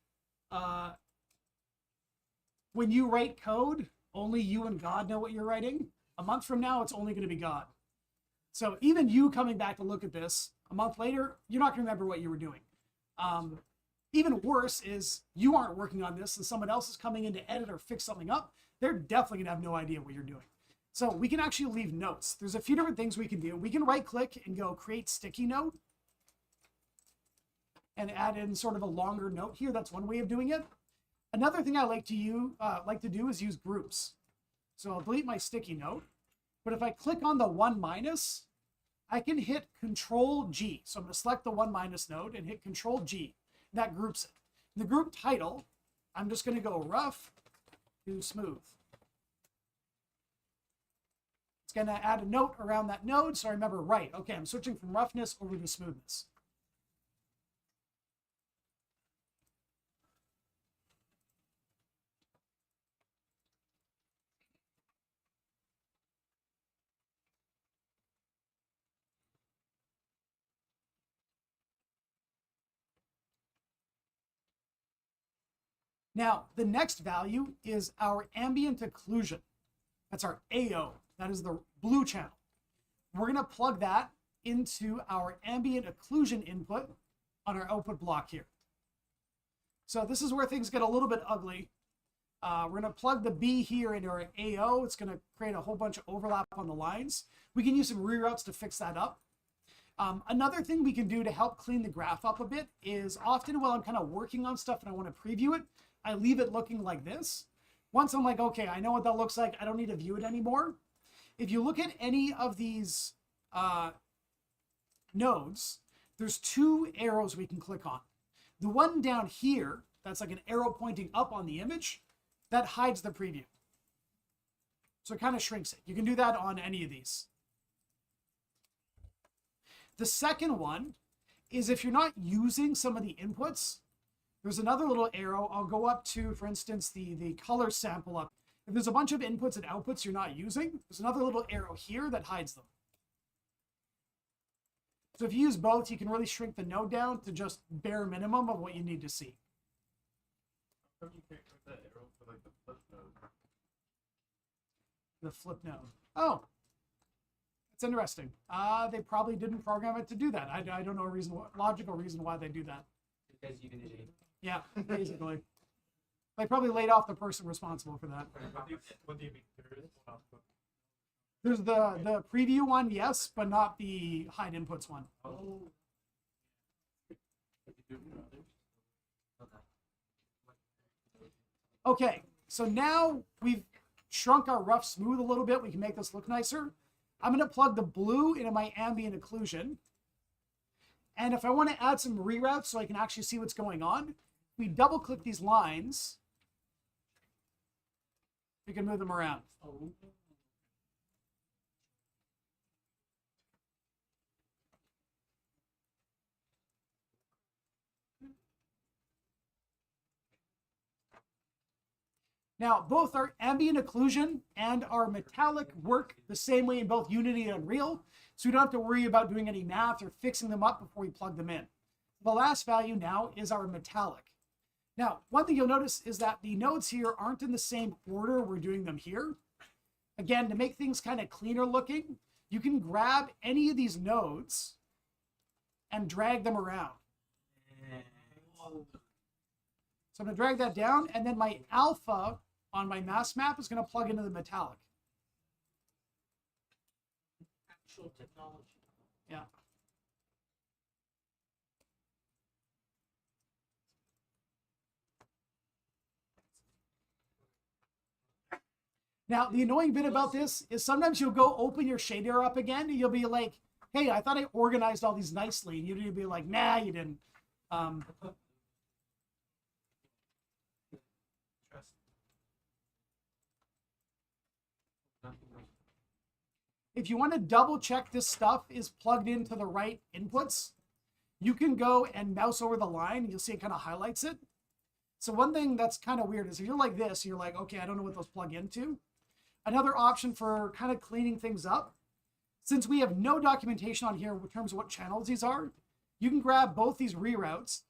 Speaker 2: when you write code, only you and God know what you're writing. A month from now, it's only going to be God. So even you coming back to look at this a month later, you're not going to remember what you were doing. Even worse is you aren't working on this and someone else is coming in to edit or fix something up. They're definitely gonna have no idea what you're doing. So we can actually leave notes. There's a few different things we can do. We can right click and go create sticky note and add in sort of a longer note here. That's one way of doing it. Another thing I like to do is use groups. So I'll delete my sticky note, but if I click on the 1 minus, I can hit Control G. So I'm gonna select the 1 minus node and hit Control G. That groups it. In the group title, I'm just going to go rough to smooth. It's going to add a note around that node, so I remember, right, okay, I'm switching from roughness over to smoothness. Now, the next value is our ambient occlusion. That's our AO. That is the blue channel. We're going to plug that into our ambient occlusion input on our output block here. So this is where things get a little bit ugly. We're going to plug the B here into our AO. It's going to create a whole bunch of overlap on the lines. We can use some reroutes to fix that up. Another thing we can do to help clean the graph up a bit is often while I'm kind of working on stuff and I want to preview it, I leave it looking like this. Once I'm like, okay, I know what that looks like. I don't need to view it anymore. If you look at any of these nodes, there's two arrows we can click on. The one down here, that's like an arrow pointing up on the image, that hides the preview. So it kind of shrinks it. You can do that on any of these. The second one is if you're not using some of the inputs, there's another little arrow. I'll go up to, for instance, the color sample up. If there's a bunch of inputs and outputs you're not using, there's another little arrow here that hides them. So if you use both, you can really shrink the node down to just bare minimum of what you need to see.
Speaker 5: How come you can't click that arrow for like the flip node?
Speaker 2: The flip node. Oh, that's interesting. They probably didn't program it to do that. I don't know a reason, logical reason why they do that.
Speaker 6: Because you didn't.
Speaker 2: Yeah, basically. They probably laid off the person responsible for that.
Speaker 5: What do you mean? There is one output.
Speaker 2: There's the preview one, yes, but not the hide inputs one.
Speaker 5: Oh.
Speaker 2: Okay, so now we've shrunk our rough smooth a little bit. We can make this look nicer. I'm going to plug the blue into my ambient occlusion. And if I want to add some reroutes so I can actually see what's going on, we double click these lines. We can move them around. Now, both our ambient occlusion and our metallic work the same way in both Unity and Unreal, so we don't have to worry about doing any math or fixing them up before we plug them in. The last value now is our metallic. Now, one thing you'll notice is that the nodes here aren't in the same order we're doing them here. Again, to make things kind of cleaner looking, you can grab any of these nodes and drag them around. So I'm going to drag that down, and then my alpha on my mask map is going to plug into the metallic.
Speaker 3: Actual technology.
Speaker 2: Yeah. Now, the annoying bit about this is sometimes you'll go open your shader up again, and you'll be like, hey, I thought I organized all these nicely. And you'll be like, nah, you didn't. If you want to double check this stuff is plugged into the right inputs, you can go and mouse over the line and you'll see it kind of highlights it. So one thing that's kind of weird is if you're like this, you're like, okay, I don't know what those plug into. Another option for kind of cleaning things up, since we have no documentation on here in terms of what channels these are, you can grab both these reroutes.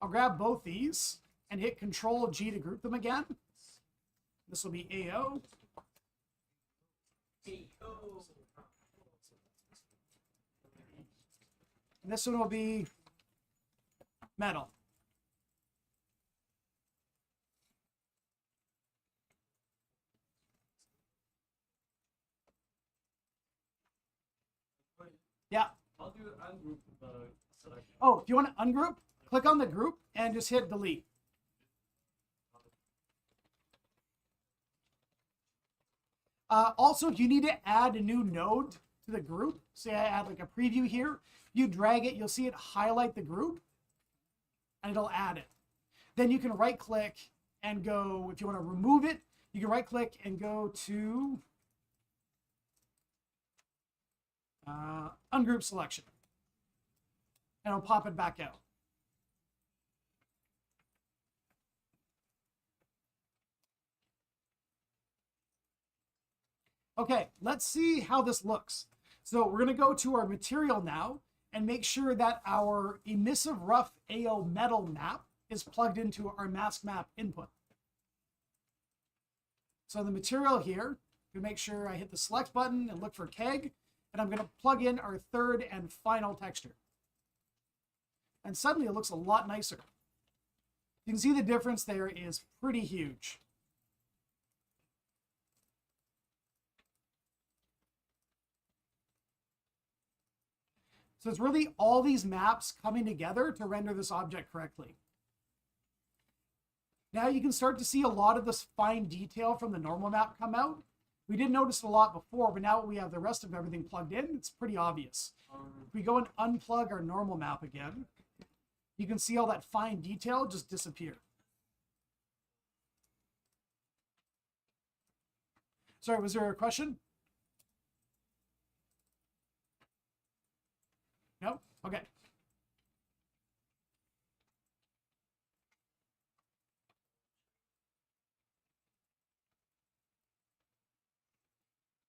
Speaker 2: I'll grab both these and hit Control G to group them again. This will be AO. And this one will be metal. Yeah.
Speaker 5: I'll do ungroup selection.
Speaker 2: Oh, if you want to ungroup, click on the group and just hit delete. Also, if you need to add a new node to the group, say I add like a preview here, you drag it, you'll see it highlight the group, and it'll add it. Then you can right click and go, if you want to remove it, you can right click and go to ungroup selection. And it'll pop it back out. Okay, let's see how this looks. So we're going to go to our material now and make sure that our emissive rough AO metal map is plugged into our mask map input. So the material here, we make sure I hit the select button and look for keg. and I'm going to plug in our third and final texture. And suddenly it looks a lot nicer. You can see the difference there is pretty huge. So it's really all these maps coming together to render this object correctly. Now you can start to see a lot of this fine detail from the normal map come out. We didn't notice it a lot before, but now we have the rest of everything plugged in, it's pretty obvious. If we go and unplug our normal map again, you can see all that fine detail just disappear. Sorry, was there a question? No? Okay.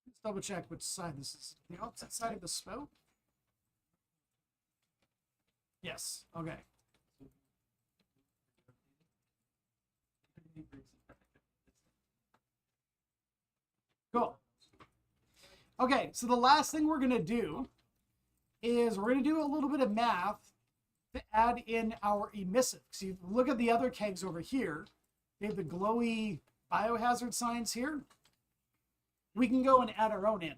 Speaker 2: Let's double check which side this is. The opposite side of the spout? Yes. Okay. Cool. Okay, so the last thing we're going to do is we're going to do a little bit of math to add in our emissive. So you look at the other kegs over here. They have the glowy biohazard signs here. We can go and add our own in.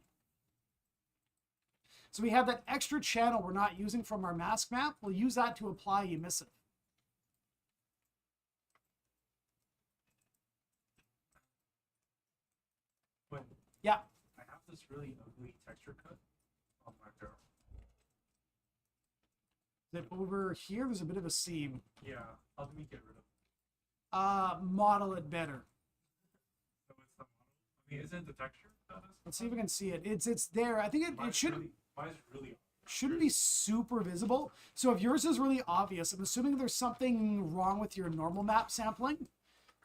Speaker 2: So we have that extra channel we're not using from our mask map. We'll use that to apply emissive. Yeah.
Speaker 5: I have this really ugly texture cut on my barrel.
Speaker 2: That over here, there's a bit of a seam.
Speaker 5: Yeah, how do we get rid of it?
Speaker 2: Model it better.
Speaker 5: So it's the model. I mean, is it the texture?
Speaker 2: Let's see if we can see it. It's there. I think it should.
Speaker 5: Mine's really
Speaker 2: Shouldn't be super visible. So if yours is really obvious, I'm assuming there's something wrong with your normal map sampling.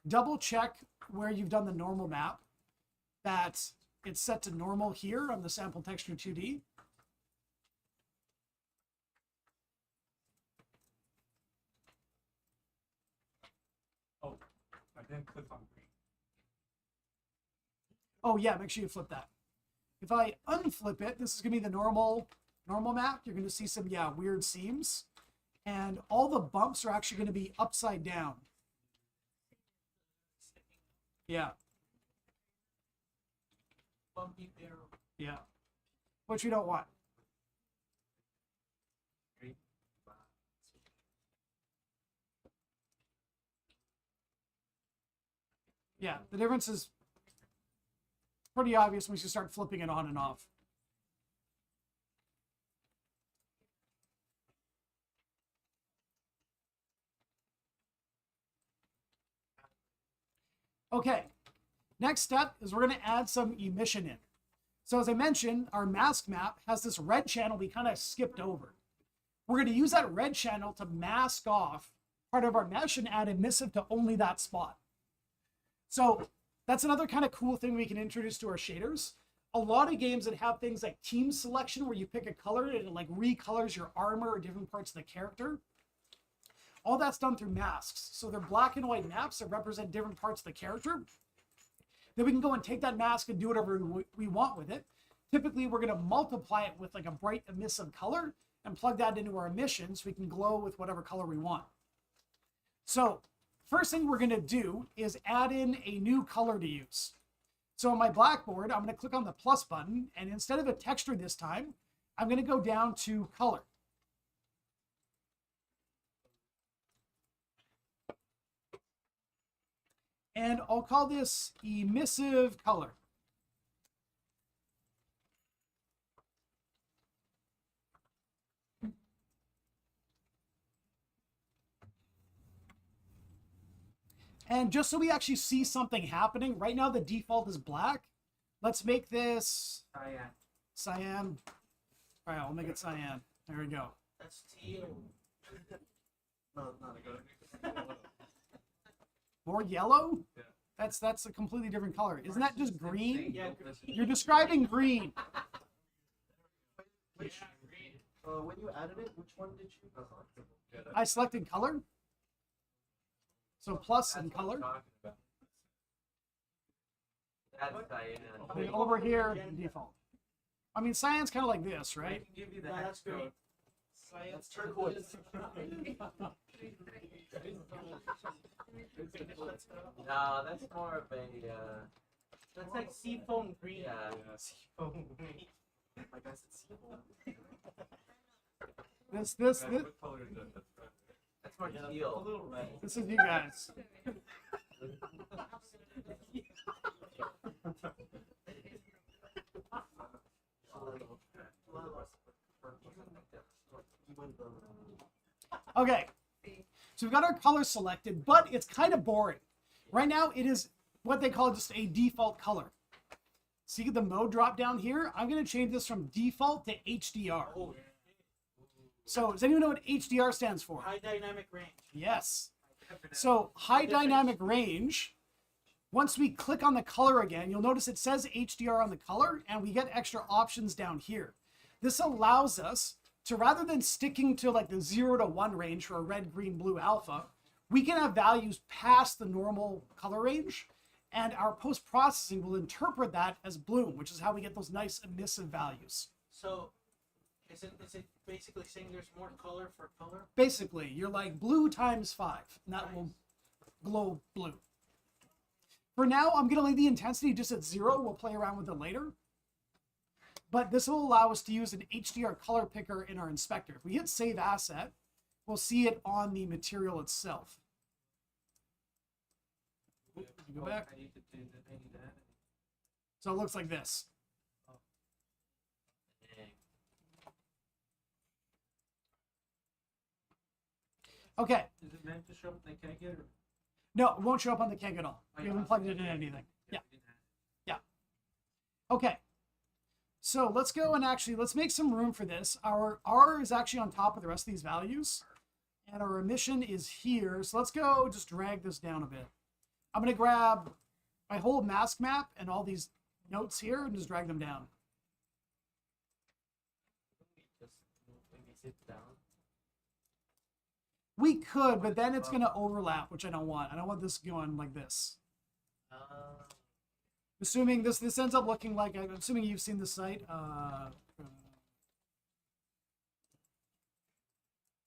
Speaker 2: Double check where you've done the normal map, that it's set to normal here on the sample texture 2D.
Speaker 5: Oh, I didn't click on green.
Speaker 2: Oh yeah, make sure you flip that. If I unflip it, this is gonna be the normal map. You're gonna see some, yeah, weird seams. And all the bumps are actually gonna be upside down. Yeah.
Speaker 3: Bumpy barrel.
Speaker 2: Yeah. Which we don't want. Yeah, the difference is pretty obvious once you start flipping it on and off. Okay, next step is we're going to add some emission in. So as I mentioned, our mask map has this red channel we kind of skipped over. We're going to use that red channel to mask off part of our mesh and add emissive to only that spot. So that's another kind of cool thing we can introduce to our shaders. A lot of games that have things like team selection where you pick a color and it like recolors your armor or different parts of the character. All that's done through masks. So they're black and white maps that represent different parts of the character. Then we can go and take that mask and do whatever we want with it. Typically, we're going to multiply it with like a bright emissive color and plug that into our emission so we can glow with whatever color we want. So first thing we're going to do is add in a new color to use. So on my blackboard, I'm going to click on the plus button, and instead of a texture this time, I'm going to go down to color. And I'll call this emissive color. And just so we actually see something happening, right now the default is black. Let's make this cyan. All right, I'll make it cyan. There we go.
Speaker 3: That's teal.
Speaker 6: No, not a good.
Speaker 2: More yellow?
Speaker 5: Yeah.
Speaker 2: That's a completely different color. Isn't that just green?
Speaker 3: Yeah,
Speaker 2: You're describing green.
Speaker 6: When you added it, which one did you?
Speaker 2: I selected color. So plus and color.
Speaker 6: That's cyan.
Speaker 2: And over here, default. I mean, cyan's kind of like this,
Speaker 4: I
Speaker 2: right?
Speaker 4: can give you the
Speaker 3: Yeah,
Speaker 4: hex
Speaker 3: that's great.
Speaker 4: code.
Speaker 3: Science
Speaker 6: turquoise. Nah, that's more of a
Speaker 3: That's like seafoam green.
Speaker 6: yeah.
Speaker 3: Seafoam green.
Speaker 6: Like I said, seafoam.
Speaker 2: This,
Speaker 4: What color is that?
Speaker 6: That's more
Speaker 3: A
Speaker 6: teal.
Speaker 3: little red.
Speaker 2: this is you guys. Okay, so we've got our color selected, but it's kind of boring. Right now, it is what they call just a default color. See the mode drop down here? I'm going to change this from default to HDR.
Speaker 3: Oh,
Speaker 2: So does anyone know what HDR stands for?
Speaker 3: high dynamic range.
Speaker 2: Yes. So high dynamic range, once we click on the color again, you'll notice it says HDR on the color, and we get extra options down here. This allows us to, rather than sticking to like the 0 to 1 range for a red, green, blue, alpha, we can have values past the normal color range, and our post-processing will interpret that as bloom, which is how we get those nice emissive values.
Speaker 3: So, is it basically saying there's more color for color?
Speaker 2: Basically, you're like blue times 5, and that will glow blue. For now, I'm going to leave the intensity just at 0. We'll play around with it later. But this will allow us to use an HDR color picker in our inspector. If we hit Save Asset, we'll see it on the material itself. Go back.
Speaker 4: I need to do that. I need that.
Speaker 2: So it looks like this. Okay.
Speaker 4: Is it meant to show up in the keg or?
Speaker 2: No, it won't show up on the keg at all. We haven't plugged it in anything. Yeah. Okay. So let's go and actually, let's make some room for this. Our R is actually on top of the rest of these values. And our emission is here. So let's go just drag this down a bit. I'm going to grab my whole mask map and all these notes here and just drag them down.
Speaker 6: Just maybe sit down.
Speaker 2: We could, but then it's going to overlap, which I don't want. I don't want this going like this. Assuming this ends up looking like, I'm assuming you've seen the site.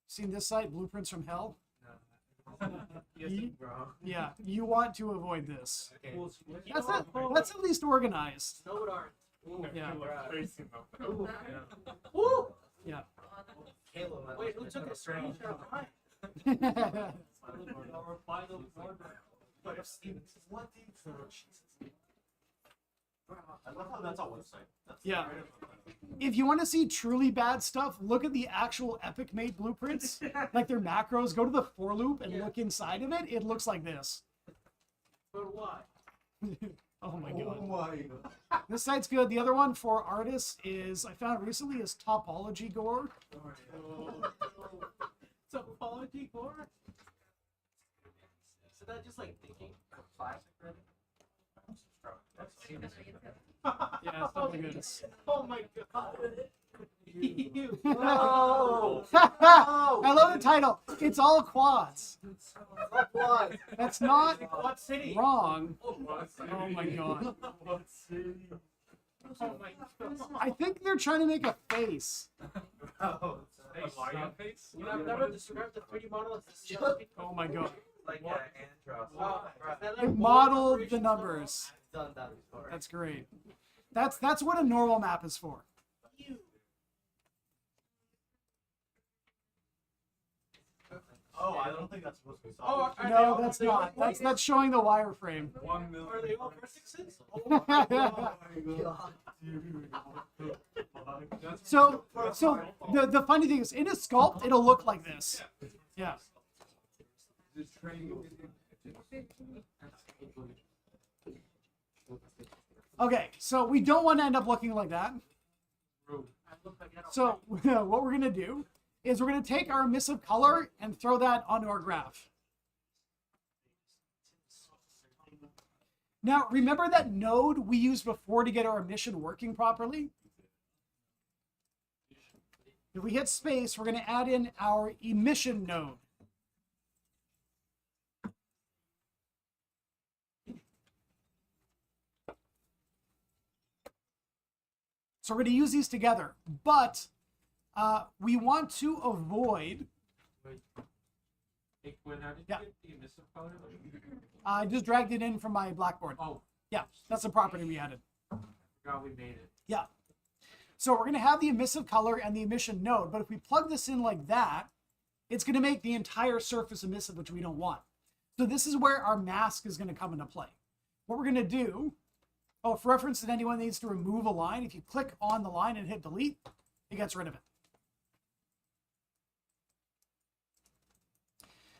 Speaker 2: Seen this site, Blueprints from Hell?
Speaker 4: Yes, bro.
Speaker 2: Yeah, you want to avoid this.
Speaker 6: Okay.
Speaker 2: That's at least organized.
Speaker 3: Node art.
Speaker 2: Yeah.
Speaker 3: Woo!
Speaker 2: Yeah.
Speaker 6: Halo, man.
Speaker 3: Wait, who took a screenshot of mine?
Speaker 1: Our final order.
Speaker 6: But if Stevens, what do you I love how that's a website. That's
Speaker 2: Yeah. If you want to see truly bad stuff, look at the actual Epic made blueprints. Like their macros, go to the for loop and look inside of it. It looks like this.
Speaker 3: But why?
Speaker 2: Oh my god.
Speaker 6: Oh my god.
Speaker 2: This site's good. The other one for artists is, I found recently, is Topology Gore.
Speaker 3: Topology core? So that just like thinking plastic ready?
Speaker 2: Yeah, stuff like this.
Speaker 3: Oh my god. Ew.
Speaker 6: No!
Speaker 2: I love the title. It's all quads.
Speaker 6: What?
Speaker 2: That's not
Speaker 3: What city?
Speaker 2: wrong.
Speaker 3: Oh
Speaker 2: Oh my god.
Speaker 3: my god.
Speaker 2: I think they're trying to make a face.
Speaker 4: A lion face?
Speaker 3: You have never described the 3D model as the
Speaker 2: Oh my god.
Speaker 6: Like Andros.
Speaker 3: Wow.
Speaker 2: They modeled the numbers.
Speaker 6: I've done that before.
Speaker 2: That's great. That's what a normal map is for.
Speaker 6: Oh, I don't think that's supposed to be
Speaker 3: Oh,
Speaker 6: solid.
Speaker 3: are they
Speaker 2: No,
Speaker 3: all-
Speaker 2: that's
Speaker 3: are they all
Speaker 2: not.
Speaker 3: white?
Speaker 2: That's showing the wireframe.
Speaker 4: 1 million.
Speaker 3: Are they all vertexes?
Speaker 2: So the funny thing is, in a sculpt, it'll look like this. Yeah.
Speaker 4: This train.
Speaker 2: Okay, so we don't want to end up looking like that.
Speaker 3: I look like I don't
Speaker 2: So what we're gonna do is we're gonna take our emissive color and throw that onto our graph. Now, remember that node we used before to get our emission working properly? If we hit space, we're gonna add in our emission node. So we're going to use these together, but we want to avoid.
Speaker 4: Hey, Quinn, how did you
Speaker 2: Yeah.
Speaker 4: get the emissive color?
Speaker 2: I just dragged it in from my Blackboard.
Speaker 4: Oh,
Speaker 2: Yeah, that's the property we added.
Speaker 4: forgot we made it.
Speaker 2: Yeah. So we're going to have the emissive color and the emission node, but if we plug this in like that, it's going to make the entire surface emissive, which we don't want. So this is where our mask is going to come into play. What we're going to do, oh, for reference, if anyone needs to remove a line, if you click on the line and hit delete, it gets rid of it.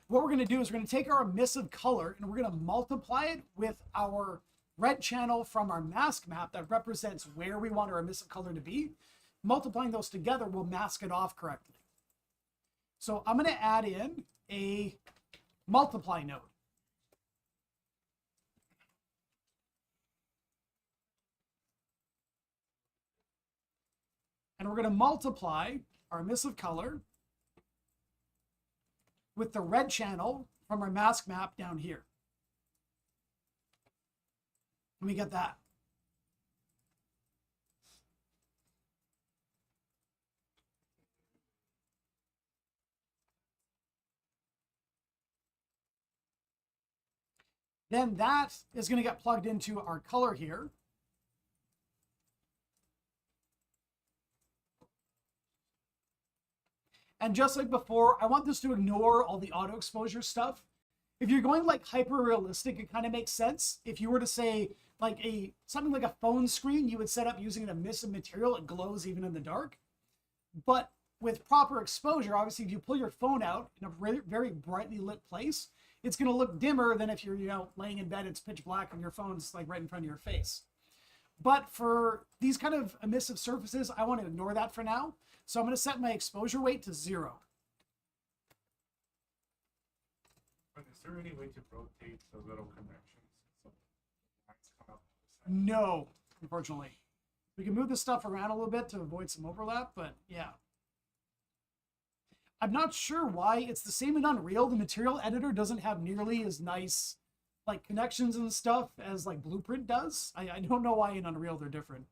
Speaker 2: What we're going to do is we're going to take our emissive color and we're going to multiply it with our red channel from our mask map that represents where we want our emissive color to be. Multiplying those together will mask it off correctly. So I'm going to add in a multiply node. And we're going to multiply our emissive color with the red channel from our mask map down here. And we get that. Then that is going to get plugged into our color here. And just like before, I want this to ignore all the auto exposure stuff. If you're going like hyper realistic, it kind of makes sense. If you were to say like something like a phone screen, you would set up using an emissive material. It glows even in the dark. But with proper exposure, obviously, if you pull your phone out in a very brightly lit place, it's going to look dimmer than if you're laying in bed, it's pitch black and your phone's like right in front of your face. But for these kind of emissive surfaces, I want to ignore that for now. So I'm going to set my exposure weight to 0.
Speaker 5: But is there any way to rotate the little connections so lines come out?
Speaker 2: No, unfortunately. We can move this stuff around a little bit to avoid some overlap, but yeah. I'm not sure why. It's the same in Unreal. The material editor doesn't have nearly as nice like connections and stuff as like Blueprint does. I don't know why in Unreal they're different.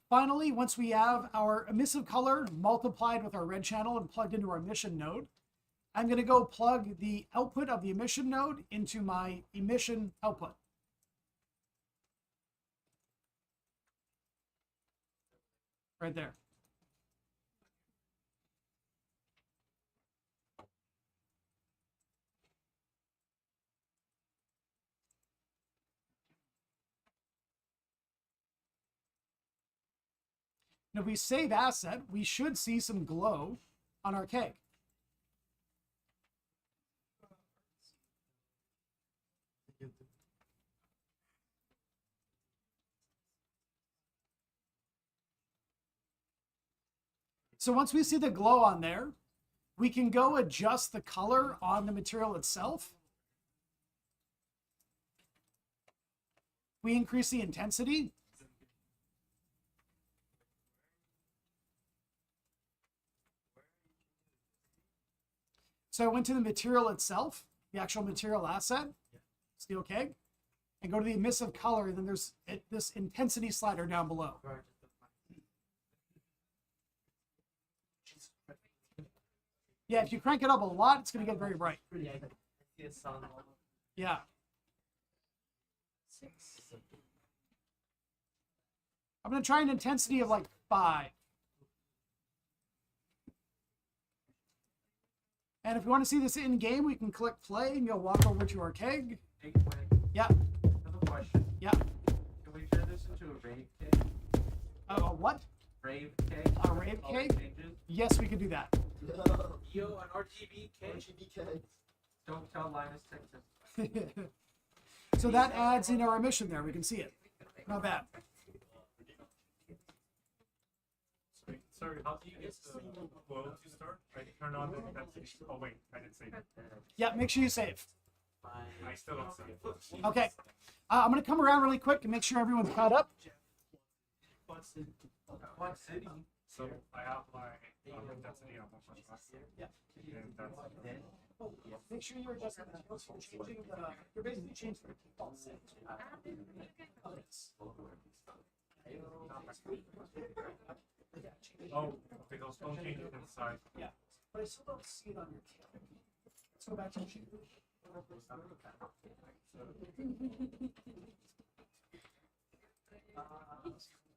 Speaker 2: Finally, once we have our emissive color multiplied with our red channel and plugged into our emission node, I'm going to go plug the output of the emission node into my emission output. Right there. And if we save asset, we should see some glow on our keg. So once we see the glow on there, we can go adjust the color on the material itself. We increase the intensity. So I went to the material itself, the actual material asset, steel keg, and go to the emissive color, and then there's this intensity slider down below. Yeah, if you crank it up a lot, it's going to get very bright. Yeah. I'm going to try an intensity of like 5. And if you want to see this in game, we can click play and you'll walk over to our keg.
Speaker 4: Hey, Quinn,
Speaker 2: Yeah.
Speaker 4: I have a question.
Speaker 2: Yeah.
Speaker 4: Can we turn this into a rave keg?
Speaker 2: What?
Speaker 4: Rave keg?
Speaker 2: A rave
Speaker 4: All the
Speaker 2: keg?
Speaker 4: changes?
Speaker 2: Yes, we could do that.
Speaker 4: Yo, an RGB keg? Don't tell Linus Texas.
Speaker 2: So that adds in our emission there. We can see it. Not bad.
Speaker 5: Sorry, how do you get the glow to start? I turn on the intensity. Oh wait, I didn't save it.
Speaker 2: Yeah, make sure you save.
Speaker 5: I still don't see it.
Speaker 2: Okay. I'm going to come around really quick and make sure everyone's caught up.
Speaker 4: What city?
Speaker 5: So I have my intensity on 1.5.
Speaker 2: Yeah.
Speaker 5: And that's
Speaker 2: Oh, make sure you're adjusting the materials. You're changing the. You're basically changing the default settings. Oh, yes.
Speaker 5: Oh, okay, those don't change inside.
Speaker 2: Yeah, but I still don't see it on your camera. Let's go back to the sheet.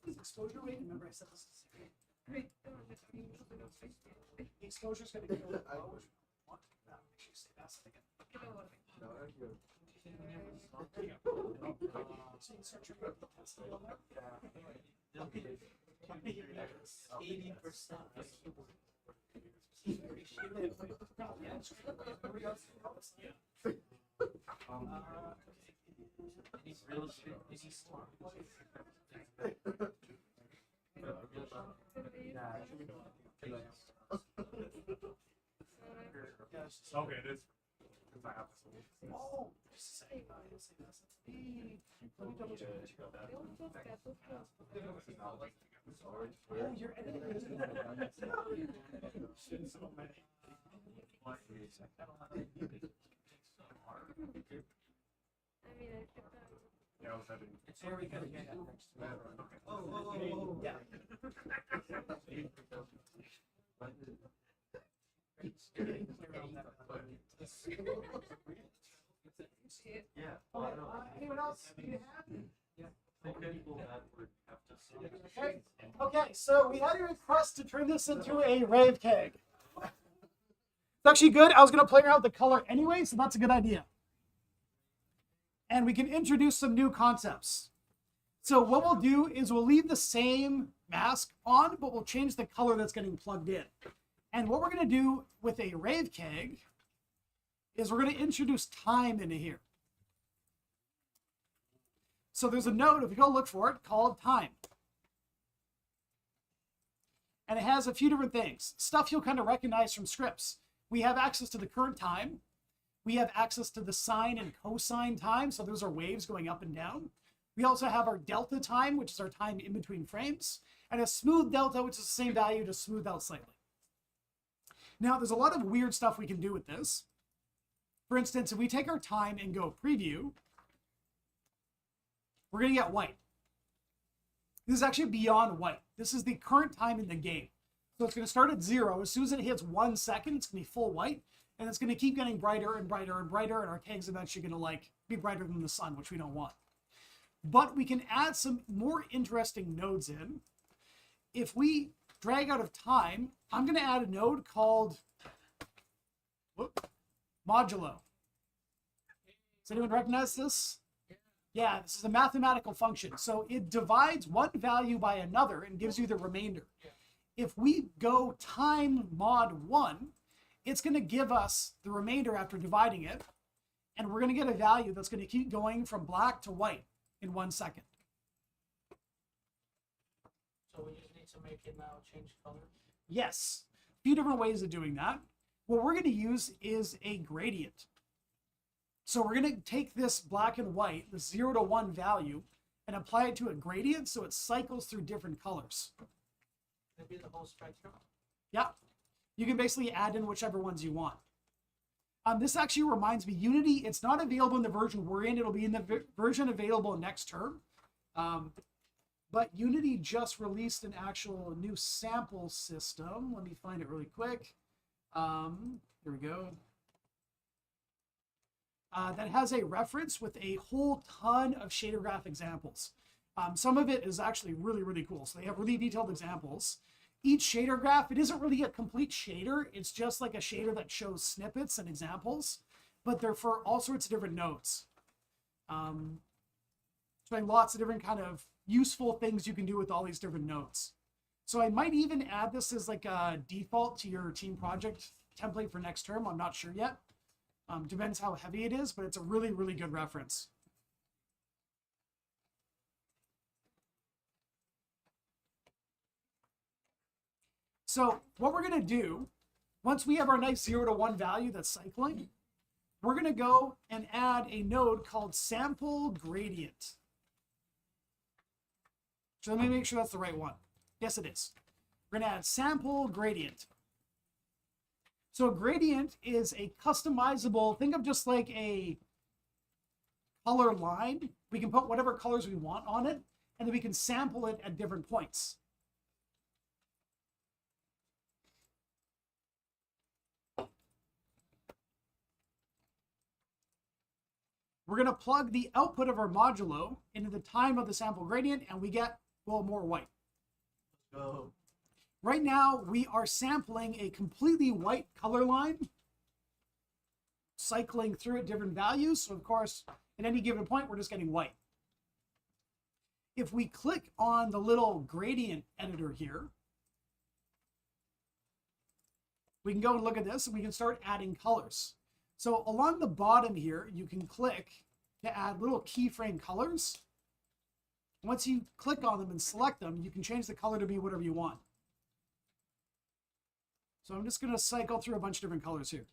Speaker 2: Exposure rate. Remember, I said this is the exposure is going to go low. Which we want to make sure you stay fast again. So you start your test on there.
Speaker 3: 80% of keyboard. Any real shit, any storm.
Speaker 5: Okay, it is. Because I have this one.
Speaker 2: Oh, just a second. I didn't say that's me. Let me double check. Oh, you're editing. So many.
Speaker 5: Yeah, I was editing.
Speaker 3: It's very good.
Speaker 2: Yeah. Anyone else? Okay, so we had a request to turn this into a rave keg. It's actually good. I was going to play around with the color anyway, so that's a good idea. And we can introduce some new concepts. So what we'll do is we'll leave the same mask on, but we'll change the color that's getting plugged in. And what we're going to do with a rave keg is we're going to introduce time into here. So there's a node, if you go look for it, called time. And it has a few different things. Stuff you'll kind of recognize from scripts. We have access to the current time. We have access to the sine and cosine time. So those are waves going up and down. We also have our delta time, which is our time in between frames. And a smooth delta, which is the same value, just smooth out slightly. Now, there's a lot of weird stuff we can do with this. For instance, if we take our time and go preview, we're going to get white. This is actually beyond white. This is the current time in the game. So it's going to start at 0. As soon as it hits 1 second, it's going to be full white. And it's going to keep getting brighter and brighter and brighter. And our keg's eventually going to be brighter than the sun, which we don't want. But we can add some more interesting nodes in. If we drag out of time, I'm going to add a node called modulo. Does anyone recognize this? Yeah, this is a mathematical function. So it divides one value by another and gives you the remainder. If we go time mod 1, it's going to give us the remainder after dividing it. And we're going to get a value that's going to keep going from black to white in 1 second.
Speaker 3: So we just need to make it now change color?
Speaker 2: Yes. A few different ways of doing that. What we're going to use is a gradient. So we're going to take this black and white, the 0 to 1 value, and apply it to a gradient so it cycles through different colors.
Speaker 3: Maybe the whole spectrum?
Speaker 2: Yeah. You can basically add in whichever ones you want. This actually reminds me, Unity, it's not available in the version we're in. It'll be in the version available next term. But Unity just released an actual new sample system. Let me find it really quick. Here we go. That has a reference with a whole ton of shader graph examples. Some of it is actually really, really cool. So they have really detailed examples. Each shader graph, it isn't really a complete shader. It's just like a shader that shows snippets and examples, but they're for all sorts of different nodes. So lots of different kind of useful things you can do with all these different nodes. So I might even add this as like a default to your team project template for next term. I'm not sure yet. Depends how heavy it is, but it's a really, really good reference. So what we're going to do, once we have our nice 0 to 1 value that's cycling, we're going to go and add a node called sample gradient. So let me make sure that's the right one. Yes, it is. We're going to add sample gradient. So a gradient is a customizable, think of just like a color line. We can put whatever colors we want on it, and then we can sample it at different points. We're going to plug the output of our modulo into the time of the sample gradient, and we get a little more white.
Speaker 6: Go.
Speaker 2: Right now, we are sampling a completely white color line, cycling through at different values. So, of course, at any given point, we're just getting white. If we click on the little gradient editor here, we can go and look at this, and we can start adding colors. So along the bottom here, you can click to add little keyframe colors. Once you click on them and select them, you can change the color to be whatever you want. So I'm just going to cycle through a bunch of different colors here.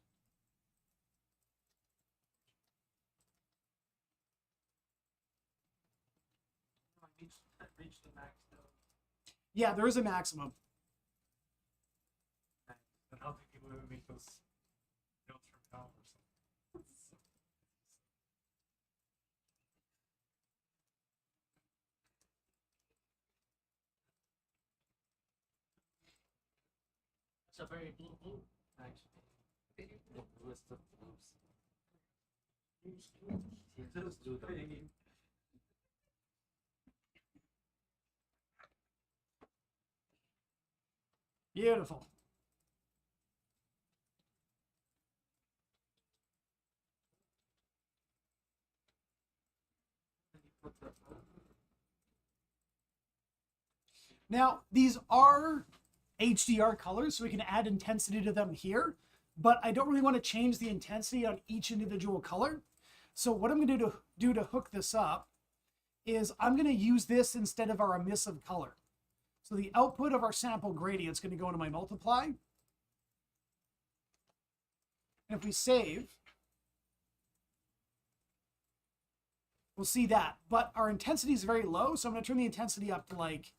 Speaker 3: Reach the max though.
Speaker 2: Yeah, there is a maximum.
Speaker 5: And how think you would make those notes from out or something?
Speaker 3: It's a very blue, actually.
Speaker 6: List of blues. Just do the
Speaker 2: Beautiful. Now, these are HDR colors, so we can add intensity to them here, but I don't really want to change the intensity on each individual color. So what I'm going to do to hook this up is I'm going to use this instead of our emissive color. So the output of our sample gradient is going to go into my multiply. And if we save, we'll see that. But our intensity is very low, so I'm going to turn the intensity up to like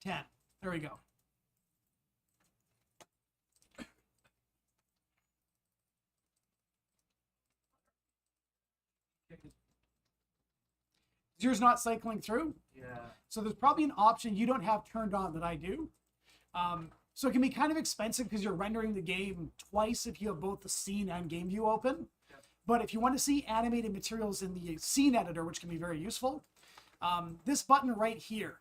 Speaker 2: 10. There we go. Is yours not cycling through?
Speaker 3: Yeah.
Speaker 2: So there's probably an option you don't have turned on that I do. So it can be kind of expensive because you're rendering the game twice if you have both the scene and game view open.
Speaker 3: Yep.
Speaker 2: But if you want to see animated materials in the scene editor, which can be very useful, this button right here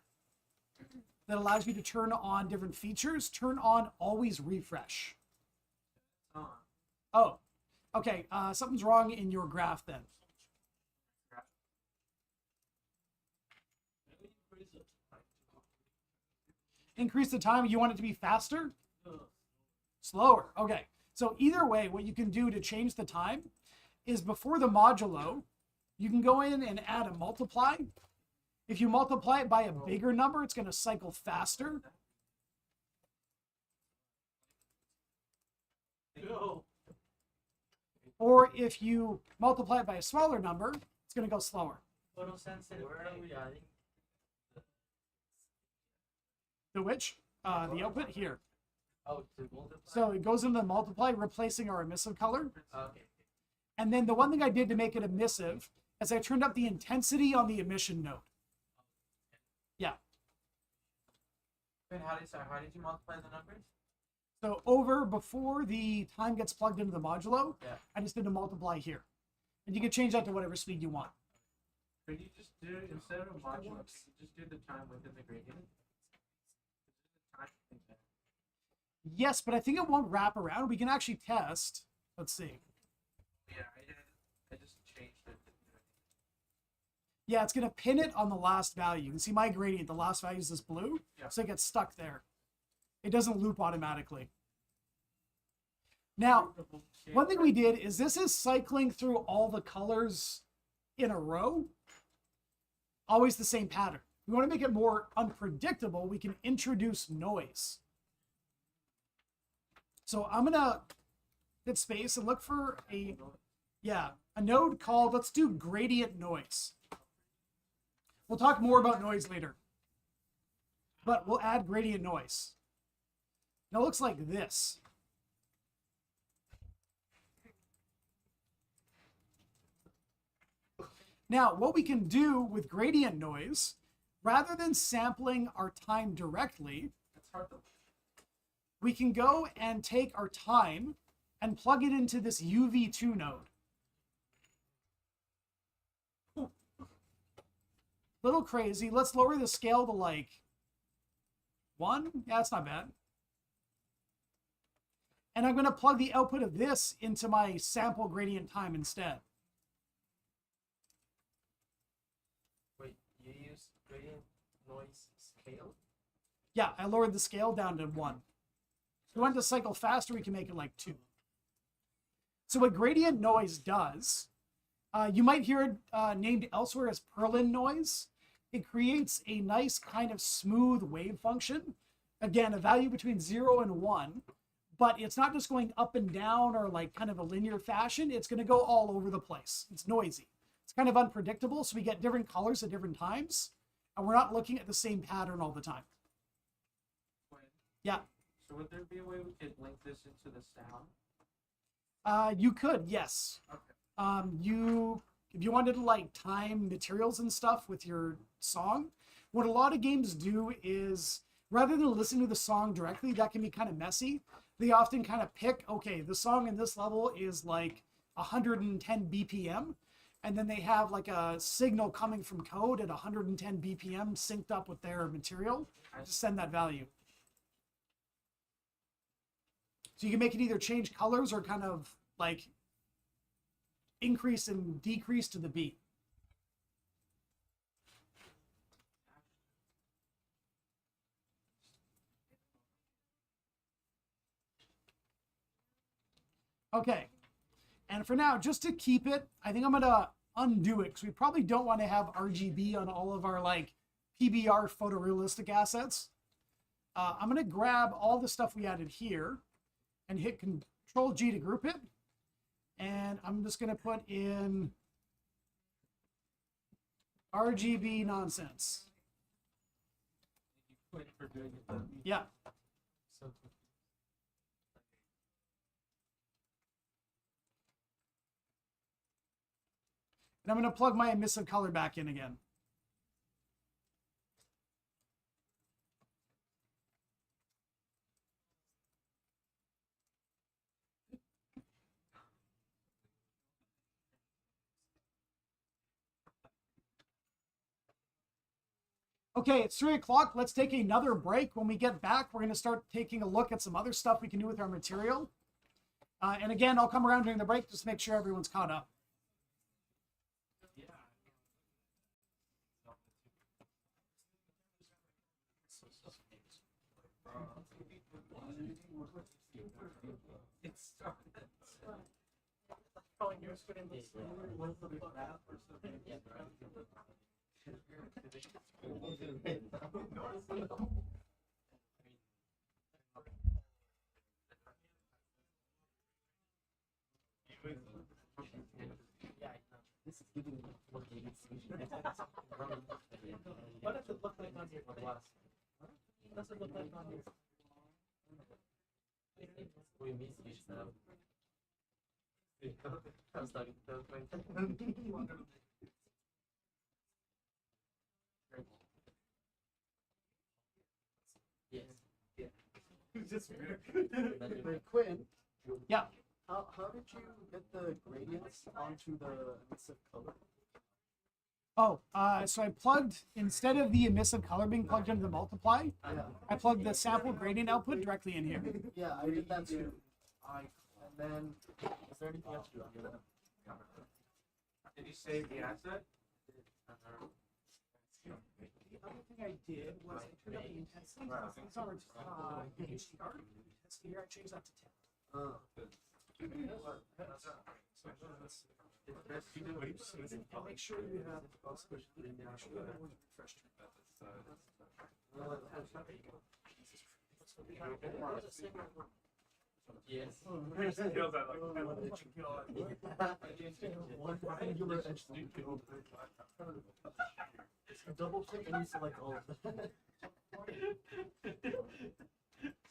Speaker 2: that allows you to turn on different features, turn on always refresh. Oh, okay. Something's wrong in your graph then. Increase the time. You want it to be faster? Slower. Okay. So either way, what you can do to change the time is before the modulo, you can go in and add a multiply. If you multiply it by a bigger number, it's going to cycle faster. Or if you multiply it by a smaller number, it's going to go slower.
Speaker 3: Photosensitive. Where are we adding?
Speaker 2: The which? The output here.
Speaker 3: Oh, to multiply.
Speaker 2: So it goes into the multiply, replacing our emissive color.
Speaker 3: Okay.
Speaker 2: And then the one thing I did to make it emissive is I turned up the intensity on the emission node. Yeah.
Speaker 3: Wait, how did you multiply the numbers?
Speaker 2: So over before the time gets plugged into the modulo,
Speaker 3: Yeah.
Speaker 2: I just did a multiply here. And you can change that to whatever speed you want.
Speaker 3: Could you just do it instead of modulo? Just do the time within the gradient.
Speaker 2: Yes, but I think it won't wrap around. We can actually test. Let's see.
Speaker 3: Yeah, I just changed it.
Speaker 2: Yeah, it's going to pin it on the last value. You can see my gradient. The last value is this blue.
Speaker 3: Yeah.
Speaker 2: So it gets stuck there. It doesn't loop automatically. Now, one thing we did is this is cycling through all the colors in a row. Always the same pattern. We want to make it more unpredictable. We can introduce noise. So I'm going to hit space and look for a node called, let's do gradient noise. We'll talk more about noise later. But we'll add gradient noise. And it looks like this. Now, what we can do with gradient noise, rather than sampling our time directly,
Speaker 1: It's hard to.
Speaker 2: we can go and take our time and plug it into this UV2 node. Little crazy. Let's lower the scale to like 1. Yeah, that's not bad. And I'm going to plug the output of this into my sample gradient time instead.
Speaker 4: Wait, you use gradient noise scale?
Speaker 2: Yeah, I lowered the scale down to 1. If we want to cycle faster, we can make it like 2. So what gradient noise does, you might hear it named elsewhere as Perlin noise. It creates a nice kind of smooth wave function. Again, a value between 0 and 1. But it's not just going up and down or like kind of a linear fashion. It's going to go all over the place. It's noisy. It's kind of unpredictable. So we get different colors at different times. And we're not looking at the same pattern all the time. Yeah.
Speaker 4: So would there be a way we could link this into the sound?
Speaker 2: You could, yes.
Speaker 4: Okay.
Speaker 2: If you wanted to like time materials and stuff with your song, what a lot of games do is rather than listening to the song directly, that can be kind of messy. They often kind of pick, okay, the song in this level is like 110 BPM. And then they have like a signal coming from code at 110 BPM synced up with their material to send that value. So you can make it either change colors or kind of like increase and decrease to the beat. Okay, and for now, just to keep it, I think I'm gonna undo it because we probably don't want to have RGB on all of our like PBR photorealistic assets. I'm gonna grab all the stuff we added here and hit Control G to group it. And I'm just gonna put in RGB nonsense.
Speaker 4: Wait for doing it.
Speaker 2: Yeah.
Speaker 4: So
Speaker 2: And I'm going to plug my emissive color back in again. Okay, it's 3 o'clock. Let's take another break. When we get back, we're going to start taking a look at some other stuff we can do with our material. And again, I'll come around during the break just to make sure everyone's caught up.
Speaker 4: it's calling your student one for the math or something.
Speaker 6: This is giving me what they need
Speaker 4: What does it look like on your glass? What does it look like on your?
Speaker 6: We miss each now. I'm starting to Yes.
Speaker 4: Just
Speaker 6: Wait, Quinn.
Speaker 2: Yeah.
Speaker 6: How did you get the gradients onto the emissive color?
Speaker 2: Oh, so I plugged, instead of the emissive color being plugged into the multiply,
Speaker 6: Yeah.
Speaker 2: I plugged the sample gradient output directly in here.
Speaker 6: Yeah, I did that too. And then, is there anything else to do?
Speaker 4: Did you save the asset?
Speaker 2: The other thing I did was I turned up the intensity. These are HDR. Intensity here, I changed that to 10. And make sure you have refresh.
Speaker 6: Yes.
Speaker 5: Feels that like
Speaker 6: One singular edge. Double click and you select all of them.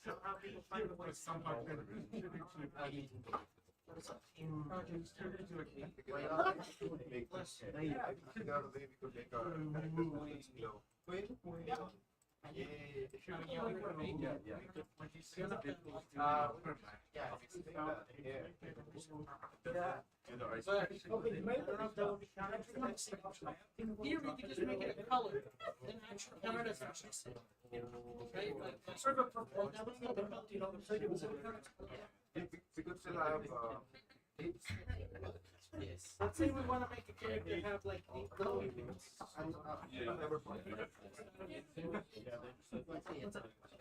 Speaker 4: So
Speaker 3: how people find a way
Speaker 5: With some
Speaker 3: to here we can just make it a color, then actually color it as right? Like sort of a purple. Now we know the belt, you know, the figure was Yes. Let's say we want to make a character have like eight glowing things.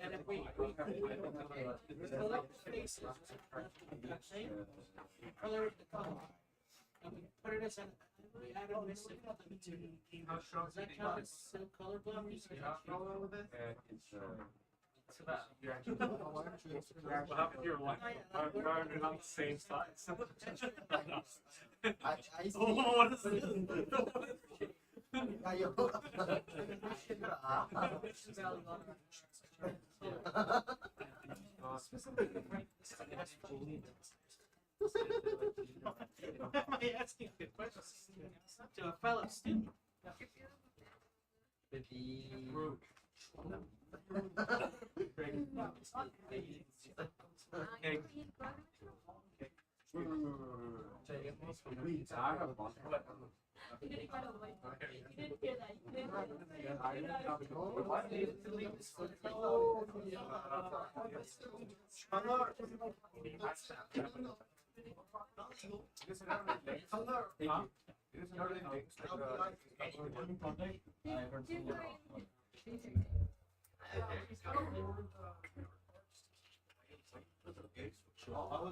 Speaker 3: And if we select the faces, color the color, and we put it as an we add a missing element to it. Does that count as color blocking?
Speaker 5: What happened to your life? Why are we not the same size? What is this?
Speaker 3: Am I asking a question to a fellow student?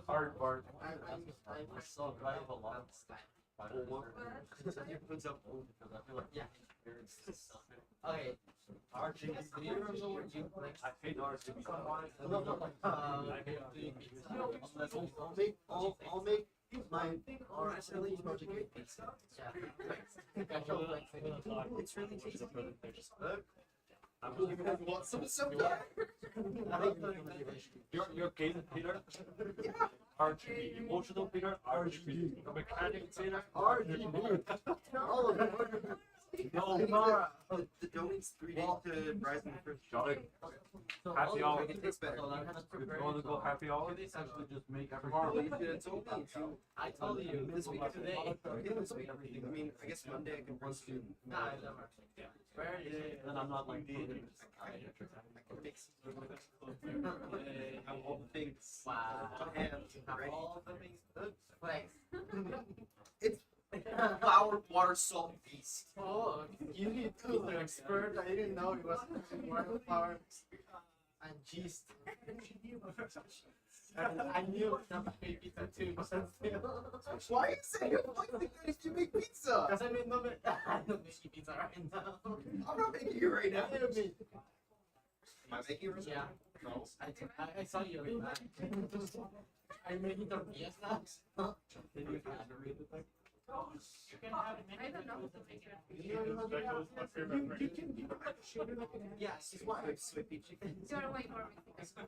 Speaker 5: Hard part.
Speaker 6: I saw drive a lot. Okay. RGB, do you remember when you like?
Speaker 5: I hate RGB.
Speaker 6: I'll make my really great pizza. Yeah. It's really tasty. Want some
Speaker 5: You're Gator Peter? RGB. Emotional Peter? RGB. Mechanic Peter? RGB.
Speaker 6: all of them.
Speaker 5: No,
Speaker 6: The donuts 3 days to rise in the fridge.
Speaker 5: Happy hour.
Speaker 6: It tastes better.
Speaker 5: You want to go happy hour?
Speaker 6: Actually just make everything. It's only I told you this week today. This week everything. I mean, I guess Monday I can once do. Nah, I never. Where is it? Then I'm not like. I can fix. Have all the things. Wow. And have all the things. Thanks. It's flour, water, salt, yeast. Oh, you need to be an expert. I didn't know it was water, flour, and yeast. And I knew that made pizza too, but still. Why are you saying you like the guys to make pizza? Because I mean, I'm not making pizza right now. I'm not making it right now. Am I making it right now? Yeah. No. I saw you doing that. Are you making tortillas now? Did you have to read the thing? You can have
Speaker 7: I don't know how to make it.
Speaker 5: You can
Speaker 6: be like a shader that can. Yes, it's why I'm sweepy chicken.
Speaker 7: You're way more Mexican.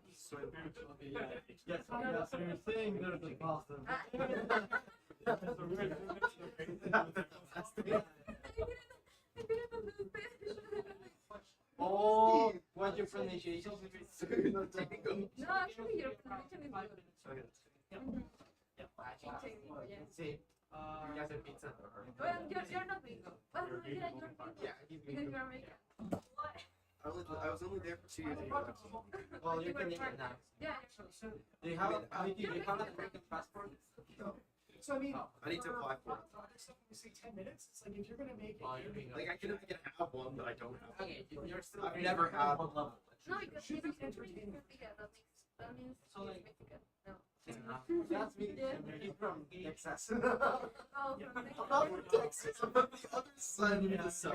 Speaker 6: Yes, that's what you're saying. There's a pasta. Oh, what's your pronunciation?
Speaker 7: No, actually, your pronunciation is good.
Speaker 6: Sí. Ya hace pizza.
Speaker 7: Well, you're not bingo. Well, yeah, you're bingo.
Speaker 6: Yeah, he's
Speaker 7: Because
Speaker 6: vegan.
Speaker 7: you're American. What?
Speaker 6: I was only there for 2 years. Well, you're Canadian now.
Speaker 7: Yeah.
Speaker 6: Do you have an American passport?
Speaker 2: So I mean,
Speaker 6: I need to apply for it.
Speaker 2: You say 10 minutes. It's like if you're gonna make it,
Speaker 6: Like I can have one, but I don't have.
Speaker 3: Okay, you're still.
Speaker 6: I've never had one level.
Speaker 7: No, because you don't drink Mexican. That means
Speaker 2: So, like-
Speaker 7: Mexican. No.
Speaker 6: That's me.
Speaker 7: Yeah.
Speaker 6: He's from Texas.
Speaker 7: Oh, from
Speaker 6: I'm
Speaker 7: Mexico.
Speaker 6: not from Texas. I'm from the other side of the sun.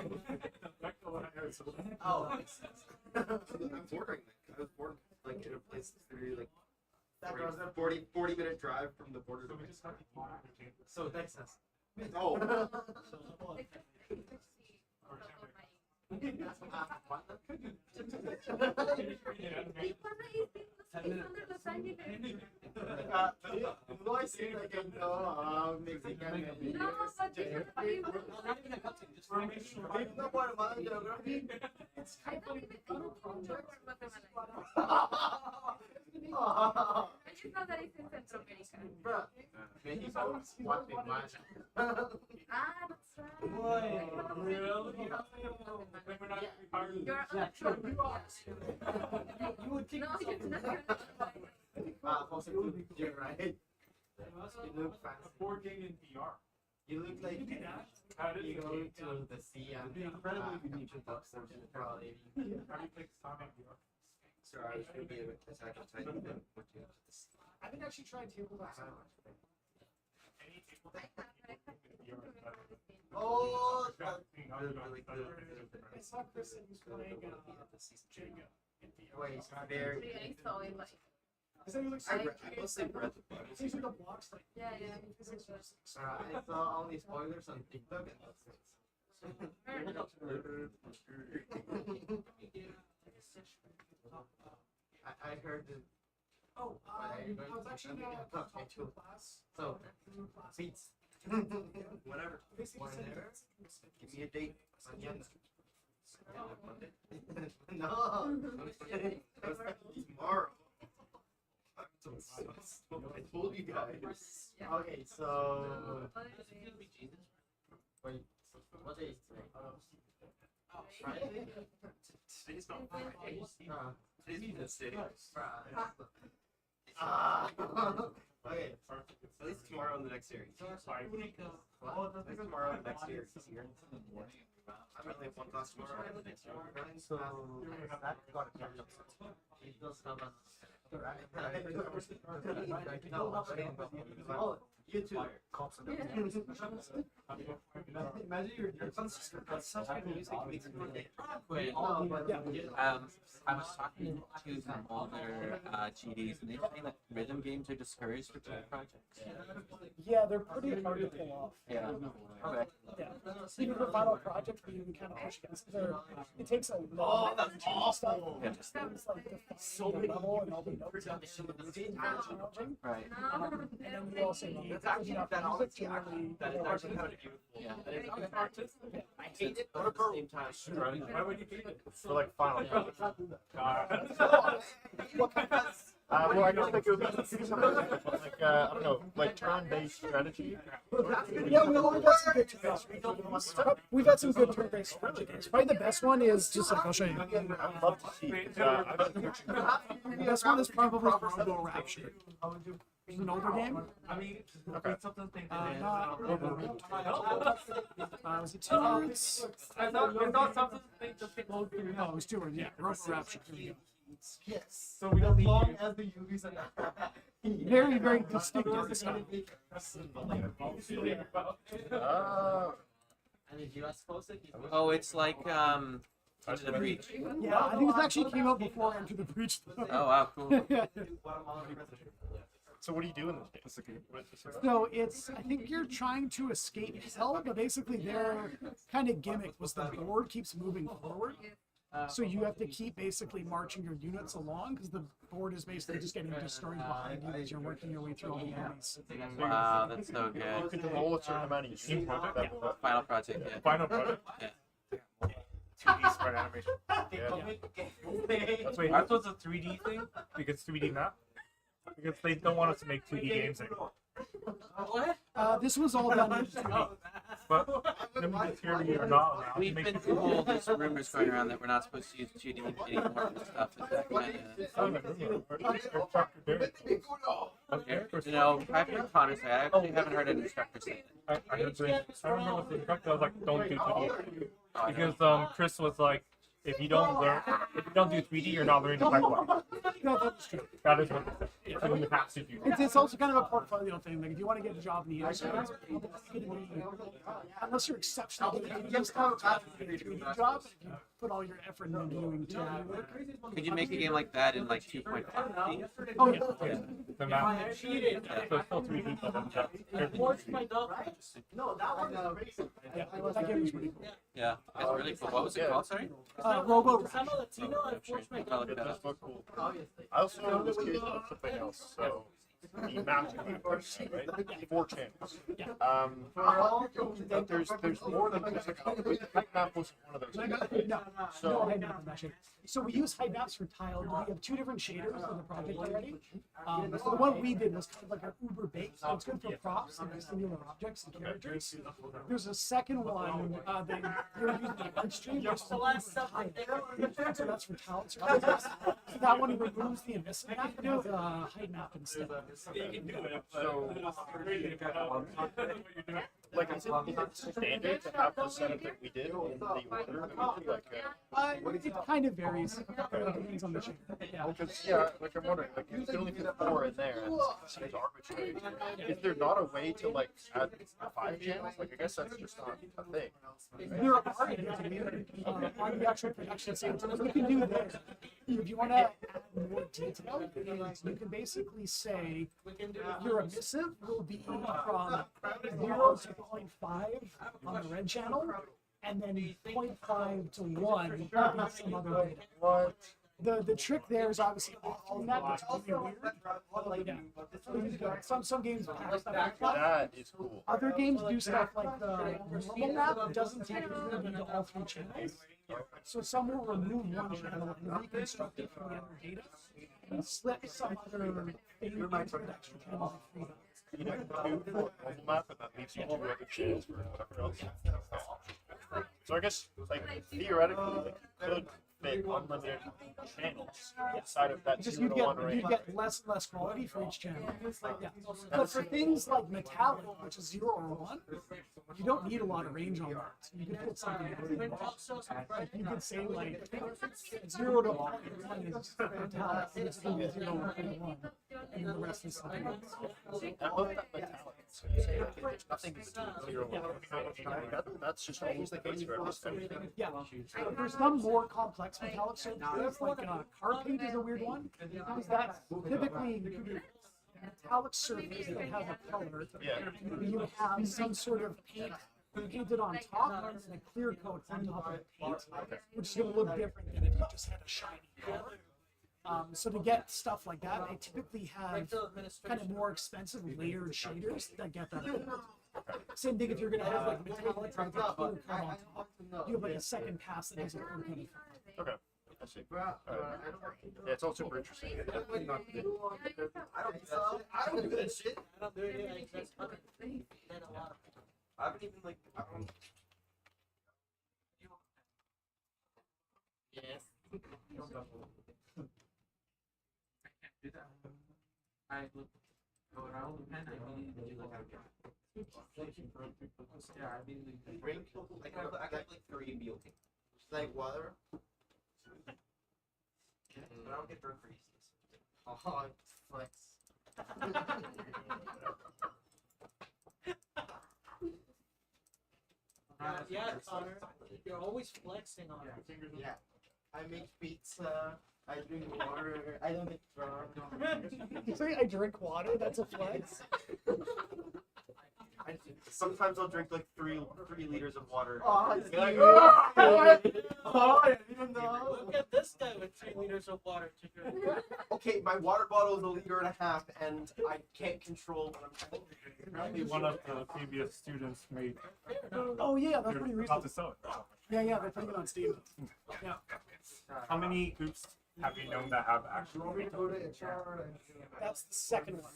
Speaker 6: Oh, makes sense. I'm bordering. I was born like in a place that's really like 40-minute drive from the border.
Speaker 5: So we just have to keep it.
Speaker 6: So Texas. Oh.
Speaker 7: Texas, Texas, Los Ángeles.
Speaker 6: No, I see like a Mexican.
Speaker 7: No, but this is funny.
Speaker 6: No, Guatemala geography.
Speaker 7: I don't even know Guatemala.
Speaker 6: Oh,
Speaker 7: I just know that it's in Central America.
Speaker 6: bro. Mexico, Guatemala.
Speaker 7: Ah, that's right. You're
Speaker 2: You would think
Speaker 7: no,
Speaker 2: so.
Speaker 7: you're not.
Speaker 6: Jose, you're right. You look fancy.
Speaker 5: Board game in VR.
Speaker 6: You look like
Speaker 5: How did
Speaker 6: you
Speaker 5: you
Speaker 6: go
Speaker 5: go
Speaker 6: to the sea and
Speaker 1: incredibly unique.
Speaker 6: probably.
Speaker 5: How do you play Sonic VR?
Speaker 8: So I was going to be able to attack a tiny bit. What do you have to see?
Speaker 2: I haven't actually tried tabletop.
Speaker 5: Any people that play VR is better.
Speaker 6: Oh,
Speaker 2: I saw Chris and he's playing Jenga in VR.
Speaker 6: wait, very.
Speaker 7: I saw it like.
Speaker 2: I said he looks
Speaker 8: I
Speaker 2: so
Speaker 8: mostly read the book.
Speaker 2: These are the blocks like
Speaker 7: Yeah, yeah.
Speaker 2: physics was
Speaker 6: I saw only spoilers on TikTok and that's it. I heard it.
Speaker 2: Oh, I was actually in a top two class.
Speaker 6: So,
Speaker 2: Class.
Speaker 6: beats.
Speaker 8: Whatever.
Speaker 2: Basically,
Speaker 6: Whenever.
Speaker 8: Give me a date.
Speaker 6: Mañana.
Speaker 8: Monday.
Speaker 6: No.
Speaker 8: Tomorrow. I told you guys.
Speaker 6: Okay, so wait, what day is today? Friday?
Speaker 8: Today's not Friday. Today's Wednesday.
Speaker 6: Ah. Okay.
Speaker 8: At least tomorrow in the next series. At least tomorrow in the next series. I'm only have one class tomorrow in the next series.
Speaker 6: So that got it. It does have a. Oh, you too.
Speaker 1: Imagine you're
Speaker 8: That's such good music. It makes me want to
Speaker 6: No, but
Speaker 9: I was talking to some older GDs, and they say that rhythm games are discouraged for team projects.
Speaker 2: Yeah, they're pretty hard to pull off.
Speaker 9: Yeah. Okay.
Speaker 2: Yeah. Even for final projects, we even kind of push against. It takes a
Speaker 6: oh,
Speaker 2: lot.
Speaker 6: that's awful.
Speaker 9: Yeah.
Speaker 2: Just things like the level and all the notes and challenging.
Speaker 9: Right.
Speaker 7: No.
Speaker 2: And then you also need
Speaker 6: That's actually
Speaker 2: enough
Speaker 6: that
Speaker 2: music to
Speaker 6: honestly,
Speaker 2: really.
Speaker 8: That is actually kind of beautiful.
Speaker 9: Yeah.
Speaker 8: That is artistic. I hate it, but at the same time,
Speaker 5: Why would you hate it? For like final.
Speaker 10: Well, I don't think it would be like I don't know, like turn-based strategy.
Speaker 2: Yeah, we've got some good turn-based. We've got some good turn-based strategy games. Probably the best one is just like I'll show you.
Speaker 10: I'd love to see.
Speaker 2: The best one is probably Robo Rapture. It's an older game.
Speaker 1: I mean,
Speaker 10: Okay.
Speaker 1: something thing.
Speaker 2: Was it 2 words?
Speaker 1: I thought something thing just came over to
Speaker 2: No, it was 2 words. Yeah, Robo Rapture. There you go.
Speaker 6: Yes.
Speaker 1: So we don't
Speaker 6: As
Speaker 1: need
Speaker 6: long
Speaker 1: you.
Speaker 6: as the UVs are not.
Speaker 2: Very, very distinctive style.
Speaker 6: And if you ask closer,
Speaker 9: Oh, it's like Into the Breach.
Speaker 2: Yeah, I think it actually came out before Enter the Breach.
Speaker 9: Oh wow, cool.
Speaker 10: So what do you do in this game?
Speaker 2: So it's, I think you're trying to escape hell, but basically their kind of gimmick was the board keeps moving forward. So you have to keep basically marching your units along because the board is basically just getting destroyed behind you as you're working your way through all the enemies.
Speaker 9: Wow, that's so
Speaker 10: You
Speaker 9: good.
Speaker 10: can roll a certain amount of units.
Speaker 9: Final project, yeah.
Speaker 5: Final project.
Speaker 9: Yeah.
Speaker 5: 2D sprite animation. That's wait, ours was a 3D thing because 3D map. Because they don't want us to make 2D games anymore.
Speaker 2: This was all done in 2D.
Speaker 5: But limited theory are not allowed to
Speaker 9: We've
Speaker 5: make
Speaker 9: been
Speaker 5: 2D.
Speaker 9: told there's rumors going around that we're not supposed to use 2D anymore for stuff. Is that kind of... You know, I've heard Connor say, I actually haven't heard an instructor say that.
Speaker 5: I remember with the instructor, I was like, don't do 2D. Because Chris was like, if you don't learn, if you don't do 3D, you're not learning the pipeline.
Speaker 2: No, that's true.
Speaker 5: That is what they say. So you have to do that.
Speaker 2: It's also kind of a portfolio thing. Like if you want to get a job in the industry, it's probably going to be, unless you're exceptional, you just have to have a 3D job. If you put all your effort into doing 2D work.
Speaker 9: Could you make a game like that in like 2.5D?
Speaker 2: Oh yeah.
Speaker 5: The map. So it's still 3D, but then
Speaker 3: No, that one is crazy.
Speaker 2: Yeah, that game was pretty cool.
Speaker 9: Yeah, that's really cool. What was it called? Sorry.
Speaker 2: Robo.
Speaker 5: it does look cool.
Speaker 10: I also was curious about something else. So the map, right? 4 channels. But there's more than just a couple. The height map was one of those.
Speaker 2: No,
Speaker 10: So
Speaker 2: height map in that shader. So we use height maps for tile. We have 2 different shaders in the project already. So the one we did was kind of like our uber base. So it's good for props and singular objects and characters. There's a second one that you're using the art stream. So that's for tile surfaces. So that one removes the emissive map and has a height map instead.
Speaker 10: So, like, is it standard to have the setup that we did in the order that we did? Like,
Speaker 2: It kind of varies. It depends on the shader. Yeah.
Speaker 10: because, yeah, like, I'm wondering, like, if you only put 4 in there, and it seems arbitrary. Is there not a way to, like, add 5 channels? Like, I guess that's just not a thing.
Speaker 2: There are on the actual production side. So what you can do there, if you want to add more detail, is you can basically say your emissive will be from 0 to 0.5 on the red channel, and then 0.5 to 1 will be some other data.
Speaker 10: What?
Speaker 2: The trick there is obviously all that, but it's really weird. Yeah. Some games have stuff like that.
Speaker 10: That is cool.
Speaker 2: Other games do stuff like the normal map doesn't take you into all 3 channels. So some will remove one channel and reconstruct it from the other data and slip some other thing into the extra channels of 3.
Speaker 10: You know, 2 for a mobile map, and that leaves you 2 other channels for whatever else. So I guess, like, theoretically, like, you could fit unlimited channels inside of that
Speaker 2: Just
Speaker 10: 0 to 1 range.
Speaker 2: you'd get less and less quality for each channel. Yeah. But for things like metallic, which is 0 or 1, you don't need a lot of range on that. So you can put something in there. Like you could say like 0 to 1 is metallic, and it's still 0 to 1, and then the rest is something else.
Speaker 10: I love that metallic. So you say, okay, there's nothing between 0 and 1. That's just always the case for everything.
Speaker 2: Yeah, there's some more complex metallic surfaces, like car paint is a weird one, because that's typically metallic surface that has a color. You have some sort of paint painted on top and then a clear coat on top of the paint, which is going to look different than if you just had a shiny color. So to get stuff like that, they typically have kind of more expensive layered shaders that get that. Same thing if you're going to have like metallic with a clear coat on top, you have like a second pass that has a clear coat.
Speaker 10: Okay. I see. Yeah, it's all super interesting.
Speaker 6: I don't do that shit. I don't do it. I haven't even like. I don't. Yes.
Speaker 4: Do that. I look go around the pen. I really do like yeah, I mean
Speaker 6: Drink. I got like 3 meal cake. Like water. But I don't get drunk for Easties. Oh, flex.
Speaker 3: Yeah, Connor, you're always flexing on it.
Speaker 6: Yeah. I make pizza. I drink water. I don't get drunk.
Speaker 2: You say I drink water? That's a flex.
Speaker 8: Sometimes I'll drink like 3 liters of water.
Speaker 6: Oh,
Speaker 8: Be like,
Speaker 6: I didn't know.
Speaker 3: Look at this guy with 3 liters of water to drink.
Speaker 8: okay, my water bottle is 1.5 liters, and I can't control what I'm trying to drink.
Speaker 5: Apparently one of the previous students made.
Speaker 2: Oh yeah, that's
Speaker 5: They're
Speaker 2: pretty
Speaker 5: about
Speaker 2: recent.
Speaker 5: to sell it.
Speaker 2: Yeah, they're putting it on Steam. Yeah.
Speaker 5: How many groups have you known that have actual retail?
Speaker 2: That's the second one.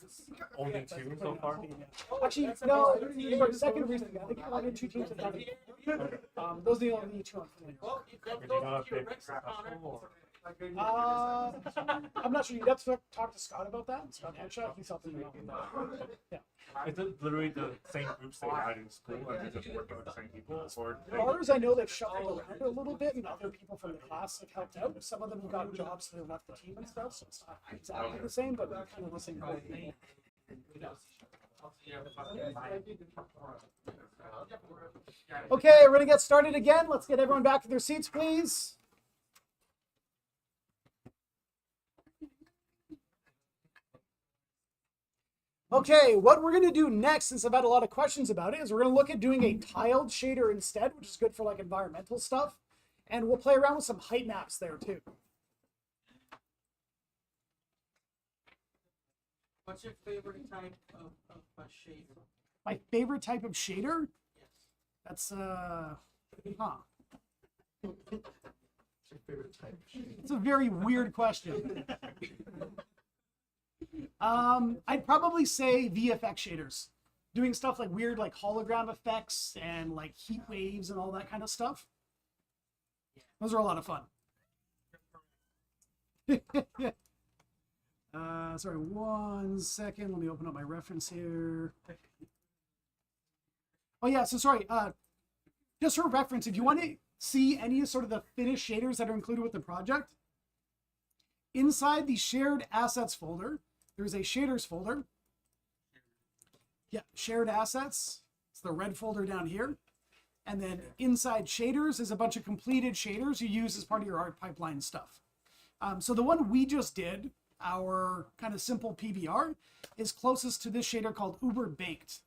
Speaker 5: Only 2 so far?
Speaker 2: Actually, no, sorry, second recently. I think only 2 teams have done it. Those are the only 2 I'm familiar with.
Speaker 3: Well, you got
Speaker 5: Did you know
Speaker 3: those
Speaker 5: if
Speaker 3: to your
Speaker 5: they
Speaker 3: Rex, Connor.
Speaker 5: or
Speaker 2: I'm not sure. You'd have to talk to Scott about that. Scott Headshot, he's helping me out with that. Yeah.
Speaker 10: Is it literally the same groups they had in school and they just worked with the same people? Or
Speaker 2: As far as I know, they've shuffled around a little bit, and other people from the class have helped out. Some of them have gotten jobs, so they left the team and stuff, so it's not exactly the same, but they're kind of the same core thing. Okay, we're gonna get started again. Let's get everyone back to their seats, please. Okay, what we're gonna do next, since I've had a lot of questions about it, is we're gonna look at doing a tiled shader instead, which is good for like environmental stuff. And we'll play around with some height maps there too.
Speaker 3: What's your favorite type of shader?
Speaker 2: My favorite type of shader?
Speaker 3: Yes.
Speaker 2: That's
Speaker 6: Favorite type.
Speaker 2: It's a very weird question. I'd probably say VFX shaders. Doing stuff like weird like hologram effects and like heat waves and all that kind of stuff. Those are a lot of fun. Sorry, 1 second. Let me open up my reference here. Oh yeah, so sorry. Just for reference, if you want to see any sort of the finished shaders that are included with the project, inside the shared assets folder, there's a shaders folder. Yeah, shared assets. It's the red folder down here. And then inside shaders is a bunch of completed shaders you use as part of your art pipeline stuff. So the one we just did, our kind of simple PBR, is closest to this shader called Uber Baked,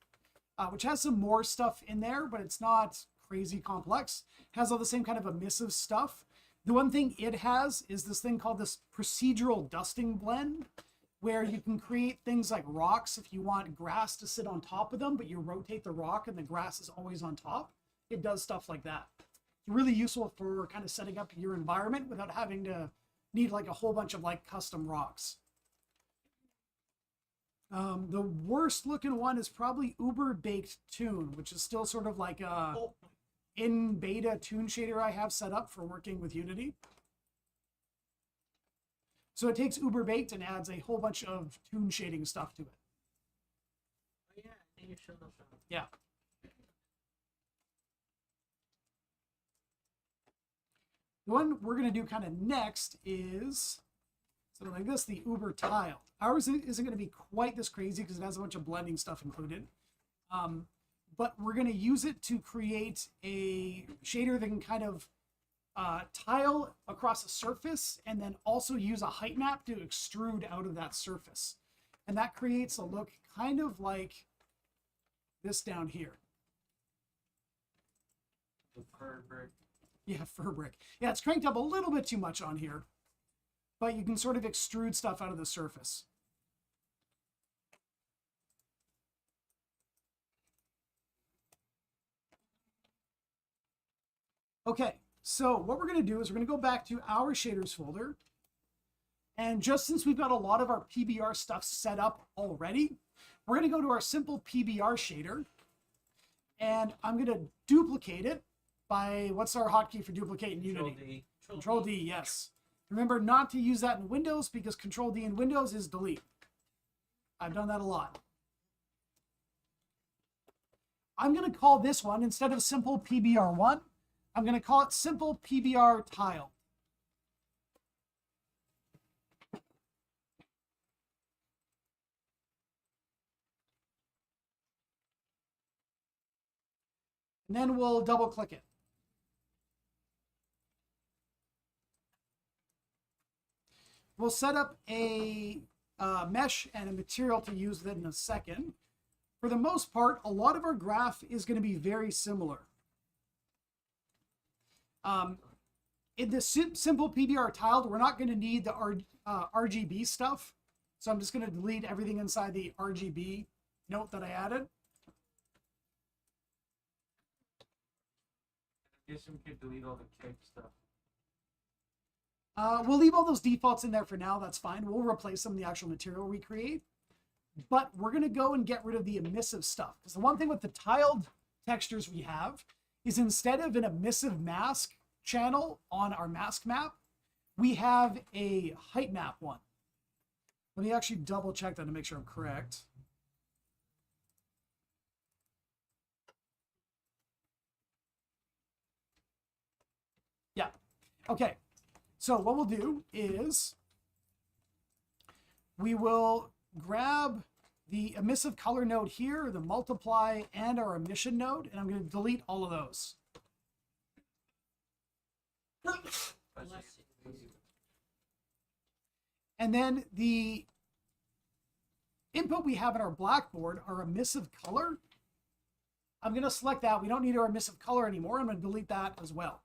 Speaker 2: which has some more stuff in there, but it's not crazy complex. It has all the same kind of emissive stuff. The one thing it has is this thing called this procedural dusting blend, where you can create things like rocks if you want grass to sit on top of them, but you rotate the rock and the grass is always on top. It does stuff like that. It's really useful for kind of setting up your environment without having to need like a whole bunch of like custom rocks. The worst looking one is probably Uber Baked Toon, which is still sort of like a in beta toon shader I have set up for working with Unity. So it takes Uber Baked and adds a whole bunch of toon shading stuff to it.
Speaker 3: Oh yeah, I think you showed us that.
Speaker 2: Yeah. The one we're going to do kind of next is something like this, the Uber Tile. Ours isn't going to be quite this crazy because it has a bunch of blending stuff included. But we're going to use it to create a shader that can kind of tile across a surface and then also use a height map to extrude out of that surface. And that creates a look kind of like this down here.
Speaker 4: The fur brick.
Speaker 2: Yeah, fur brick. Yeah, it's cranked up a little bit too much on here, but you can sort of extrude stuff out of the surface. Okay, so what we're going to do is we're going to go back to our shaders folder. And just since we've got a lot of our PBR stuff set up already, we're going to go to our simple PBR shader. And I'm going to duplicate it by, what's our hotkey for duplicate in Unity? Control D, yes. Remember not to use that in Windows because Control D in Windows is delete. I've done that a lot. I'm going to call this one, instead of simple PBR1, I'm going to call it simple PBR tile. And then we'll double click it. We'll set up a mesh and a material to use that in a second. For the most part, a lot of our graph is going to be very similar. In the simple PBR tiled, we're not going to need the RGB stuff. So I'm just going to delete everything inside the RGB note that I added.
Speaker 4: I guess we could delete all the cake stuff.
Speaker 2: We'll leave all those defaults in there for now. That's fine. We'll replace them in the actual material we create. But we're going to go and get rid of the emissive stuff. Because the one thing with the tiled textures we have is instead of an emissive mask channel on our mask map, we have a height map one. Let me actually double check that to make sure I'm correct. Yeah. Okay. So what we'll do is we will grab the emissive color node here, the multiply, and our emission node, and I'm going to delete all of those. And then the input we have in our blackboard, our emissive color, I'm going to select that. We don't need our emissive color anymore. I'm going to delete that as well.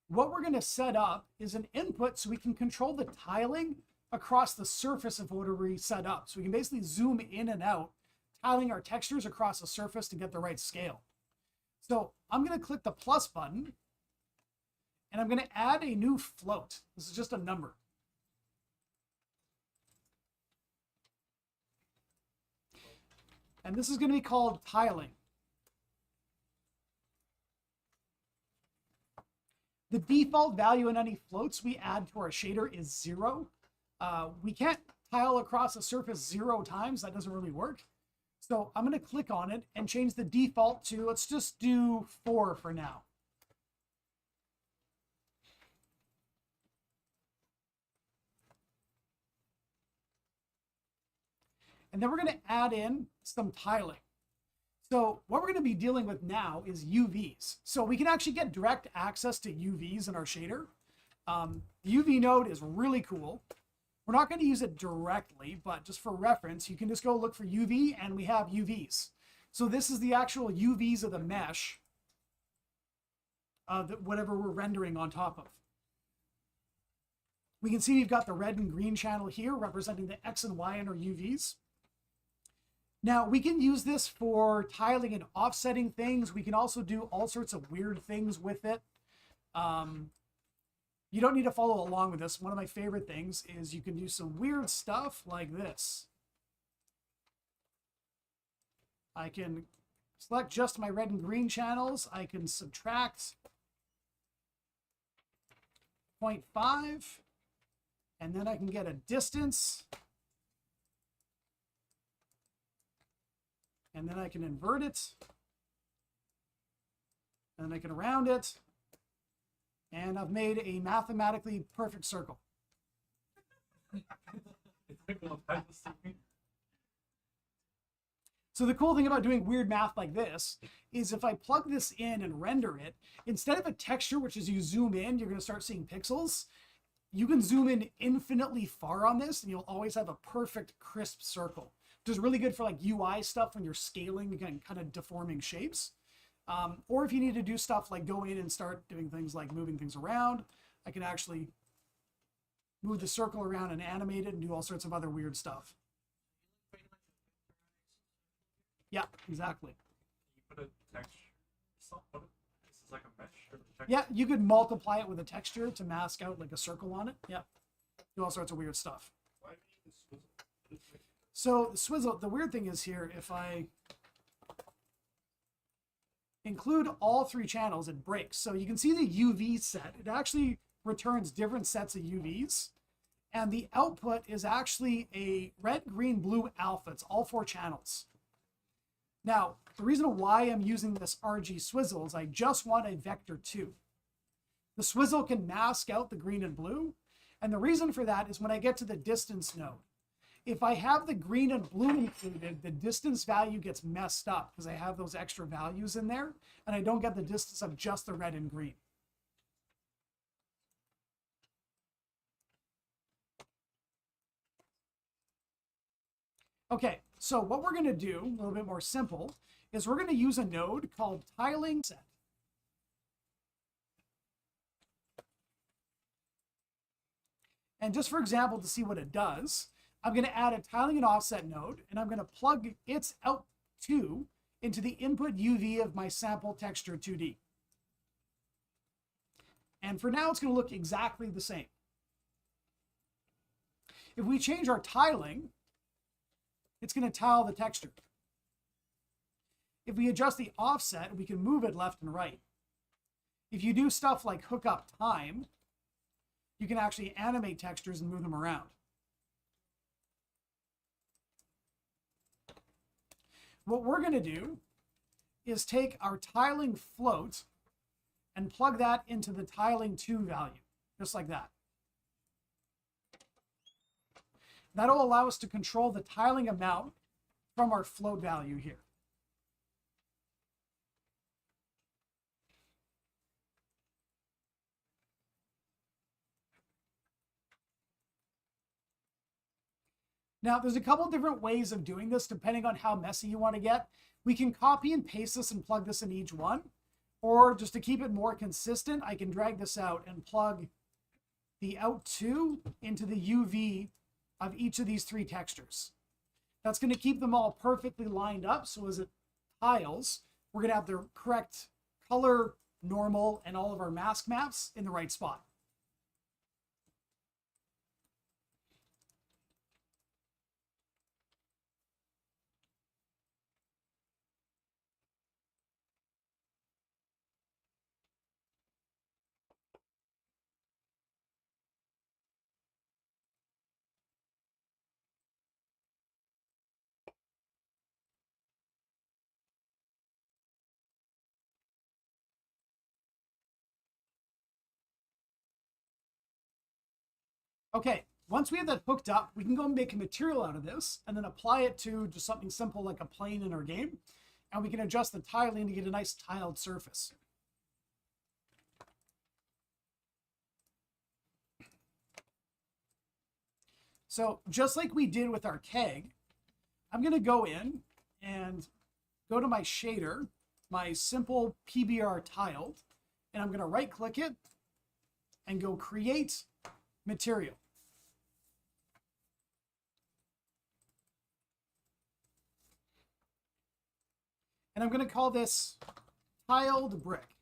Speaker 2: What we're going to set up is an input so we can control the tiling across the surface of whatever we set up. So we can basically zoom in and out, tiling our textures across the surface to get the right scale. So I'm going to click the plus button, and I'm going to add a new float. This is just a number. And this is going to be called tiling. The default value in any floats we add to our shader is 0. We can't tile across a surface 0 times. That doesn't really work. So I'm going to click on it and change the default to, let's just do 4 for now. And then we're going to add in some tiling. So what we're going to be dealing with now is UVs. So we can actually get direct access to UVs in our shader. The UV node is really cool. We're not going to use it directly, but just for reference, you can just go look for UV, and we have UVs. So this is the actual UVs of the mesh, whatever we're rendering on top of. We can see we've got the red and green channel here representing the X and Y in our UVs. Now, we can use this for tiling and offsetting things. We can also do all sorts of weird things with it. You don't need to follow along with this. One of my favorite things is you can do some weird stuff like this. I can select just my red and green channels. I can subtract 0.5, and then I can get a distance. And then I can invert it. And then I can round it. And I've made a mathematically perfect circle. So the cool thing about doing weird math like this is if I plug this in and render it, instead of a texture, which is you zoom in, you're going to start seeing pixels, you can zoom in infinitely far on this, and you'll always have a perfect crisp circle. Which is really good for like UI stuff when you're scaling and kind of deforming shapes. Or if you need to do stuff like go in and start doing things like moving things around, I can actually move the circle around and animate it and do all sorts of other weird stuff. Yeah, exactly.
Speaker 5: You put a texture. This is like a mesh.
Speaker 2: Yeah, you could multiply it with a texture to mask out like a circle on it. Yeah, do all sorts of weird stuff.
Speaker 10: Why do you need the swizzle?
Speaker 2: So the swizzle, the weird thing is here, if I include all 3 channels, it breaks. So you can see the UV set. It actually returns different sets of UVs. And the output is actually a red, green, blue alpha. It's all 4 channels. Now, the reason why I'm using this RG swizzle is I just want a vector 2. The swizzle can mask out the green and blue. And the reason for that is when I get to the distance node, if I have the green and blue included, the distance value gets messed up because I have those extra values in there, and I don't get the distance of just the red and green. Okay, so what we're going to do, a little bit more simple, is we're going to use a node called tiling set. And just for example, to see what it does, I'm going to add a tiling and offset node, and I'm going to plug its out 2 into the input UV of my sample texture 2D. And for now, it's going to look exactly the same. If we change our tiling, it's going to tile the texture. If we adjust the offset, we can move it left and right. if you do stuff like hook up time, you can actually animate textures and move them around. What we're going to do is take our tiling float and plug that into the tiling 2 value, just like that. That'll allow us to control the tiling amount from our float value here. Now, there's a couple different ways of doing this depending on how messy you want to get. We can copy and paste this and plug this in each one. Or just to keep it more consistent, I can drag this out and plug the out 2 into the UV of each of these 3 textures. That's going to keep them all perfectly lined up. So as it tiles, we're going to have the correct color, normal, and all of our mask maps in the right spot. Okay, once we have that hooked up, we can go and make a material out of this and then apply it to just something simple like a plane in our game. And we can adjust the tiling to get a nice tiled surface. So just like we did with our keg, I'm going to go in and go to my shader, my simple PBR tiled, and I'm going to right click it and go create material. And I'm going to call this tiled brick.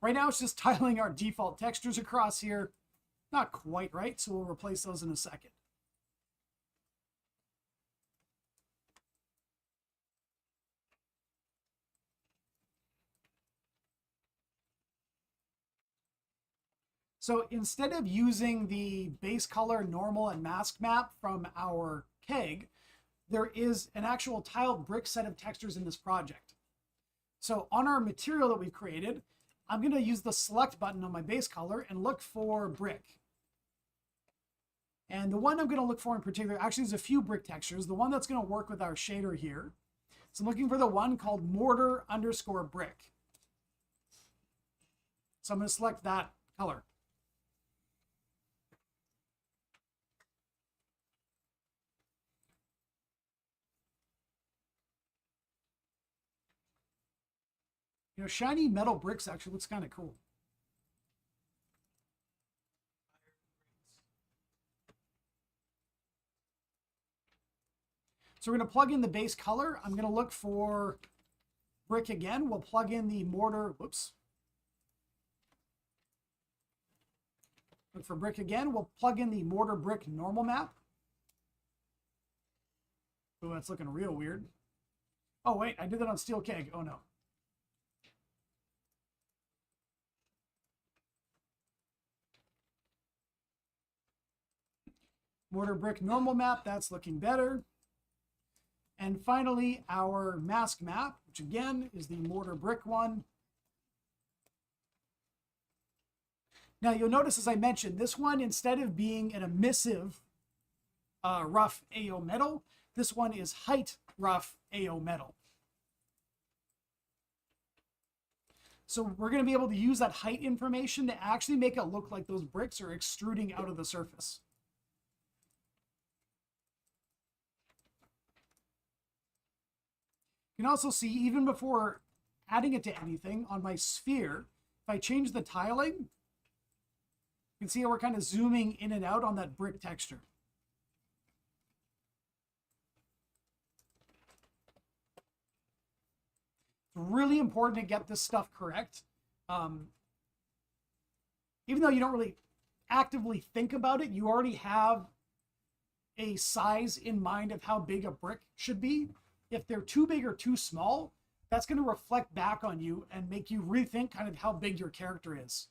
Speaker 2: Right now it's just tiling our default textures across here. Not quite right, so we'll replace those in a second. So instead of using the base color, normal, and mask map from our keg, there is an actual tiled brick set of textures in this project. So on our material that we've created, I'm going to use the select button on my base color and look for brick. And the one I'm going to look for in particular, actually there's a few brick textures. The one that's going to work with our shader here. So I'm looking for the one called mortar underscore brick. So I'm going to select that color. You know, shiny metal bricks actually looks kind of cool. So we're going to plug in the base color. I'm going to look for brick again. We'll plug in the mortar. Whoops. Look for brick again. We'll plug in the mortar brick normal map. Oh, that's looking real weird. Oh, wait, I did that on steel keg. Oh, no. Mortar brick normal map, that's looking better. And finally, our mask map, which again is the mortar brick one. Now you'll notice, as I mentioned, this one, instead of being an emissive rough AO metal, this one is height rough AO metal. So we're going to be able to use that height information to actually make it look like those bricks are extruding out of the surface. You can also see, even before adding it to anything, on my sphere, if I change the tiling, you can see how we're kind of zooming in and out on that brick texture. It's really important to get this stuff correct. Even though you don't really actively think about it, you already have a size in mind of how big a brick should be. If they're too big or too small, that's going to reflect back on you and make you rethink kind of how big your character is.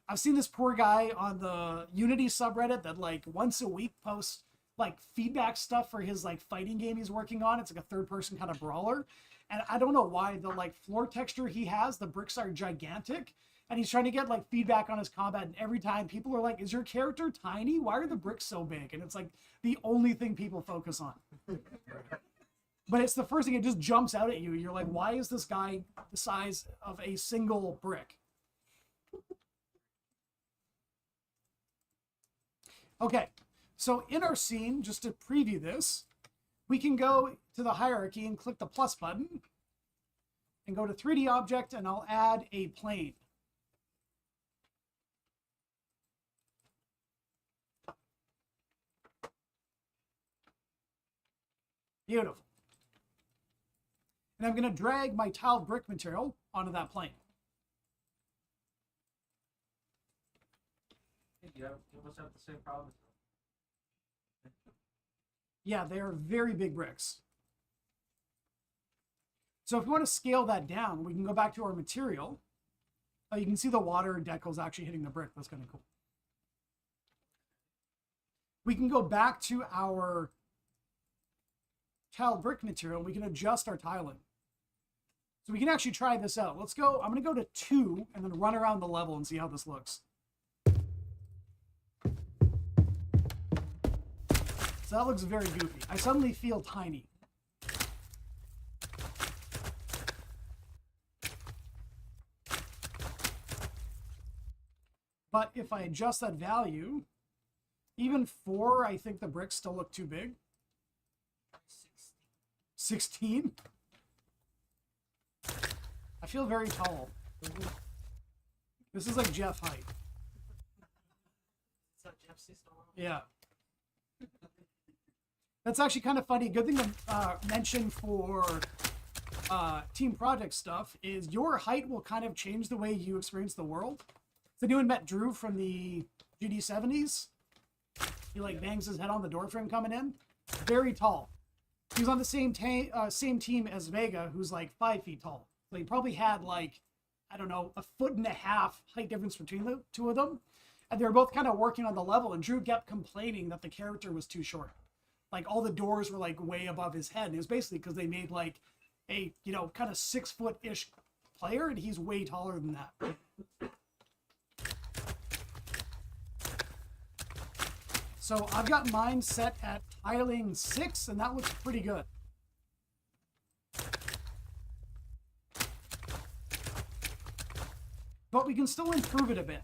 Speaker 2: I've seen this poor guy on the Unity subreddit that like once a week posts like feedback stuff for his like fighting game he's working on. It's like a third person kind of brawler. And I don't know why the like floor texture he has, the bricks are gigantic. And he's trying to get like feedback on his combat. And every time people are like, is your character tiny? Why are the bricks so big? And it's like the only thing people focus on. But it's the first thing, it just jumps out at you. You're like, why is this guy the size of a single brick? Okay, so in our scene, just to preview this, we can go to the hierarchy and click the plus button and go to 3D object, and I'll add a plane. Beautiful. And I'm going to drag my tiled brick material onto that plane.
Speaker 4: You almost have the same problem.
Speaker 2: Yeah, they are very big bricks. So if we want to scale that down, we can go back to our material. You can see the water decals actually hitting the brick. That's kind of cool. We can go back to our tiled brick material. We can adjust our tiling. So we can actually try this out. Let's go. I'm going to go to 2 and then run around the level and see how this looks. So that looks very goofy. I suddenly feel tiny. But if I adjust that value, even 4, I think the bricks still look too big. 16? I feel very tall. This is like Jeff height. Yeah. That's actually kind of funny. Good thing to mention for team project stuff is your height will kind of change the way you experience the world. So anyone met Drew from the GD70s? He like bangs his head on the door frame coming in. Very tall. He was on the same team as Vega, who's like 5 feet tall. So he probably had like, I don't know, 1.5 foot height difference between the two of them. And they were both kind of working on the level, and Drew kept complaining that the character was too short. Like all the doors were like way above his head. And it was basically because they made like a, you know, kind of 6 foot-ish player, and he's way taller than that. So I've got mine set at tiling 6, and that looks pretty good. But we can still improve it a bit.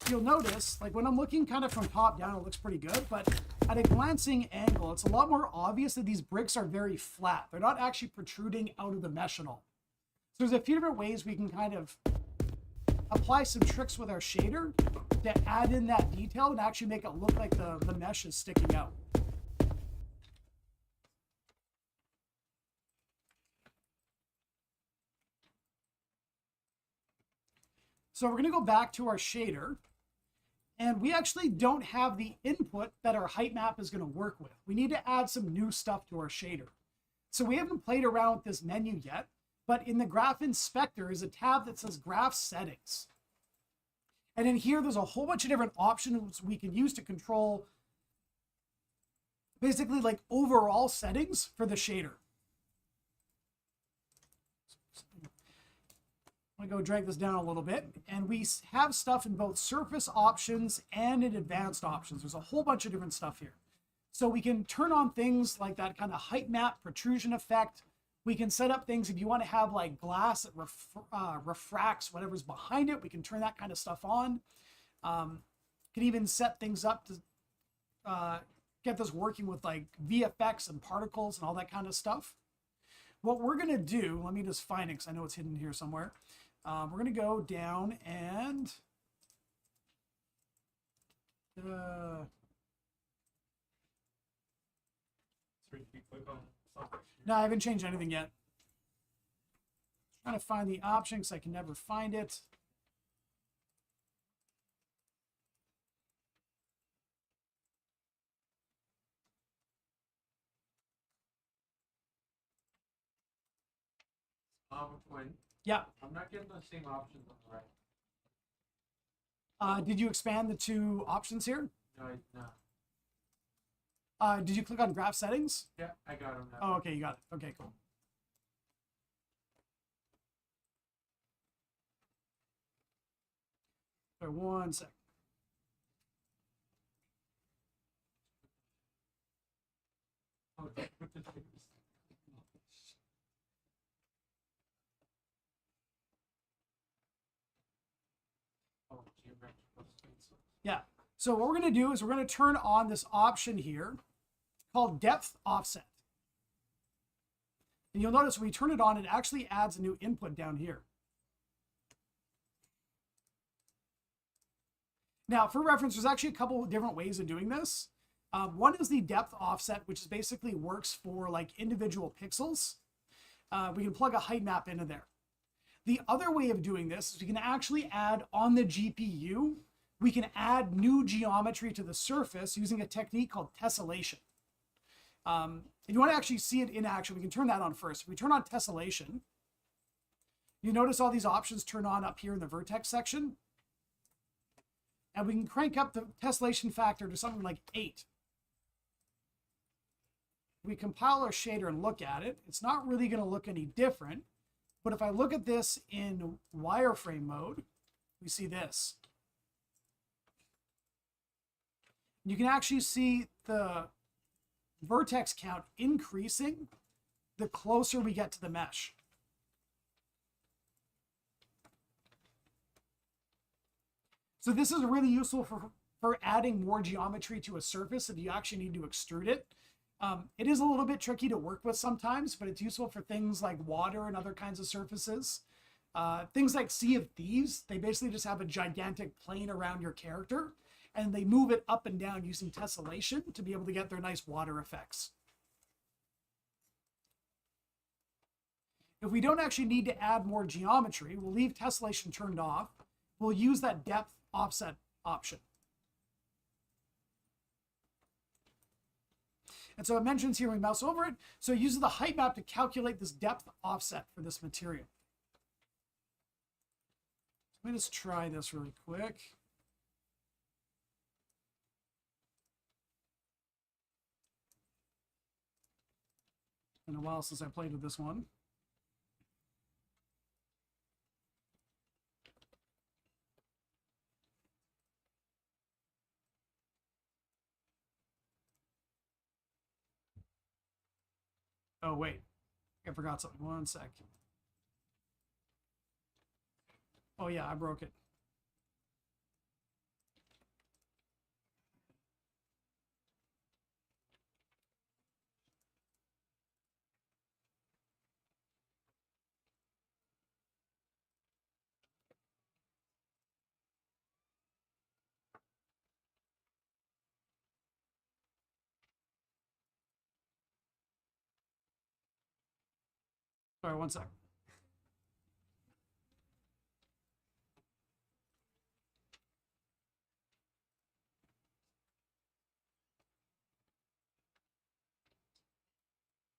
Speaker 2: You'll notice, like when I'm looking kind of from top down, it looks pretty good, but at a glancing angle, it's a lot more obvious that these bricks are very flat. They're not actually protruding out of the mesh at all. So there's a few different ways we can kind of apply some tricks with our shader to add in that detail and actually make it look like the mesh is sticking out. So we're going to go back to our shader, and we actually don't have the input that our height map is going to work with. We need to add some new stuff to our shader. So we haven't played around with this menu yet, but in the Graph Inspector is a tab that says Graph Settings. And in here, there's a whole bunch of different options we can use to control basically like overall settings for the shader. I'm going to go drag this down a little bit, and we have stuff in both surface options and in advanced options. There's a whole bunch of different stuff here. So we can turn on things like that kind of height map protrusion effect. We can set up things if you want to have like glass that refracts whatever's behind it. We can turn that kind of stuff on. Can even set things up to get this working with like VFX and particles and all that kind of stuff. What we're going to do, let me just find it because I know it's hidden here somewhere. We're going to go down and no, I haven't changed anything yet. Trying to find the option because I can never find it.
Speaker 4: When
Speaker 2: Yeah.
Speaker 4: I'm not getting the same options on the right.
Speaker 2: Did you expand the two options here?
Speaker 4: No.
Speaker 2: Did you click on graph settings?
Speaker 4: Yeah, I got them now.
Speaker 2: Oh, okay, you got it. Okay, cool. Sorry, one sec.
Speaker 4: Okay. Oh, geometrical space.
Speaker 2: Yeah. So what we're going to do is we're going to turn on this option here called depth offset. And you'll notice when we turn it on, it actually adds a new input down here. Now, for reference, there's actually a couple of different ways of doing this. One is the depth offset, which is basically works for like individual pixels. We can plug a height map into there. The other way of doing this is we can actually add on the GPU, we can add new geometry to the surface using a technique called tessellation. If you want to actually see it in action, we can turn that on first. If we turn on tessellation, you notice all these options turn on up here in the vertex section. And we can crank up the tessellation factor to something like 8. We compile our shader and look at it. It's not really going to look any different. But if I look at this in wireframe mode, we see this. You can actually see the vertex count increasing the closer we get to the mesh. So this is really useful for adding more geometry to a surface if you actually need to extrude it. It is a little bit tricky to work with sometimes, but it's useful for things like water and other kinds of surfaces. Things like Sea of Thieves, they basically just have a gigantic plane around your character, and they move it up and down using tessellation to be able to get their nice water effects. If we don't actually need to add more geometry, we'll leave tessellation turned off. We'll use that depth offset option. And so it mentions here when we mouse over it, so it uses the height map to calculate this depth offset for this material. Let me just try this really quick. It's been a while since I played with this one. Oh, wait. I forgot something. One sec. Oh, yeah, I broke it. Sorry, one sec.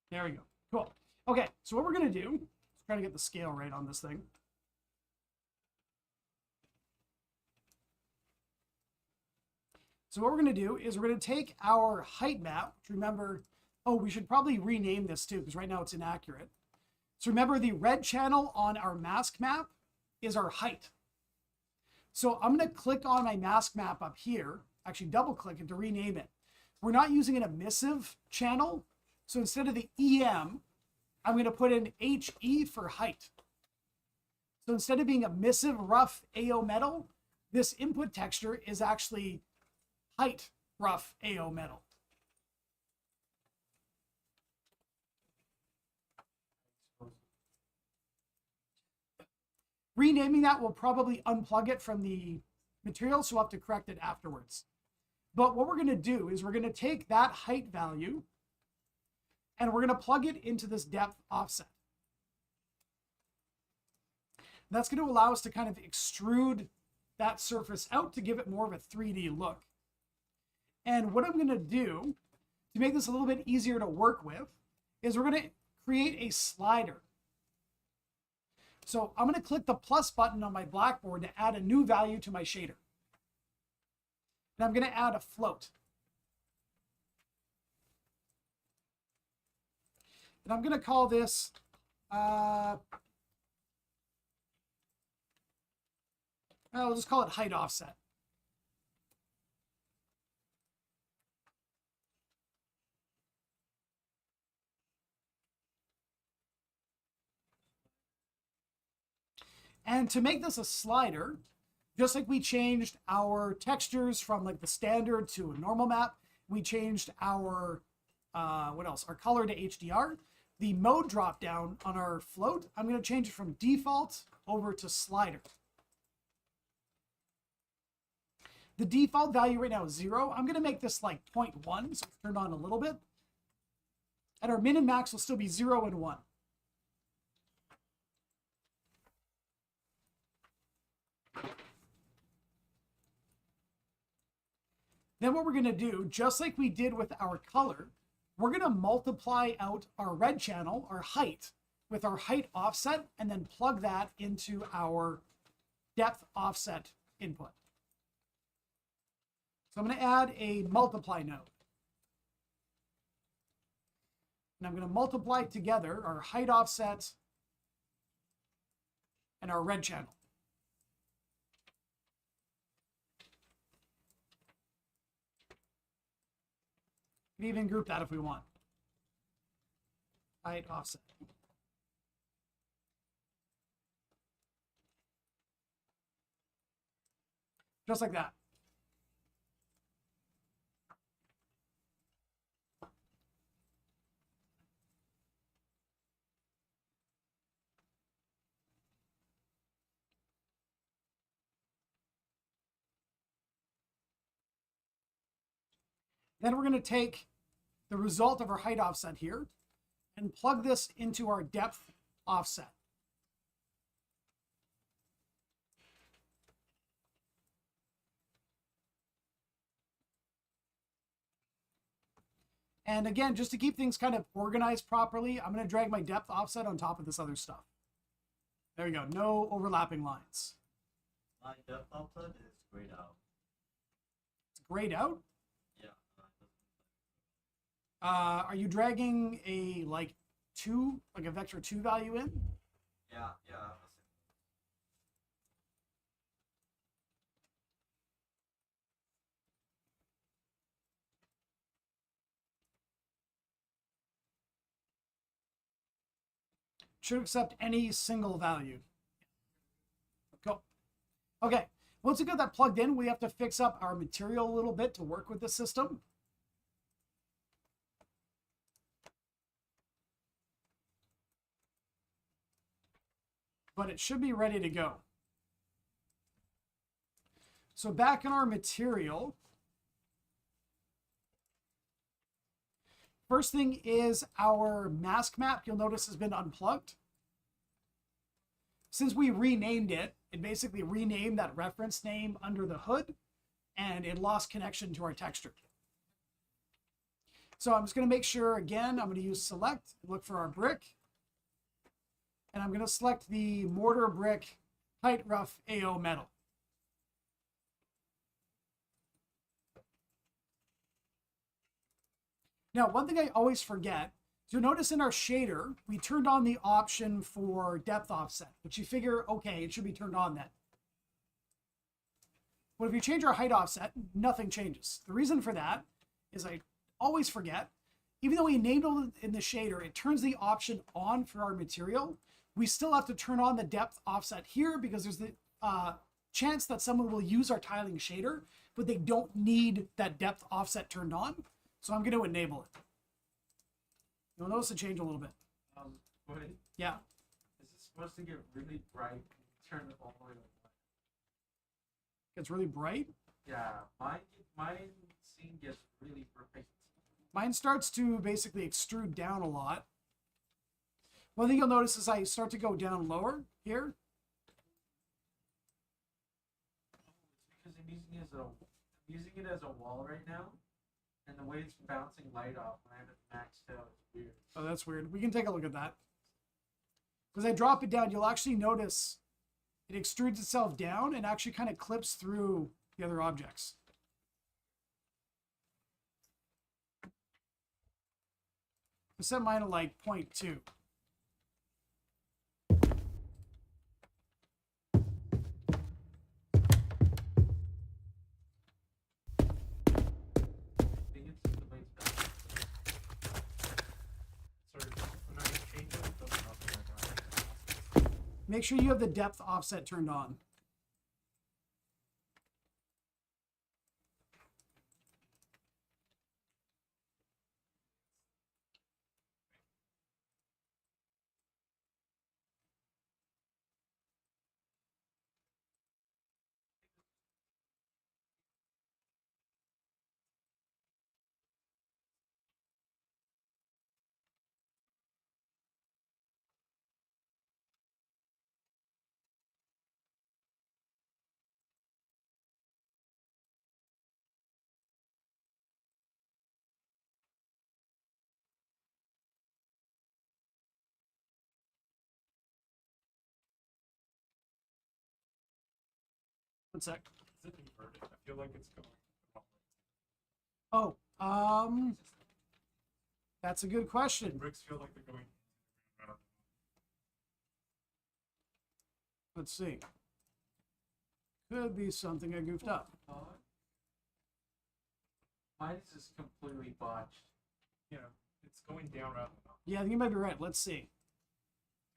Speaker 2: There we go. Cool. Okay, so what we're going to do, let's try to get the scale right on this thing. So what we're going to do is we're going to take our height map, which remember, oh, we should probably rename this too, because right now it's inaccurate. So remember the red channel on our mask map is our height. So I'm going to click on my mask map up here, actually double click it to rename it. We're not using an emissive channel. So instead of the EM, I'm going to put in HE for height. So instead of being emissive rough AO metal, this input texture is actually height rough AO metal. Renaming that will probably unplug it from the material, so we'll have to correct it afterwards. But what we're going to do is we're going to take that height value and we're going to plug it into this depth offset. That's going to allow us to kind of extrude that surface out to give it more of a 3D look. And what I'm going to do to make this a little bit easier to work with is we're going to create a slider. So I'm going to click the plus button on my blackboard to add a new value to my shader. And I'm going to add a float. And I'm going to call this I'll just call it height offset. And to make this a slider, just like we changed our textures from like the standard to a normal map, we changed our, what else? Our color to HDR. The mode drop down on our float, I'm going to change it from default over to slider. The default value right now is 0. I'm going to make this like 0.1, so it's turned on a little bit. And our min and max will still be 0 and 1. Then what we're going to do, just like we did with our color, we're going to multiply out our red channel, our height, with our height offset, and then plug that into our depth offset input. So I'm going to add a multiply node. And I'm going to multiply together our height offset and our red channel. We can even group that if we want. Height offset. Just like that. Then we're going to take the result of our height offset here and plug this into our depth offset. And again, just to keep things kind of organized properly, I'm going to drag my depth offset on top of this other stuff. There you go. No overlapping lines.
Speaker 8: My depth offset is grayed out.
Speaker 2: It's grayed out?
Speaker 8: Yeah.
Speaker 2: Are you dragging a like a vector 2 value in?
Speaker 8: Yeah.
Speaker 2: Should accept any single value. Cool. Okay, once we got that plugged in, we have to fix up our material a little bit to work with the system. But it should be ready to go. So back in our material, first thing is our mask map, you'll notice, has been unplugged. Since we renamed it, it basically renamed that reference name under the hood, and it lost connection to our texture. So I'm just going to make sure, again, I'm going to use select, look for our brick, and I'm going to select the mortar brick height rough AO metal. Now, one thing I always forget, you'll notice in our shader, we turned on the option for depth offset, which you figure, okay, it should be turned on then. But if you change our height offset, nothing changes. The reason for that is I always forget, even though we enabled it in the shader, it turns the option on for our material. We still have to turn on the depth offset here because there's the chance that someone will use our tiling shader, but they don't need that depth offset turned on. So I'm going to enable it. You'll notice it change a little bit.
Speaker 4: Wait,
Speaker 2: Yeah.
Speaker 4: is it supposed to get really bright? Turn it all the way to white.
Speaker 2: Gets really bright.
Speaker 4: Yeah, mine scene gets really bright.
Speaker 2: Mine starts to basically extrude down a lot. One thing you'll notice is I start to go down lower here.
Speaker 4: It's because I'm using it as a wall right now, and the way it's bouncing light off when I have it maxed out is weird.
Speaker 2: Oh, that's weird. We can take a look at that. As I drop it down, you'll actually notice it extrudes itself down and actually kind of clips through the other objects. I set mine at like 0.2. Make sure you have the depth offset turned on. One sec.
Speaker 5: Is it inverted? I feel like it's going.
Speaker 2: Oh, that's a good question.
Speaker 5: Bricks feel like they're going.
Speaker 2: Let's see. Could be something I goofed up.
Speaker 1: Mine is just completely botched.
Speaker 5: Yeah, it's going down rather than up.
Speaker 2: Yeah, I think you might be right. Let's see.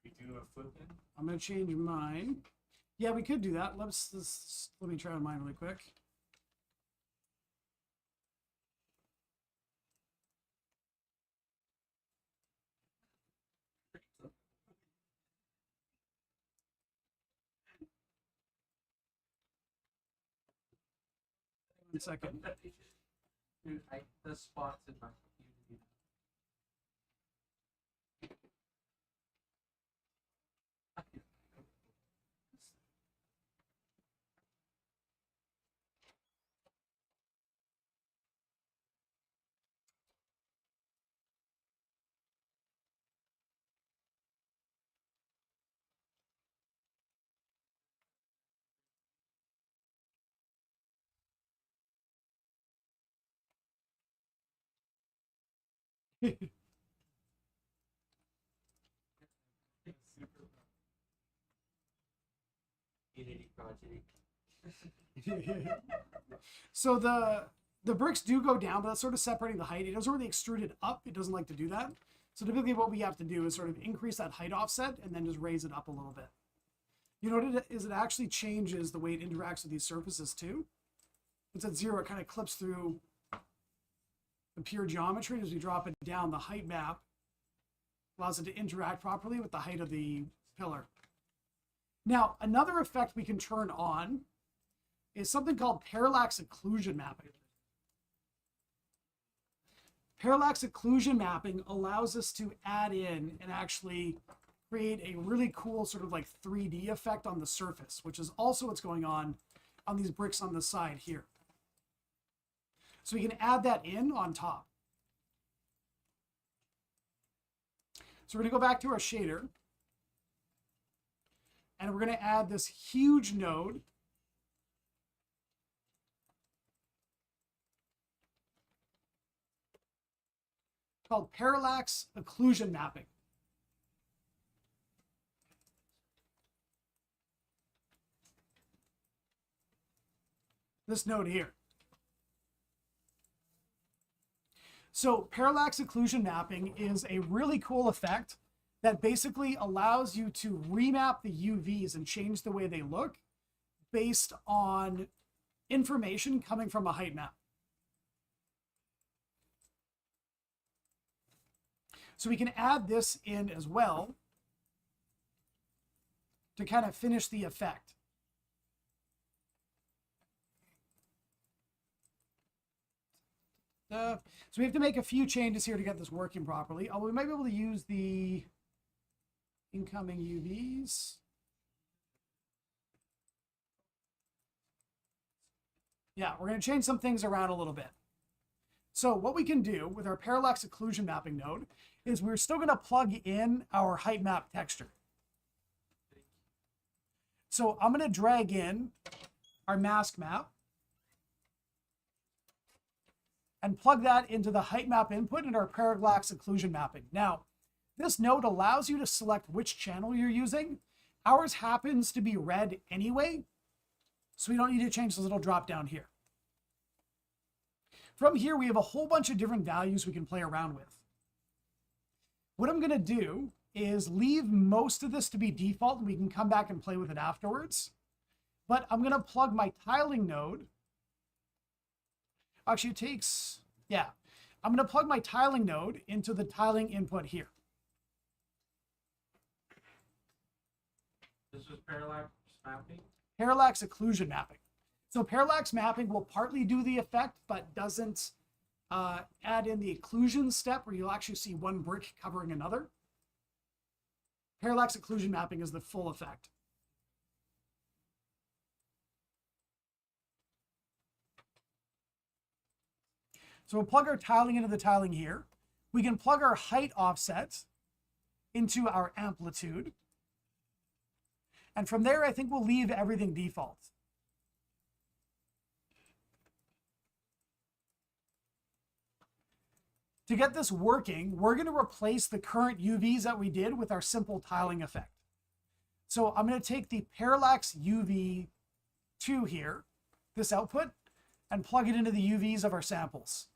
Speaker 5: We do a flip in.
Speaker 2: I'm gonna change mine. Yeah, we could do that. Let me try mine really quick. One second.
Speaker 1: Dude, the spots in my community.
Speaker 9: Unity project.
Speaker 2: So the bricks do go down, but that's sort of separating the height. It doesn't really extrude it up. It doesn't like to do that. So typically what we have to do is sort of increase that height offset and then just raise it up a little bit. You know what it is? It actually changes the way it interacts with these surfaces too. It's at 0, it kind of clips through the pure geometry. As we drop it down, the height map allows it to interact properly with the height of the pillar. Now, another effect we can turn on is something called parallax occlusion mapping. Parallax occlusion mapping allows us to add in and actually create a really cool sort of like 3D effect on the surface, which is also what's going on these bricks on the side here. So we can add that in on top. So we're going to go back to our shader. And we're going to add this huge node. Called parallax occlusion mapping. This node here. So parallax occlusion mapping is a really cool effect that basically allows you to remap the UVs and change the way they look based on information coming from a height map. So we can add this in as well to kind of finish the effect. So we have to make a few changes here to get this working properly. Although we might be able to use the incoming UVs. Yeah, we're going to change some things around a little bit. So what we can do with our parallax occlusion mapping node is we're still going to plug in our height map texture. So I'm going to drag in our mask map and plug that into the height map input in our parallax occlusion mapping. Now, this node allows you to select which channel you're using. Ours happens to be red anyway, so we don't need to change this little drop down here. From here, we have a whole bunch of different values we can play around with. What I'm going to do is leave most of this to be default, and we can come back and play with it afterwards. But I'm going to plug my tiling node. Actually, it takes, yeah. I'm going to plug my tiling node into the tiling input here.
Speaker 4: This was parallax mapping.
Speaker 2: Parallax occlusion mapping. So parallax mapping will partly do the effect, but doesn't add in the occlusion step where you'll actually see one brick covering another. Parallax occlusion mapping is the full effect. So we'll plug our tiling into the tiling here. We can plug our height offset into our amplitude. And from there, I think we'll leave everything default. To get this working, we're going to replace the current UVs that we did with our simple tiling effect. So I'm going to take the parallax UV2 here, this output, and plug it into the UVs of our samples.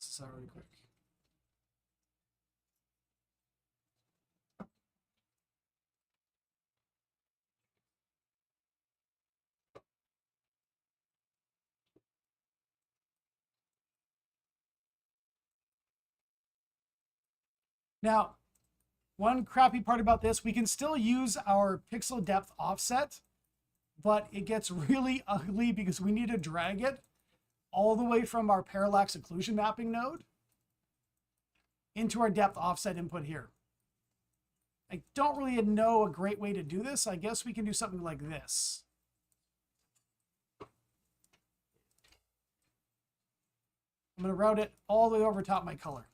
Speaker 2: Sorry, quick. Now, one crappy part about this, we can still use our pixel depth offset, but it gets really ugly because we need to drag it all the way from our parallax occlusion mapping node into our depth offset input here. I don't really know a great way to do this. I guess we can do something like this. I'm going to route it all the way over top my color.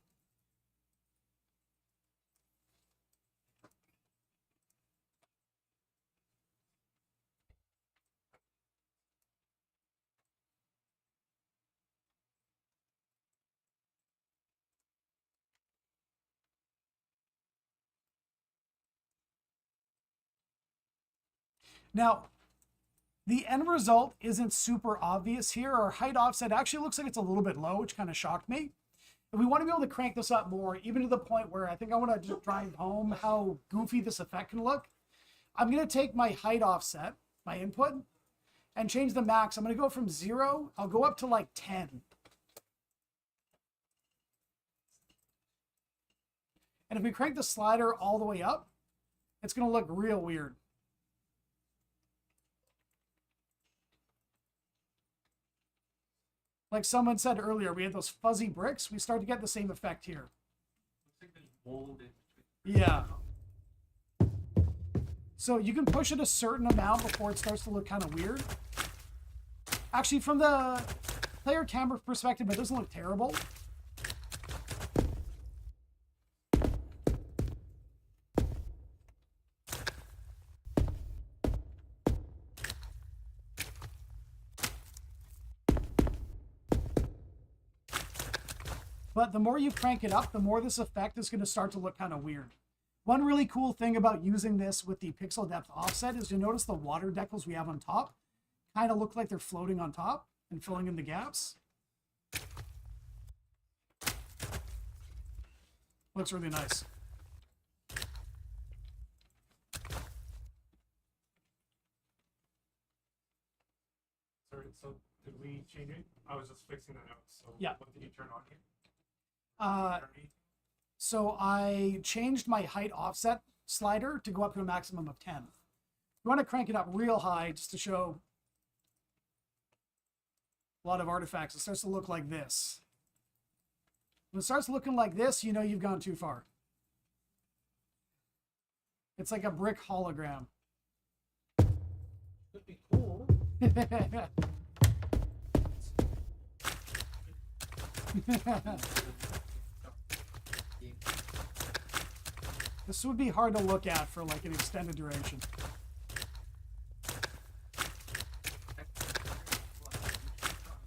Speaker 2: Now, the end result isn't super obvious here. Our height offset actually looks like it's a little bit low, which kind of shocked me. If we want to be able to crank this up more, even to the point where I think I want to just drive home how goofy this effect can look, I'm going to take my height offset, my input, and change the max. I'm going to go from 0, I'll go up to like 10. And if we crank the slider all the way up, it's going to look real weird. Like someone said earlier, we had those fuzzy bricks. We start to get the same effect here. Yeah. So you can push it a certain amount before it starts to look kind of weird. Actually, from the player camera perspective, it doesn't look terrible. But the more you crank it up, the more this effect is going to start to look kind of weird. One really cool thing about using this with the pixel depth offset is you'll notice the water decals we have on top kind of look like they're floating on top and filling in the gaps. Looks really nice.
Speaker 5: Sorry, so did we change it? I was just fixing that out. So
Speaker 2: yeah.
Speaker 5: What did you turn on here?
Speaker 2: So I changed my height offset slider to go up to a maximum of 10. You want to crank it up real high just to show. a lot of artifacts. It starts to look like this. When it starts looking like this, you know you've gone too far. It's like a brick hologram.
Speaker 3: Could be cool.
Speaker 2: This would be hard to look at for like an extended duration.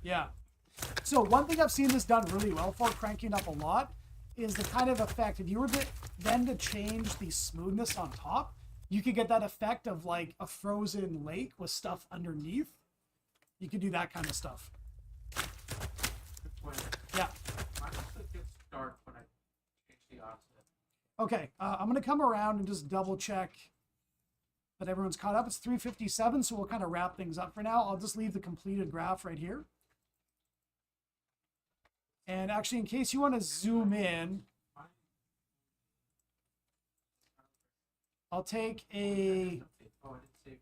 Speaker 2: Yeah. So one thing I've seen this done really well for, cranking up a lot, is the kind of effect. If you were to change the smoothness on top, you could get that effect of like a frozen lake with stuff underneath. You could do that kind of stuff. Yeah.
Speaker 4: It gets dark when I change the offset.
Speaker 2: Okay, I'm going to come around and just double check that everyone's caught up. It's 3:57, so we'll kind of wrap things up for now. I'll just leave the completed graph right here. And actually, in case you want to zoom in, I'll take a...
Speaker 4: Oh, I didn't save it.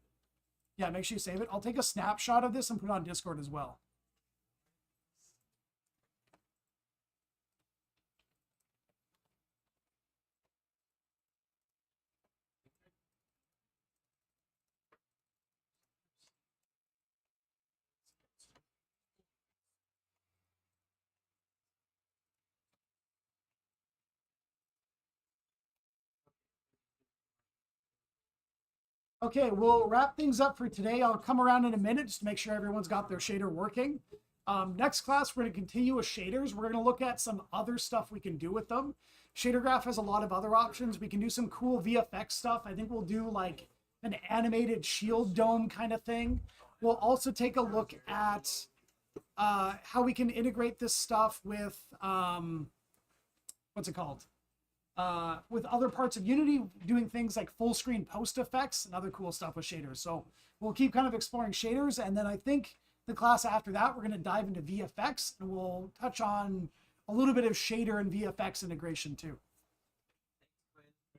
Speaker 2: Yeah, make sure you save it. I'll take a snapshot of this and put it on Discord as well. Okay, we'll wrap things up for today. I'll come around in a minute just to make sure everyone's got their shader working. Next class, we're going to continue with shaders. We're going to look at some other stuff we can do with them. Shader Graph has a lot of other options. We can do some cool VFX stuff. I think we'll do like an animated shield dome kind of thing. We'll also take a look at how we can integrate this stuff with, what's it called? With other parts of Unity, doing things like full screen post effects and other cool stuff with shaders. So we'll keep kind of exploring shaders, and then I think the class after that, we're going to dive into VFX, and we'll touch on a little bit of shader and VFX integration too.